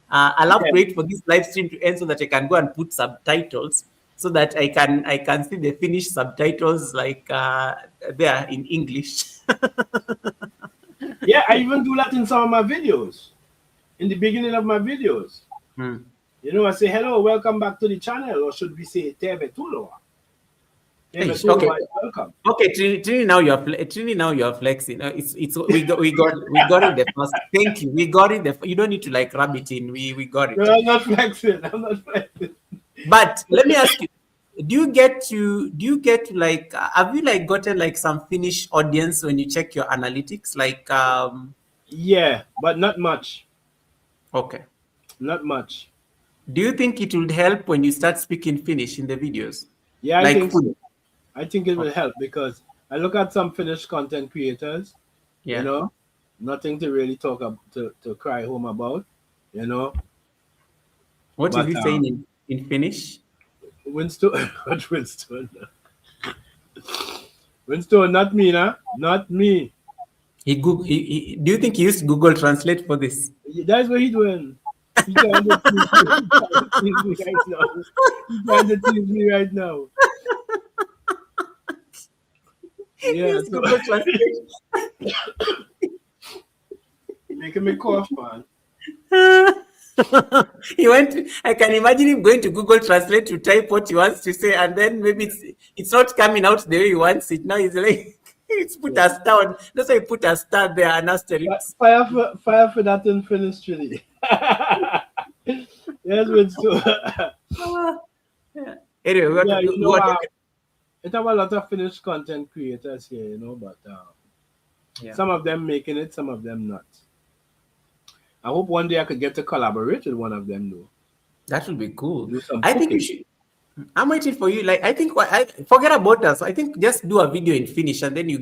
I'll have to wait for this live stream to end so that I can go and put subtitles, so that I can see the Finnish subtitles like there in English. Yeah, I even do that in some of my videos. In the beginning of my videos. I say, hello, welcome back to the channel, or should we say Tervetuloa? Okay. Welcome. Okay, Trini, now you're flexing. We got it the first. Thank you. We got it. You don't need to rub it in. We got it. No, I'm not flexing. But let me ask you, do you get to have you gotten some Finnish audience when you check your analytics? Yeah, but not much. Okay. Not much. Do you think it would help when you start speaking Finnish in the videos? Yeah, I think so. I think it will help because I look at some Finnish content creators, nothing to really talk about, to cry home about, What is he saying in Finnish? Winston, what Winston? Winston, not me, nah? Not me. Do you think he used Google Translate for this? That's what he's doing. He's trying to tease me right now. Yeah, so making me cough, man. I can imagine him going to Google Translate to type what he wants to say, and then maybe it's not coming out the way he wants it. Now he's like, it's put a star on. That's why he put a star there, an asterisk. Fire for that in Finnish, Trinity. Yes, Winston. Anyway, it have a lot of Finnish content creators here, but some of them making it, some of them not. I hope one day I could get to collaborate with one of them, though. That would be cool. I think you should. I'm waiting for you. I think forget about us. I think just do a video in Finnish and then you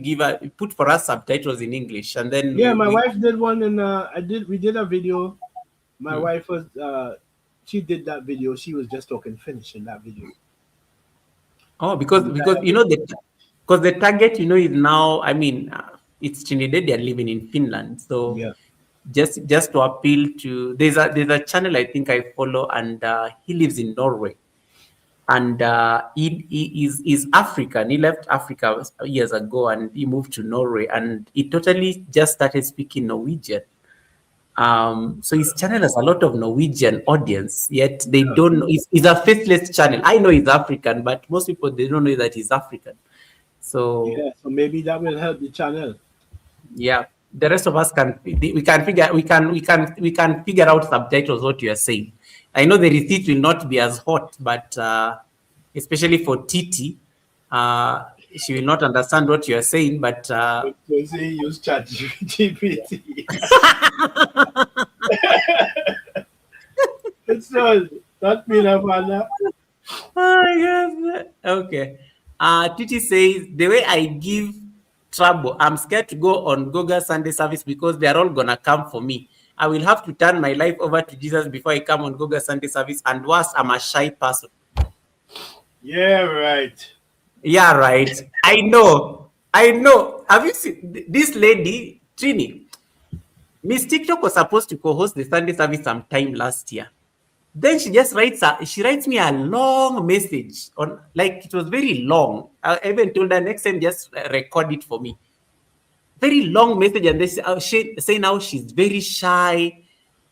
put for us subtitles in English, and then my wife did one, and we did a video. My wife was she did that video. She was just talking Finnish in that video. Oh, because the target is now, it's Trinidadian living in Finland, so just to appeal to, there's a channel I think I follow, and he lives in Norway, and he is African. He left Africa years ago and he moved to Norway, and he totally just started speaking Norwegian. So his channel has a lot of Norwegian audience, yet they don't know. It's a faceless channel. I know he's African, but most people, they don't know that he's African. So maybe that will help the channel. Yeah, the rest of us can figure out subtitles what you are saying. I know the receipt will not be as hot, but especially for Titi, she will not understand what you are saying, but use ChatGPT. It's not me, Navana. Okay. Titi says, the way I give trouble, I'm scared to go on Goga Sunday service because they're all gonna come for me. I will have to turn my life over to Jesus before I come on Goga Sunday service, and worse, I'm a shy person. Yeah, right. I know. Have you seen this lady? Trini, Miss TikTok was supposed to co-host the Sunday service sometime last year. Then she just writes me a long message on, like, it was very long. I even told her next time just record it for me. Very long message, and she say now she's very shy.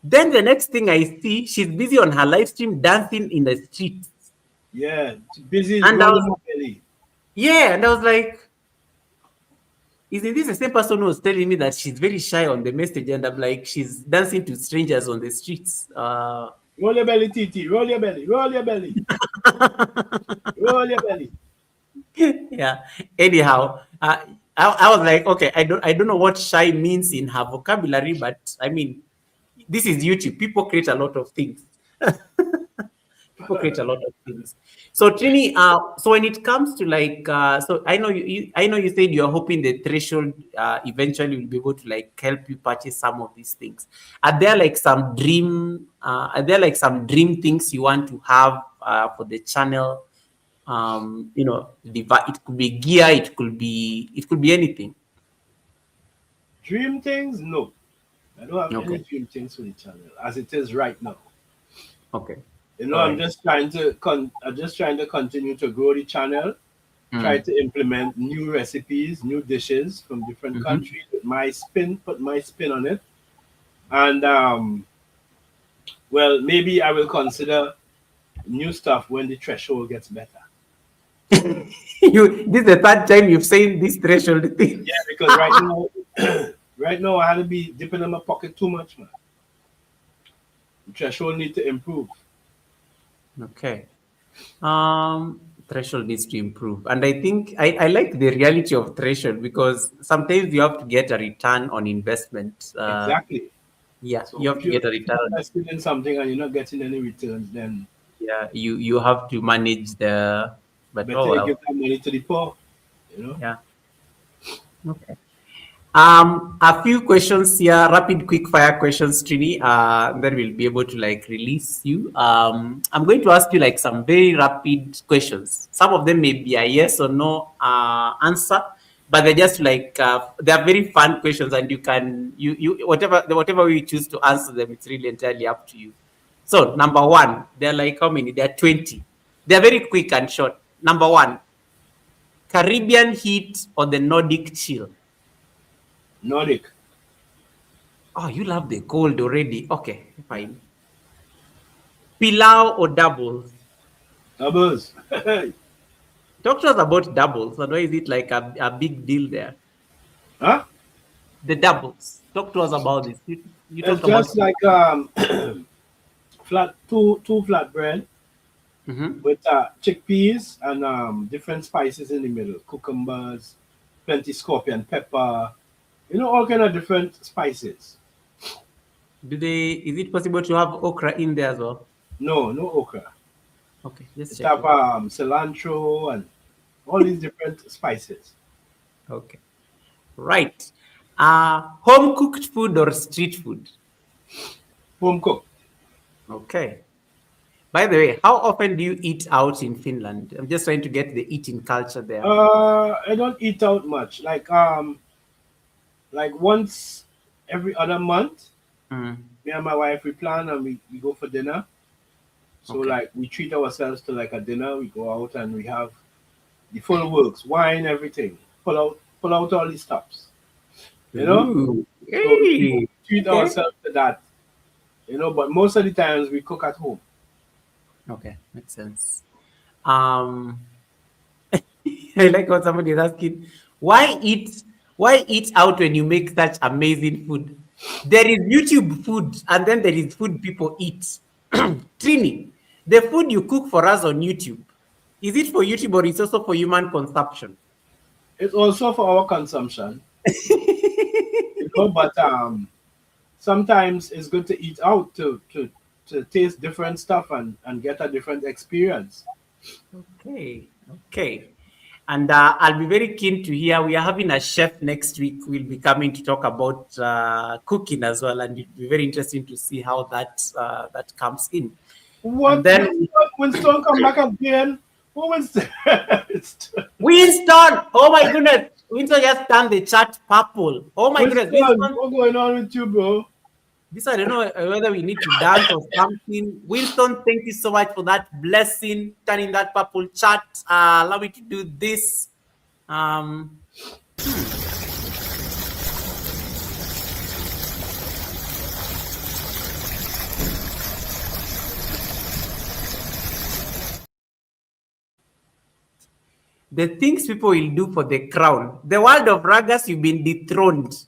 Then the next thing I see, she's busy on her live stream dancing in the streets. Yeah, busy And rolling my belly. yeah, and I was like, isn't this the same person who was telling me that she's very shy on the message? And I'm like, she's dancing to strangers on the streets. Roll your belly, Titi. Roll your belly. Roll your belly. Roll your belly. Yeah. Anyhow, I was like, okay, I don't know what shy means in her vocabulary, but I mean, this is YouTube. People create a lot of things. People create a lot of things. So Trini, so when it comes to like, so I know I know you said you're hoping the threshold eventually will be able to like help you purchase some of these things. Are there like some dream? Are there like some dream things you want to have for the channel? You know, it could be gear, it could be anything. Dream things? No. I don't have any Okay. dream things for the channel as it is right now. Okay. You know, All I'm right. just trying to continue to grow the channel, try to implement new recipes, new dishes from different countries with my spin, put my spin on it. And well, maybe I will consider new stuff when the threshold gets better. This is the third time you've said this threshold thing. Yeah, because right now right now I had to be dipping in my pocket too much, man. The threshold need to improve. Okay. Threshold needs to improve. And I think I like the reality of threshold because sometimes you have to get a return on investment. Exactly. Yeah, So you have if to you're get a return on, investing in something and you're not getting any returns, then yeah, you have to manage the, but oh better you give well. that money to the poor, you know? Yeah. Okay. A few questions here, rapid quick fire questions, Trini. Then we'll be able to like release you. I'm going to ask you like some very rapid questions. Some of them may be a yes or no answer, but they're just like they're very fun questions, and you can you whatever way you choose to answer them, it's really entirely up to you. So number one, they're like how many? They're 20. They're very quick and short. Number one, Caribbean heat or the Nordic chill? Nordic. Oh, you love the cold already. Okay, fine. Pilau or doubles? Doubles. Talk to us about doubles. And why is it like a big deal there? Huh? The doubles. Talk to us about this. You It's talked about. just like flat two flat bread Mm-hmm. with chickpeas and different spices in the middle. Cucumbers, plenty scorpion pepper, you know, all kind of different spices. Is it possible to have okra in there as well? No, no okra. Okay, just It's have checking. cilantro and all these different spices. Okay. Right. Home cooked food or street food? Home cooked. Okay. By the way, how often do you eat out in Finland? I'm just trying to get the eating culture there. I don't eat out much. Like once every other month, Mm, me and my wife we plan and we go for dinner. So okay. like we treat ourselves to like a dinner. We go out and we have the full works, wine, everything. Pull out all these stops. You know? Ooh. So we Hey. treat Okay. ourselves to that. You know, but most of the times we cook at home. Okay, makes sense. Um, I like what somebody is asking. Why eat? Why eat out when you make such amazing food? There is YouTube food, and then there is food people eat. Trini, the food you cook for us on YouTube, is it for YouTube or is also for human consumption? It's also for our consumption, you know, but sometimes it's good to eat out to taste different stuff and get a different experience. Okay, okay. And I'll be very keen to hear. We are having a chef next week. We'll be coming to talk about cooking as well, and it'll be very interesting to see how that comes in. And What then Winston come back again? Who Winston? Winston, oh my goodness, Winston just turned the chat purple. Oh my goodness, Winston, Winston. what's going on with you, bro? This I don't know whether we need to dance or something. Winston, thank you so much for that blessing, turning that purple chat. Allow me to do this. Um, the things people will do for the crown. The world of ragas, you've been dethroned.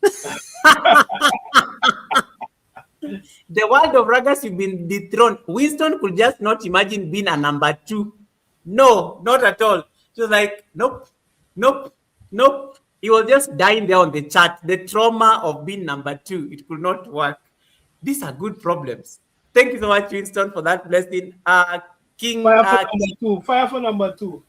The world of ragas, you've been dethroned. Winston could just not imagine being a number 2. No, not at all. She was like, nope, nope, nope. He was just dying there on the chart. The trauma of being number 2, it could not work. These are good problems. Thank you so much, Winston, for that blessing. Fire for number 2. Fire for number 2.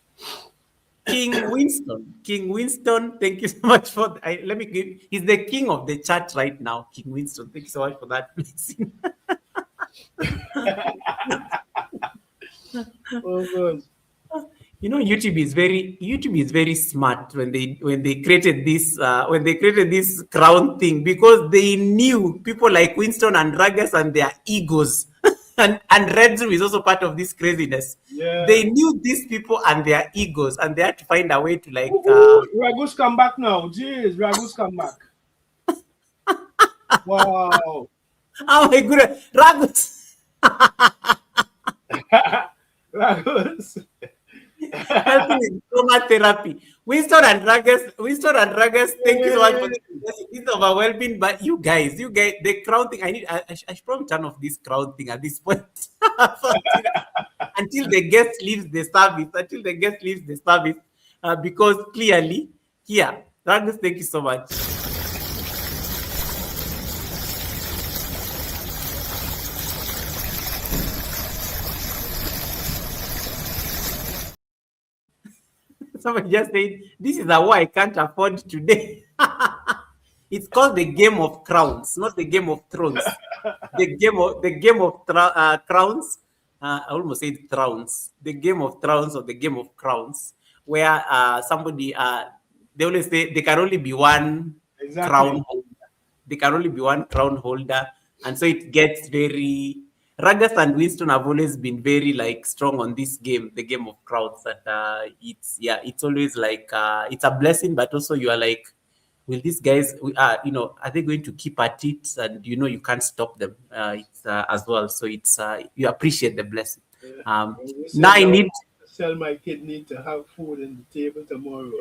King Winston, thank you so much for. Let me give. He's the king of the chat right now. King Winston, thank you so much for that blessing. Oh God. You know, YouTube is very smart when they created this crown thing, because they knew people like Winston and Ragas and their egos. And Red Zoom is also part of this craziness. Yeah. They knew these people and their egos, and they had to find a way to like. Ragus come back now. Jeez, Ragus come back. Wow. Oh my goodness, Ragus. Ragus. Helping in trauma therapy. Winston and Ragas, thank you so much for this. It's overwhelming, but you guys, the crowd thing. I should probably turn off this crowd thing at this point until the guest leaves the service. Because clearly, here, Ragas, thank you so much. Somebody just said, this is a war I can't afford today. It's called the Game of Crowns, not the Game of Thrones. The game of crowns. I almost said thrones. The Game of Thrones or the Game of Crowns, where somebody they always say there can only be one crown holder. There can only be one crown holder, and so it gets very. Ragas and Winston have always been very like strong on this game, the Game of Crowns. That it's always like it's a blessing, but also you are like, will these guys, are they going to keep at it? And you can't stop them. It's as well. So it's you appreciate the blessing. Now I need to sell my kidney to have food in the table tomorrow.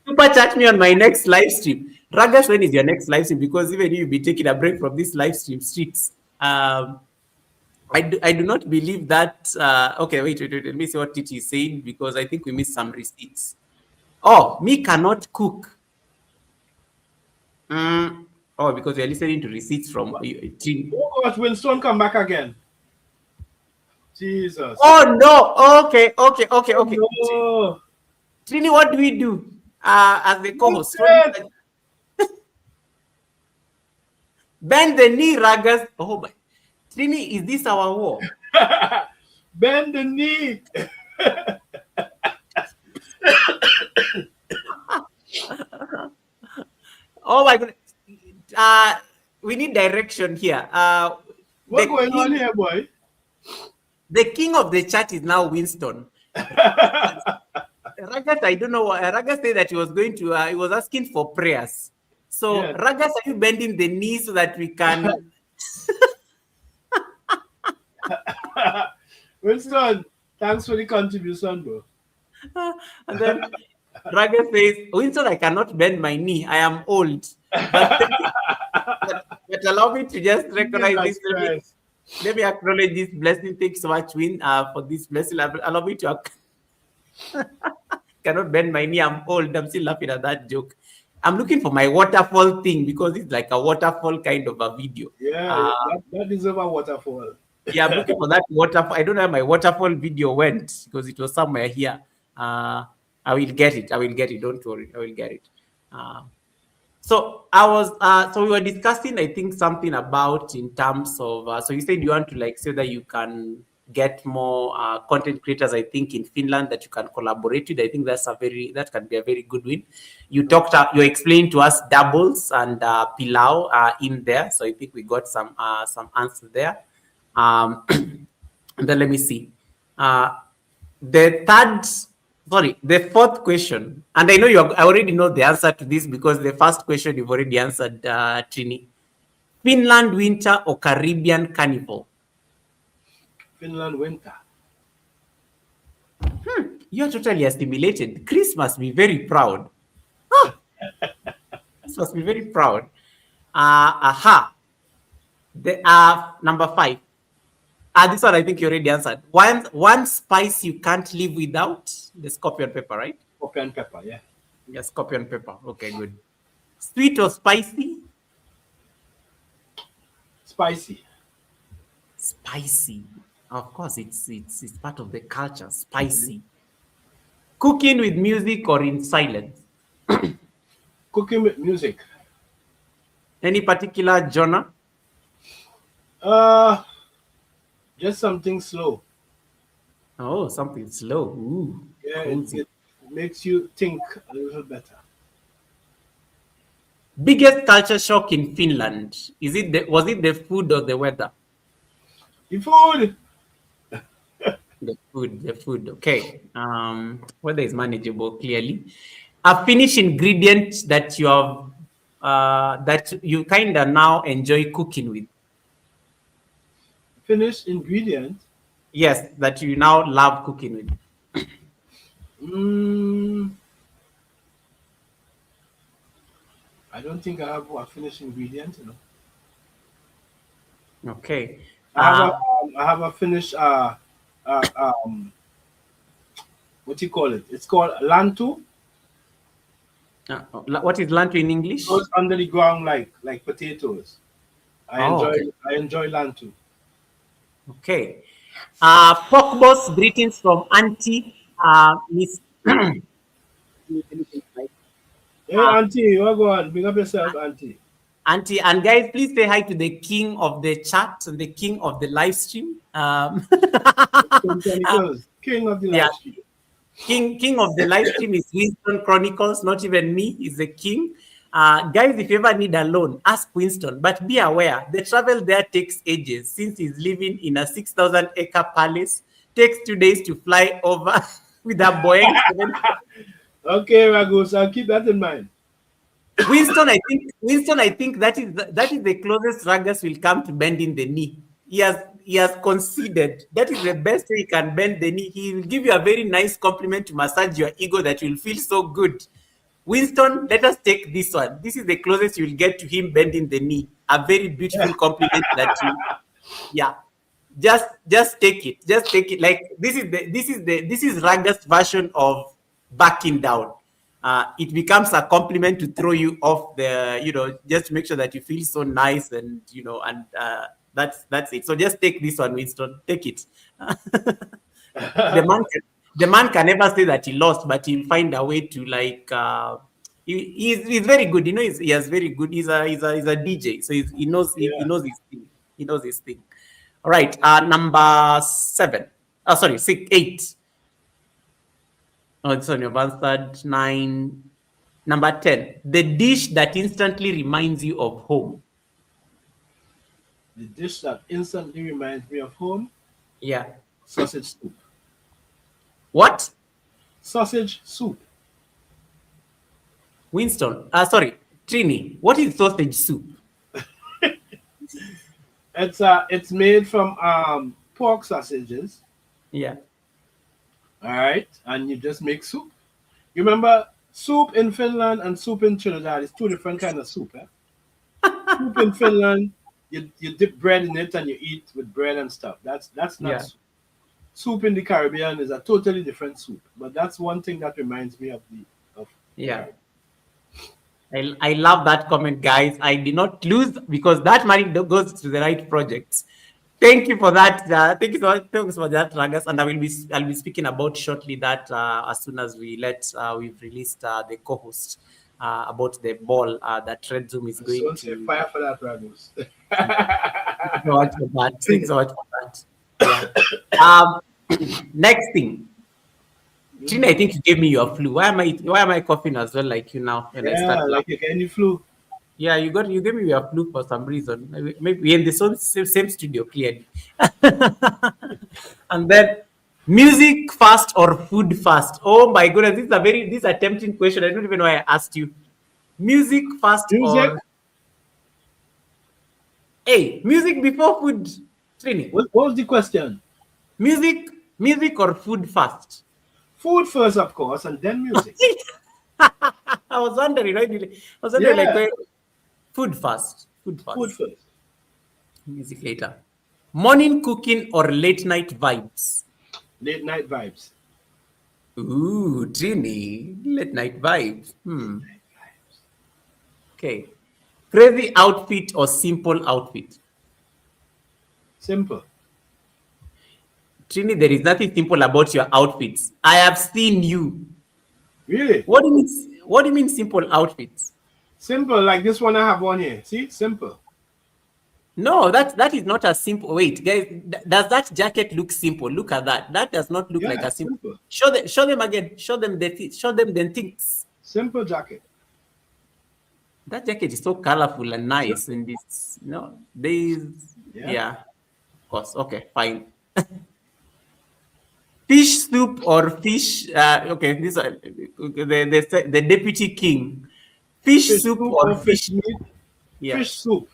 Super chat me on my next live stream. Ragas, when is your next live stream? Because even you'll be taking a break from this live stream streaks. I do not believe that. Okay, wait. Let me see what Titi is saying, because I think we missed some receipts. Oh, me cannot cook. Oh, because you're listening to receipts from Trini. Oh gosh, Winston come back again. Jesus. Oh no. Okay. No. Trini, what do we do as the co-host? Bend the knee, Ragas. Oh my. Trini, is this our war? Bend the knee. Oh my goodness. We need direction here. What's going on here, boy? The king of the chat is now Winston. Ragas, I don't know. Ragas said that he was going to. He was asking for prayers. So, yes. Ragas, are you bending the knee so that we can? Winston, thanks for the contribution, bro. And then Ragas says, Winston, I cannot bend my knee. I am old. But allow me to just recognize this. Let me acknowledge this blessing. Thanks so much, Win, for this blessing. Allow me to. Cannot bend my knee. I'm old. I'm still laughing at that joke. I'm looking for my waterfall thing, because it's like a waterfall kind of a video. Yeah, that deserves a waterfall. Yeah, I'm looking for that waterfall. I don't know where my waterfall video went, because it was somewhere here. I will get it. Don't worry. I will get it. So we were discussing, I think, something about in terms of, so you said you want to like say that you can get more content creators, I think, in Finland that you can collaborate with. I think that can be a very good win. You explained to us doubles and pilau in there, so I think we got some answers there. And then let me see. The fourth question, and I know I already know the answer to this because the first question you've already answered, Trini. Finland winter or Caribbean carnival? Finland winter. You're totally assimilated. Chris must be very proud. Chris must be very proud. Number 5. This one I think you already answered. One spice you can't live without? The scorpion pepper, right? Scorpion pepper, yeah. Yeah, scorpion pepper. Okay, good. Sweet or spicy? Spicy. Spicy. Of course, it's part of the culture. Spicy. Cooking with music or in silence? Cooking with music. Any particular genre? Just something slow. Oh, something slow. Ooh, yeah, it makes you think a little better. Biggest culture shock in Finland? Was it the food or the weather? The food. The food. Okay. Weather is manageable, clearly. A Finnish ingredient that you have that you kind of now enjoy cooking with? Finnish ingredient? Yes, that you now love cooking with. I don't think I have a Finnish ingredient, Okay. I have a Finnish what do you call it? It's called lantu. What is lantu in English? Goes under the ground like potatoes. I enjoy lantu. Okay. Pork boss greetings from Auntie Miss. Hey, Auntie, what go on? Bring up yourself, Auntie. Auntie, and guys, please say hi to the king of the chat and the king of the live stream. King of the live stream. King of the live stream is Winston Chronicles, not even me, is the king. Guys, if you ever need a loan, ask Winston, but be aware, the travel there takes ages since he's living in a 6,000-acre palace. Takes 2 days to fly over with a Boeing. Okay, Ragus, I'll keep that in mind. Winston, I think that is the closest Ragus will come to bending the knee. He has conceded that is the best way he can bend the knee. He will give you a very nice compliment to massage your ego that you'll feel so good. Winston, let us take this one. This is the closest you'll get to him bending the knee. A very beautiful compliment that you, yeah. Just take it. Just take it. Like this is Ragus' version of backing down. It becomes a compliment to throw you off the, just to make sure that you feel so nice and that's it. So just take this one, Winston. Take it. The man can never say that he lost, but he'll find a way to he's very good. He has very good. He's a DJ, so he knows his thing. He knows his thing. All right, number 7. 8. Oh, it's on your answered 9. Number 10. The dish that instantly reminds you of home. The dish that instantly reminds me of home? Yeah. Sausage soup. What? Sausage soup. Winston. Trini. What is sausage soup? It's made from pork sausages. Yeah. All right, and you just make soup. You remember soup in Finland and soup in Trinidad is 2 different kinds of soup. Soup in Finland, you dip bread in it and you eat with bread and stuff. That's not soup. Soup in the Caribbean is a totally different soup. But that's one thing that reminds me of yeah. I love that comment, guys. I did not lose because that money goes to the right projects. Thank you for that. Thanks for that, Ragas. And I'll be speaking about shortly that as soon as we've released the co-host about the ball that Red Zoom is going to. Fire for that, Ragus. Thanks so much for that. Yeah. Um, next thing, Tina, I Mhm. think you gave me your flu. Why am I coughing as well like you now when I Yeah, start like laughing? you get any flu. Yeah, you gave me your flu for some reason. Maybe we're in the same studio clearly. And then music fast or food fast? Oh my goodness, this is a tempting question. I don't even know why I asked you. Music fast Music. or hey, music before food, Trini. What was the question? Music, music or food fast? Food first, of course, and then music. I was wondering, right? I was wondering, like, Yeah, food fast, food food fast, first. music later. Morning cooking or late night vibes? Late night vibes. Ooh, Trini, late night vibes. Late Hmm. night vibes. Okay. Crazy outfit or simple outfit? Simple. Trini, there is nothing simple about your outfits. I have seen you. Really? What do you mean? What do you mean simple outfits? Simple, like this one I have on here. See? Simple. No, that is not a simple. Wait, guys, does that jacket look simple? Look at that. That does not look like Yeah, a simple. simple. Show them again. Show them the things. Simple jacket. That jacket is so colorful and So, nice. And this, there is, yeah. yeah, of course. Okay, fine. Fish soup or fish? Okay, this the deputy king. Fish Fish soup soup or or fish fish? meat. Yeah. Fish soup.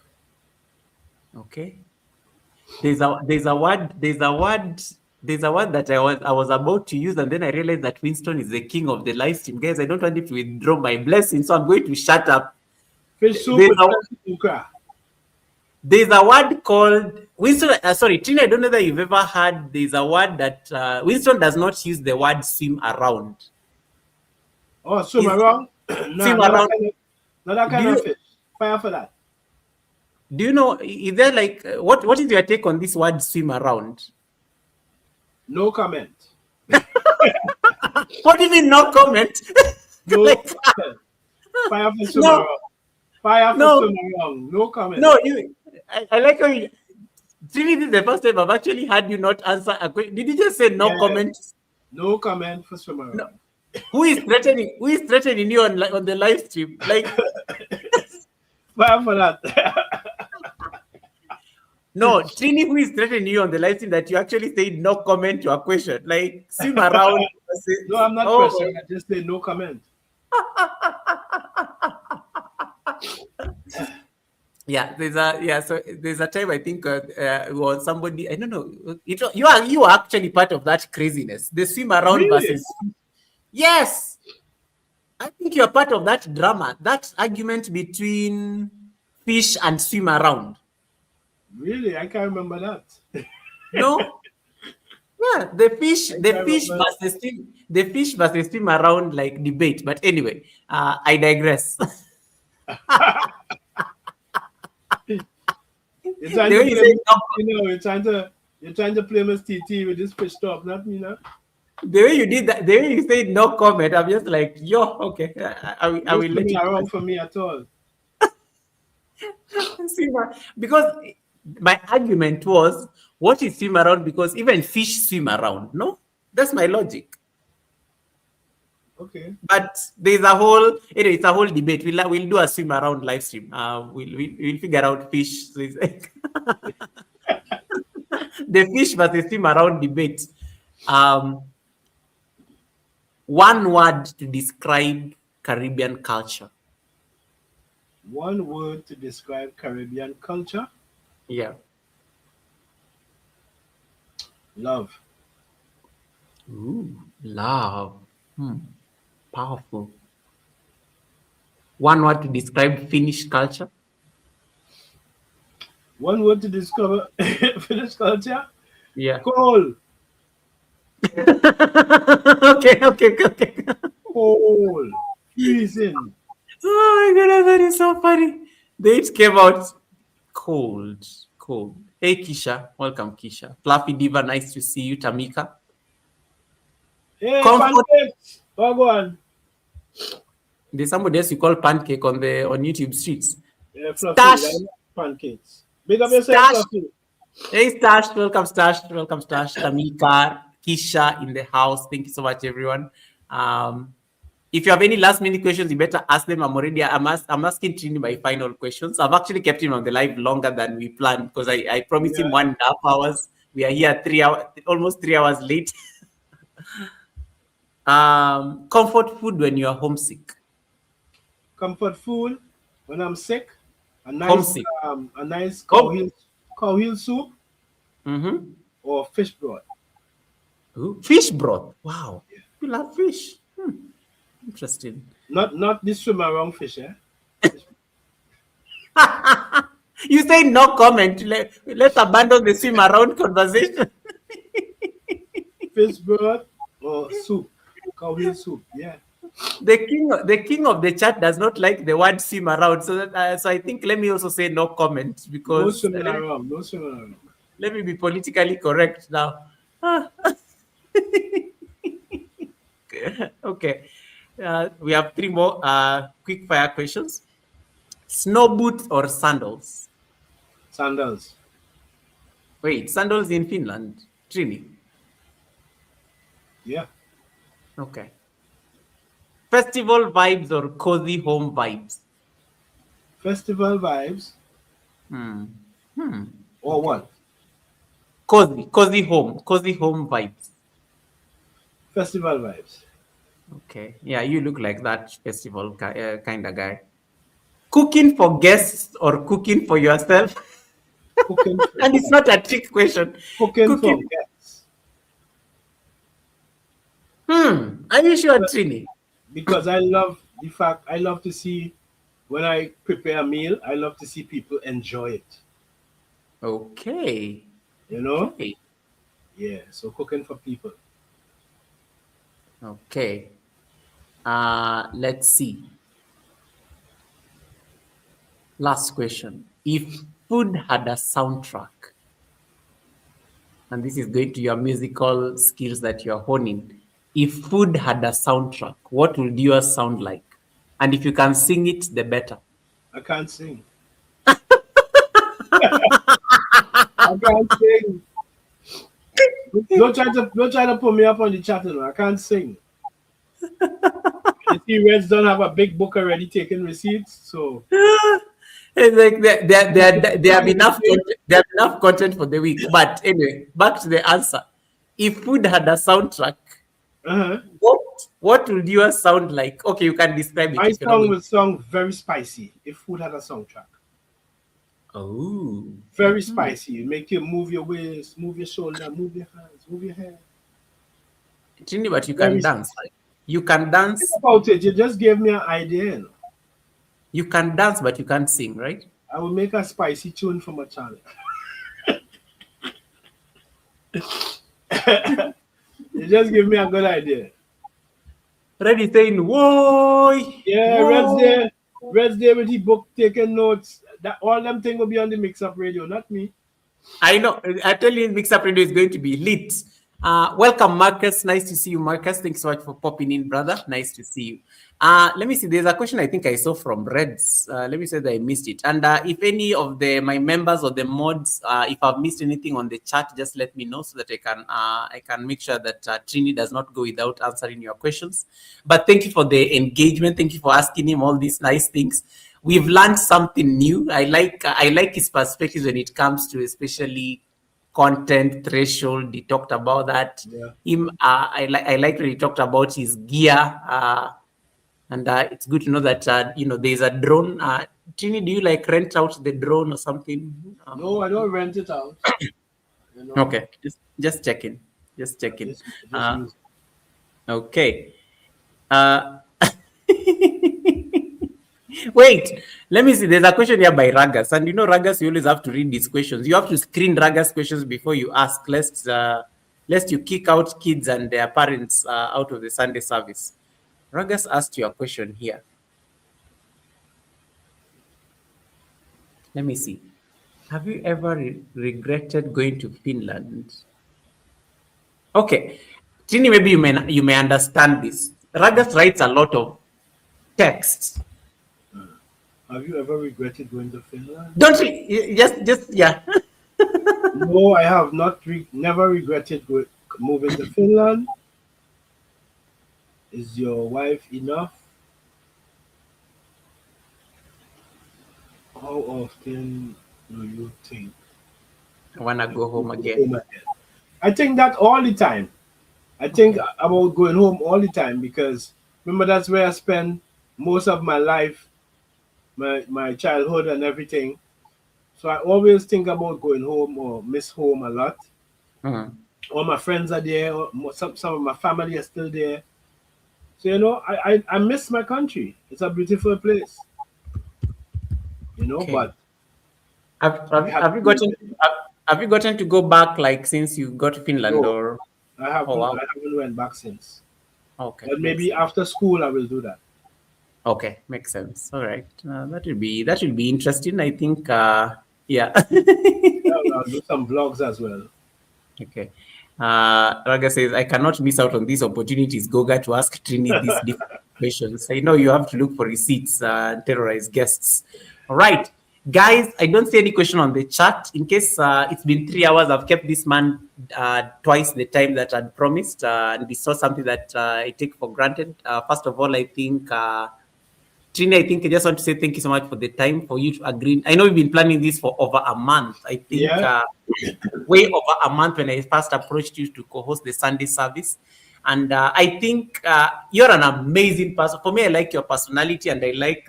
Okay. There's a word that I was about to use, and then I realized that Winston is the king of the live stream. Guys, I don't want him to withdraw my blessing, so I'm going to shut up. Fish soup There's with a plenty okra. there's a word called Winston. Sorry, Tina, I don't know that you've ever heard. There's a word that Winston does not use the word swim around. Oh, swim Is around? Nah, swim around? not that Do kind of you fish. Fire for that. do you know? Is there like what is your take on this word swim around? No comment. What do you mean no comment? No Like comment. Fire for swim no, around. Fire for no, swim around. No comment. no. I like how you. Really, this is the first time I've actually had you not answer a question. Did you just say no Yeah. comment? No comment for swim No. around. Who is threatening? Who is threatening you on the live stream? Like, Fire for that. no, Trini, who is threatening you on the live stream that you actually said no comment to a question? Like, swim around. No, I'm not Oh, pressing. I just say no comment. yeah. So there's a time I think was somebody I don't know. You are actually part of that craziness. The swim around Really? versus yes. I think you're part of that drama, that argument between fish and swim around. Really? I can't remember that. No? Yeah, the fish, I the can't fish remember. versus swim, the fish versus swim around like debate. But anyway, I digress. You're The trying to way you play say Miss no, TT now. You're trying to play Miss TT with this fish talk, not me now. the way you did that, the way you said no comment, I'm just like, yo, okay, I No will let swimming you around for me at all. swim because my argument was, what is swim around? Because even fish swim around. No, that's my logic. Okay. But there's a whole anyway, it's a whole debate. We'll do a swim around live stream. We'll figure out fish. So it's like the fish versus swim around debate. Um, one word to describe Caribbean culture. One word to describe Caribbean culture: Yeah. love. Ooh, love. Powerful. One word to describe Finnish culture. One word to discover Finnish culture: Yeah. cold. Okay. Cold. Freezing. Oh my goodness, that is so funny. The it came out cold, cold. Hey Kisha, welcome Kisha. Fluffy Diva, nice to see you. Tamika. Hey, Comfort. pancakes. Oh, go on. There's somebody else you call pancake on YouTube streets. Yeah, Fluffy. Stash, Like pancakes. Big up yourself, stash, Fluffy. Hey, Stash. Welcome, Stash. Welcome, Stash. Tamika, Kisha in the house. Thank you so much, everyone. Um, if you have any last minute questions, you better ask them. I'm asking Trini my final questions. I've actually kept him on the live longer than we planned because I promised him Yeah. 1.5 hours. We are here 3 hours, almost 3 hours late. Comfort food when you are homesick. Comfort food when I'm sick. Homesick. A nice Oh. cow heel soup Mm-hmm. or fish broth. Ooh, fish broth. Wow. You love fish. Interesting. Not this swim around fish, eh? You say no comment. Let's abandon the swim around conversation. Fish broth or soup. Cow heel soup. Yeah. The king of the chat does not like the word swim around. So I think let me also say no comment No because swimming around. No swimming around. let me be politically correct now. Okay. We have three more quick fire questions. Snow boots or sandals? Sandals. Wait, sandals in Finland? Trini? Yeah. Okay. Festival vibes or cozy home vibes? Festival vibes or Okay. what? Cozy home vibes. Festival vibes. Okay. Yeah, you look like that festival kind of guy. Cooking for guests or cooking for yourself? Cooking for And it's guests. not a trick question. Cooking for Cooking. guests. Are you sure, But Trini? because I love to see when I prepare a meal, I love to see people enjoy it. Okay. You know? Okay. Yeah. So cooking for people. Okay. Let's see. Last question. If food had a soundtrack, and this is going to your musical skills that you're honing. If food had a soundtrack, what would yours sound like? And if you can sing it, the better. I can't sing. I can't sing. Don't try to put me up on the chat. I can't sing. You see, Reds don't have a big book already taking receipts, so It's like they have enough content, they have enough content for the week. But anyway, back to the answer. If food had a soundtrack, uh-huh. what would yours sound like? Okay, you can describe it My if you're not song going. would sound very spicy if food had a soundtrack. Oh, Very spicy. Make you move your waist, move your shoulder, move your hands, move your hair. Trini, but you can Very dance. spicy. You can Think dance. about it. You just gave me an idea. You know. You can dance, but you can't sing, right? I will make a spicy tune for my channel. You just give me a good idea. Ready saying, whoa, Yeah, whoa. Red's there with the book taking notes. That all them thing will be on the mix up radio, not me. I know. I tell you, Mix Up Radio is going to be lit. Welcome, Marcus. Nice to see you, Marcus. Thanks so much for popping in, brother. Nice to see you. Let me see. There's a question I think I saw from Reds. Let me say that I missed it. And if any of my members or the mods, if I've missed anything on the chat, just let me know so that I can make sure that Trini does not go without answering your questions. But thank you for the engagement. Thank you for asking him all these nice things. We've learned something new. I like his perspectives when it comes to especially content threshold. He talked about that. Yeah. I like when he talked about his gear, and it's good to know that there's a drone. Trini, do you like rent out the drone or something? No, I don't rent it out. You know, Okay, just checking. Just checking. just use it. Okay. Wait, let me see. There's a question here by Ragas, and Ragas, you always have to read these questions. You have to screen Ragas questions before you ask, lest you kick out kids and their parents out of the Sunday service. Ragas asked you a question here. Let me see. Have you ever regretted going to Finland? Okay, Trini, maybe you may understand this. Ragas writes a lot of text. Have you ever regretted going to Finland? Don't you? Just yeah. No, I have not never regretted moving to Finland. Is your wife enough? How often do you think I wanna go you home go again. home again? I think that all the time. I think Okay. about going home all the time because remember that's where I spend most of my life, my childhood and everything. So I always think about going home or miss home a lot. Mm. All my friends are there. Some of my family are still there. So I miss my country. It's a beautiful place. Okay. But Have, I have, have have to you leave gotten it. have, have you gotten to go back like since you got to Finland No, or I oh haven't. wow. I haven't went back since. Okay, But makes maybe sense. after school I will do that. Okay, makes sense. All right. That will be interesting. I think yeah. Yeah, I'll do some vlogs as well. Okay. Raga says, I cannot miss out on these opportunities, Goga, to ask Trini these different questions. I know you have to look for receipts and terrorize guests. All right. Guys, I don't see any question on the chat. In case it's been 3 hours, I've kept this man twice the time that I'd promised. And we saw something that I take for granted. First of all, I think Trina, I think I just want to say thank you so much for the time for you to agree. I know we've been planning this for over a month. I think Yeah. way over a month when I first approached you to co-host the Sunday service. And I think you're an amazing person. For me, I like your personality and I like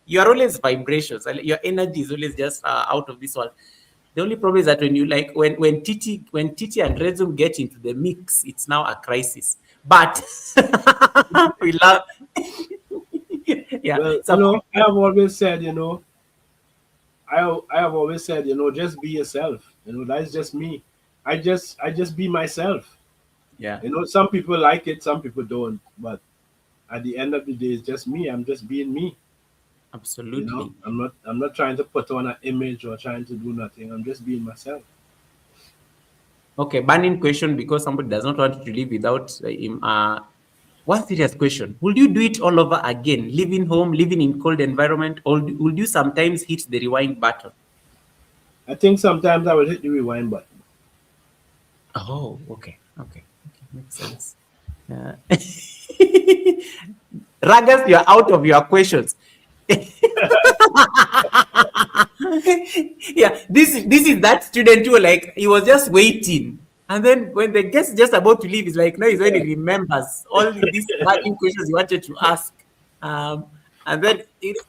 you're always vibrations. Your energy is always just out of this world. The only problem is that when you like when Titi and Rezum get into the mix, it's now a crisis. But we love yeah. Well, So I have always said, I have always said, just be yourself. That's just me. I just be myself. yeah, Some people like it, some people don't. But at the end of the day, it's just me. I'm just being me. absolutely. I'm not trying to put on an image or trying to do nothing. I'm just being myself. Okay, burning question because somebody does not want to live without him. One serious question: would you do it all over again? Living home, living in cold environment, or would you sometimes hit the rewind button? I think sometimes I will hit the rewind button. Oh, okay, makes sense. Uh, Ragas, you're out of your questions. Yeah, this is that student who like he was just waiting, and then when the guest just about to leave, he's like, no, he's when he remembers all these burning questions he wanted to ask. Um, and then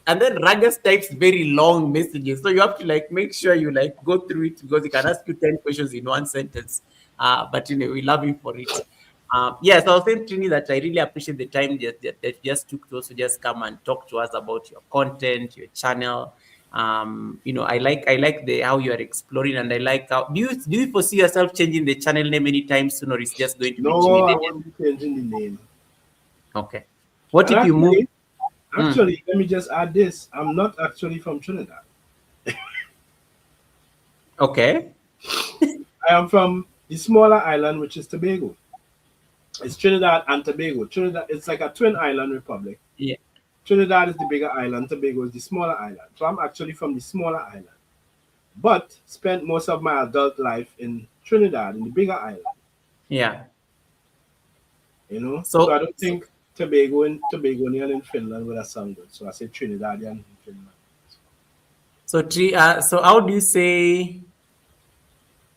Ragas types very long messages, so you have to like make sure you like go through it because he can ask you 10 questions in one sentence. But we love him for it. Yes, I was saying, Trini, that I really appreciate the time that you just took to also just come and talk to us about your content, your channel. I like the how you are exploring, and I like how do you foresee yourself changing the channel name anytime soon, or it's just going to be No, I Trinidadian? won't be changing the name. Okay. What And if you move? Mm, actually, let me just add this. I'm not actually from Trinidad. okay. I am from the smaller island, which is Tobago. It's Trinidad and Tobago. Trinidad, it's like a twin island republic. Yeah. Trinidad is the bigger island, Tobago is the smaller island. So I'm actually from the smaller island, but spent most of my adult life in Trinidad, in the bigger island. Yeah. So I So don't think Tobago and Tobagonian in Finland would have sound good. So I say Trinidadian in Finland. so how do you say?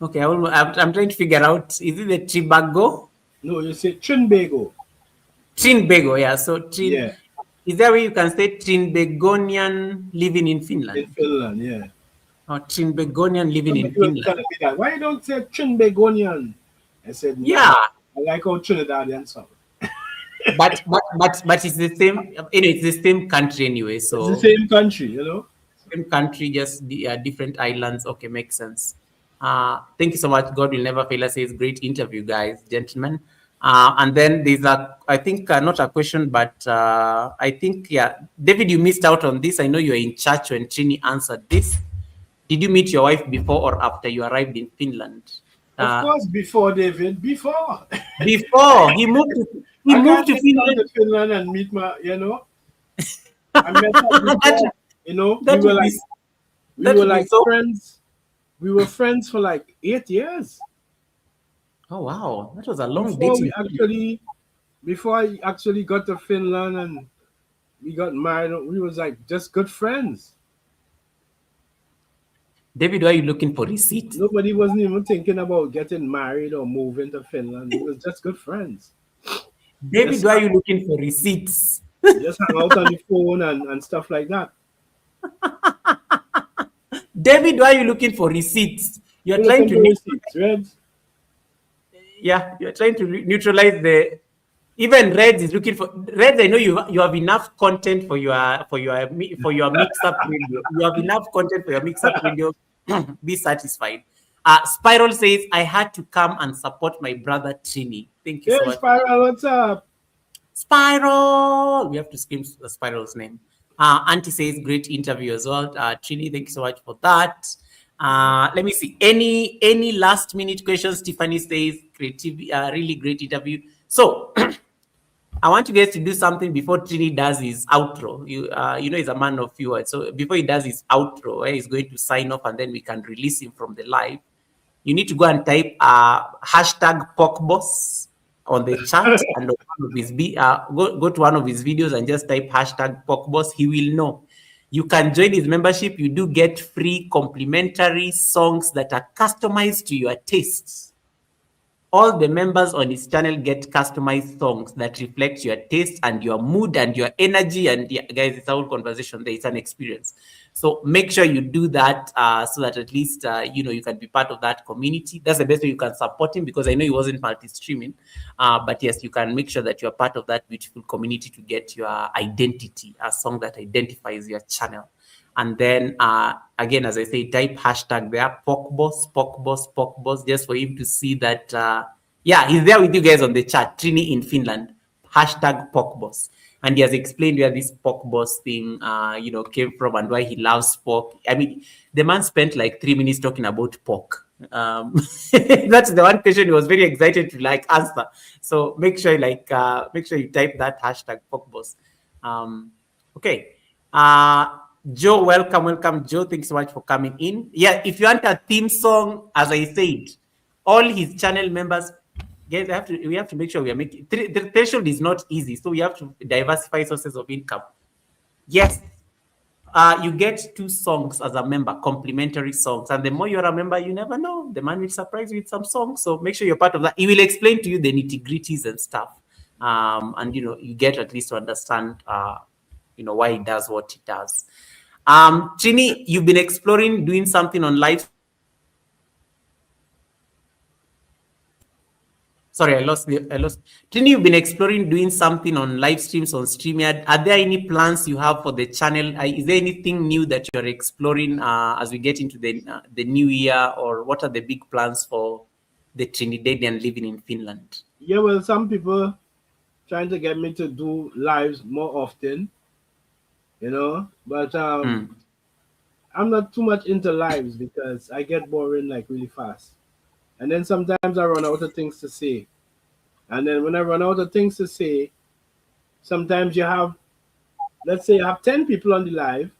Okay, I'm trying to figure out. Is it the Tribago? No, you say Trinbago. Trinbago, yeah. So Yeah, is there where you can say Trinbagonian living in in Finland? Finland, yeah. Or Trinbagonian living in Somebody was Finland? telling me that. Why you don't say Trinbagonian? I said, Yeah, no. I like how Trinidadian sound. but it's the same. It's the same country anyway. It's the So same country. same country, just different islands. Okay, makes sense. Thank you so much. God will never fail us. It's great interview, guys, gentlemen. And then there's I think not a question, but I think, yeah, David, you missed out on this. I know you're in church when Trini answered this. Did you meet your wife before or after you arrived in Finland? Of Uh, course, before David, before. before he I moved can't to just come Finland. to Finland and meet I met her that before. We that were would be like we that were would be like so friends. We were friends for like 8 years Oh wow, that was a long before we dating period. actually before I actually got to Finland and we got married. We was like just good friends. David, why are you looking for receipt? Nobody wasn't even thinking about getting married or moving to Finland. We was just good friends. David, Just why are you looking for receipts? just hang out on the phone and stuff like that. David, why are you looking for receipts? You're We're trying looking to for receipts, right? yeah, you're trying to neutralize the even Reds is looking for Reds. I know you have enough content for your mix up radio. You have enough content for your mix up radio. Be satisfied. Spiral says I had to come and support my brother Trini. Thank you Hey, so much for Spiral, what's up? Spiral. We have to scream the Spiral's name. Auntie says great interview as well. Trini, thank you so much for that. Let me see. Any last minute questions? Tiffany says creative, really great interview. So I want you guys to do something before Trini does his outro. You know he's a man of few words. So before he does his outro, where he's going to sign off and then we can release him from the live, you need to go and type hashtag porkboss on the chat and on one of his go to one of his videos and just type hashtag porkboss. He will know. You can join his membership. You do get free complimentary songs that are customized to your tastes. All the members on his channel get customized songs that reflect your taste and your mood and your energy. And yeah, guys, it's a whole conversation there. It's an experience. So make sure you do that so that at least, you can be part of that community. That's the best way you can support him because I know he wasn't multi-streaming. But yes, you can make sure that you're part of that beautiful community to get your identity, a song that identifies your channel. And then again, as I say, type hashtag there, porkboss, just for him to see that, he's there with you guys on the chat, Trini in Finland, hashtag porkboss. And he has explained where this porkboss thing, came from and why he loves pork. I mean, the man spent like 3 minutes talking about pork. That's the one question he was very excited to answer. So make sure you type that hashtag porkboss. Okay. Joe, welcome. Joe, thanks so much for coming in. Yeah, if you want a theme song, as I said, all his channel members, guys, we have to make sure we are making the threshold is not easy, so we have to diversify sources of income. Yes, you get 2 songs as a member, complimentary songs, and the more you're a member, you never know, the man will surprise you with some songs. So make sure you're part of that. He will explain to you the nitty-gritties and stuff, and you get at least to understand, why he does what he does. Trini, you've been exploring doing something on live. Sorry, I lost. Trini, you've been exploring doing something on live streams on StreamYard. Are there any plans you have for the channel? Is there anything new that you're exploring as we get into the new year, or what are the big plans for the Trinidadian living in Finland? Yeah, well, some people trying to get me to do lives more often, but I'm not too much into lives because I get boring like really fast. And then sometimes I run out of things to say. And then when I run out of things to say, sometimes let's say you have 10 people on the live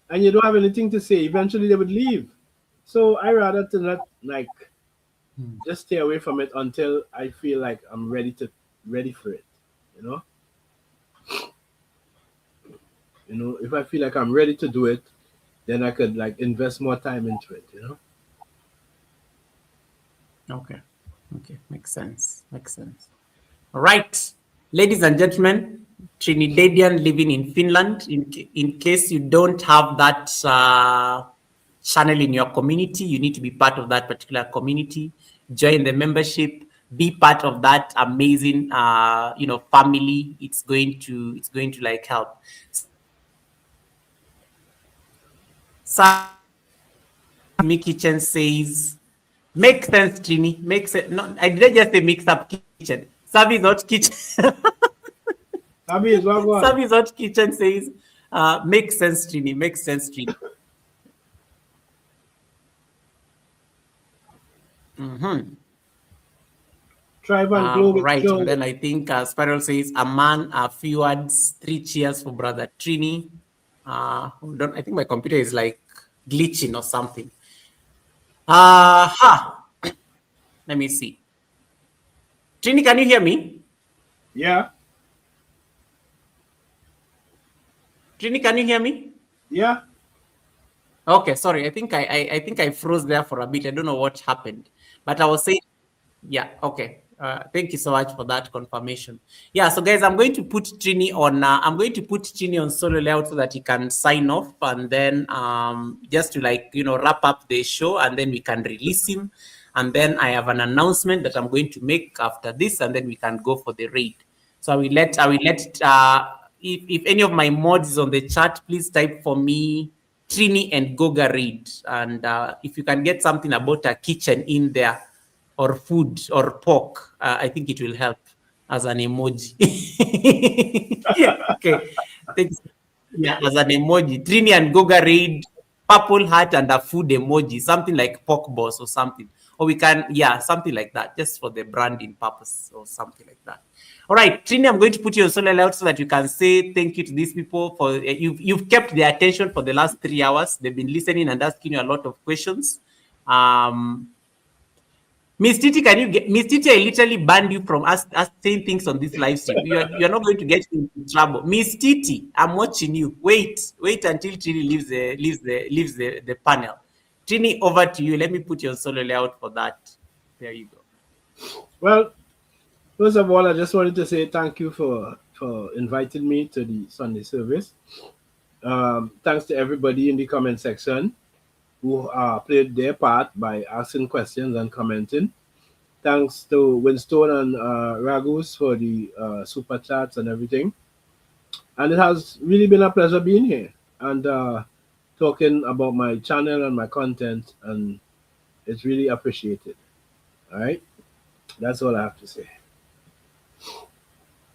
and you don't have anything to say. Eventually they would leave. So I rather to not just stay away from it until I feel like I'm ready for it. If I feel like I'm ready to do it, then I could invest more time into it. Okay, makes sense. All right, ladies and gentlemen, Trinidadian living in Finland. In case you don't have that channel in your community, you need to be part of that particular community. Join the membership. Be part of that amazing, family. It's going to help. Me Kitchen says, make sense, Trini. Make sense. No, I didn't just say mix up kitchen. Sabi is not kitchen. Sabi is what? Sabi is not kitchen says, make sense, Trini. Make sense, Trini. Right. And then I think Spiral says, a man, a few words, 3 cheers for brother Trini. I think my computer is glitching or something. Let me see. Trini, can you hear me? Yeah. Trini, can you hear me? Yeah. Okay, sorry. I think I froze there for a bit. I don't know what happened, but I was saying, yeah. Okay. Thank you so much for that confirmation. Yeah. So guys, I'm going to put Trini on. I'm going to put Trini on solo layout so that he can sign off, and then just to wrap up the show, and then we can release him, and then I have an announcement that I'm going to make after this, and then we can go for the raid. So I will let if any of my mods is on the chat, please type for me Trini and Goga read. And if you can get something about a kitchen in there, or food or pork, I think it will help as an emoji. Okay. Thanks. Yeah, as an emoji. Trini and Goga read purple heart and a food emoji, something like pork boss or something. Or we can, yeah, something like that, just for the branding purpose or something like that. All right, Trini, I'm going to put you on solo layout so that you can say thank you to these people for you've kept their attention for the last 3 hours. They've been listening and asking you a lot of questions. Miss Titi, can you get Miss Titi? I literally banned you from us saying things on this live stream. You're not going to get into trouble. Miss Titi, I'm watching you. Wait until Trini leaves the panel. Trini, over to you. Let me put your solo layout for that. There you go. Well, first of all, I just wanted to say thank you for inviting me to the Sunday service. Thanks to everybody in the comment section who played their part by asking questions and commenting. Thanks to Winstone and Ragus for the super chats and everything. And it has really been a pleasure being here and talking about my channel and my content, and it's really appreciated. All right, that's all I have to say.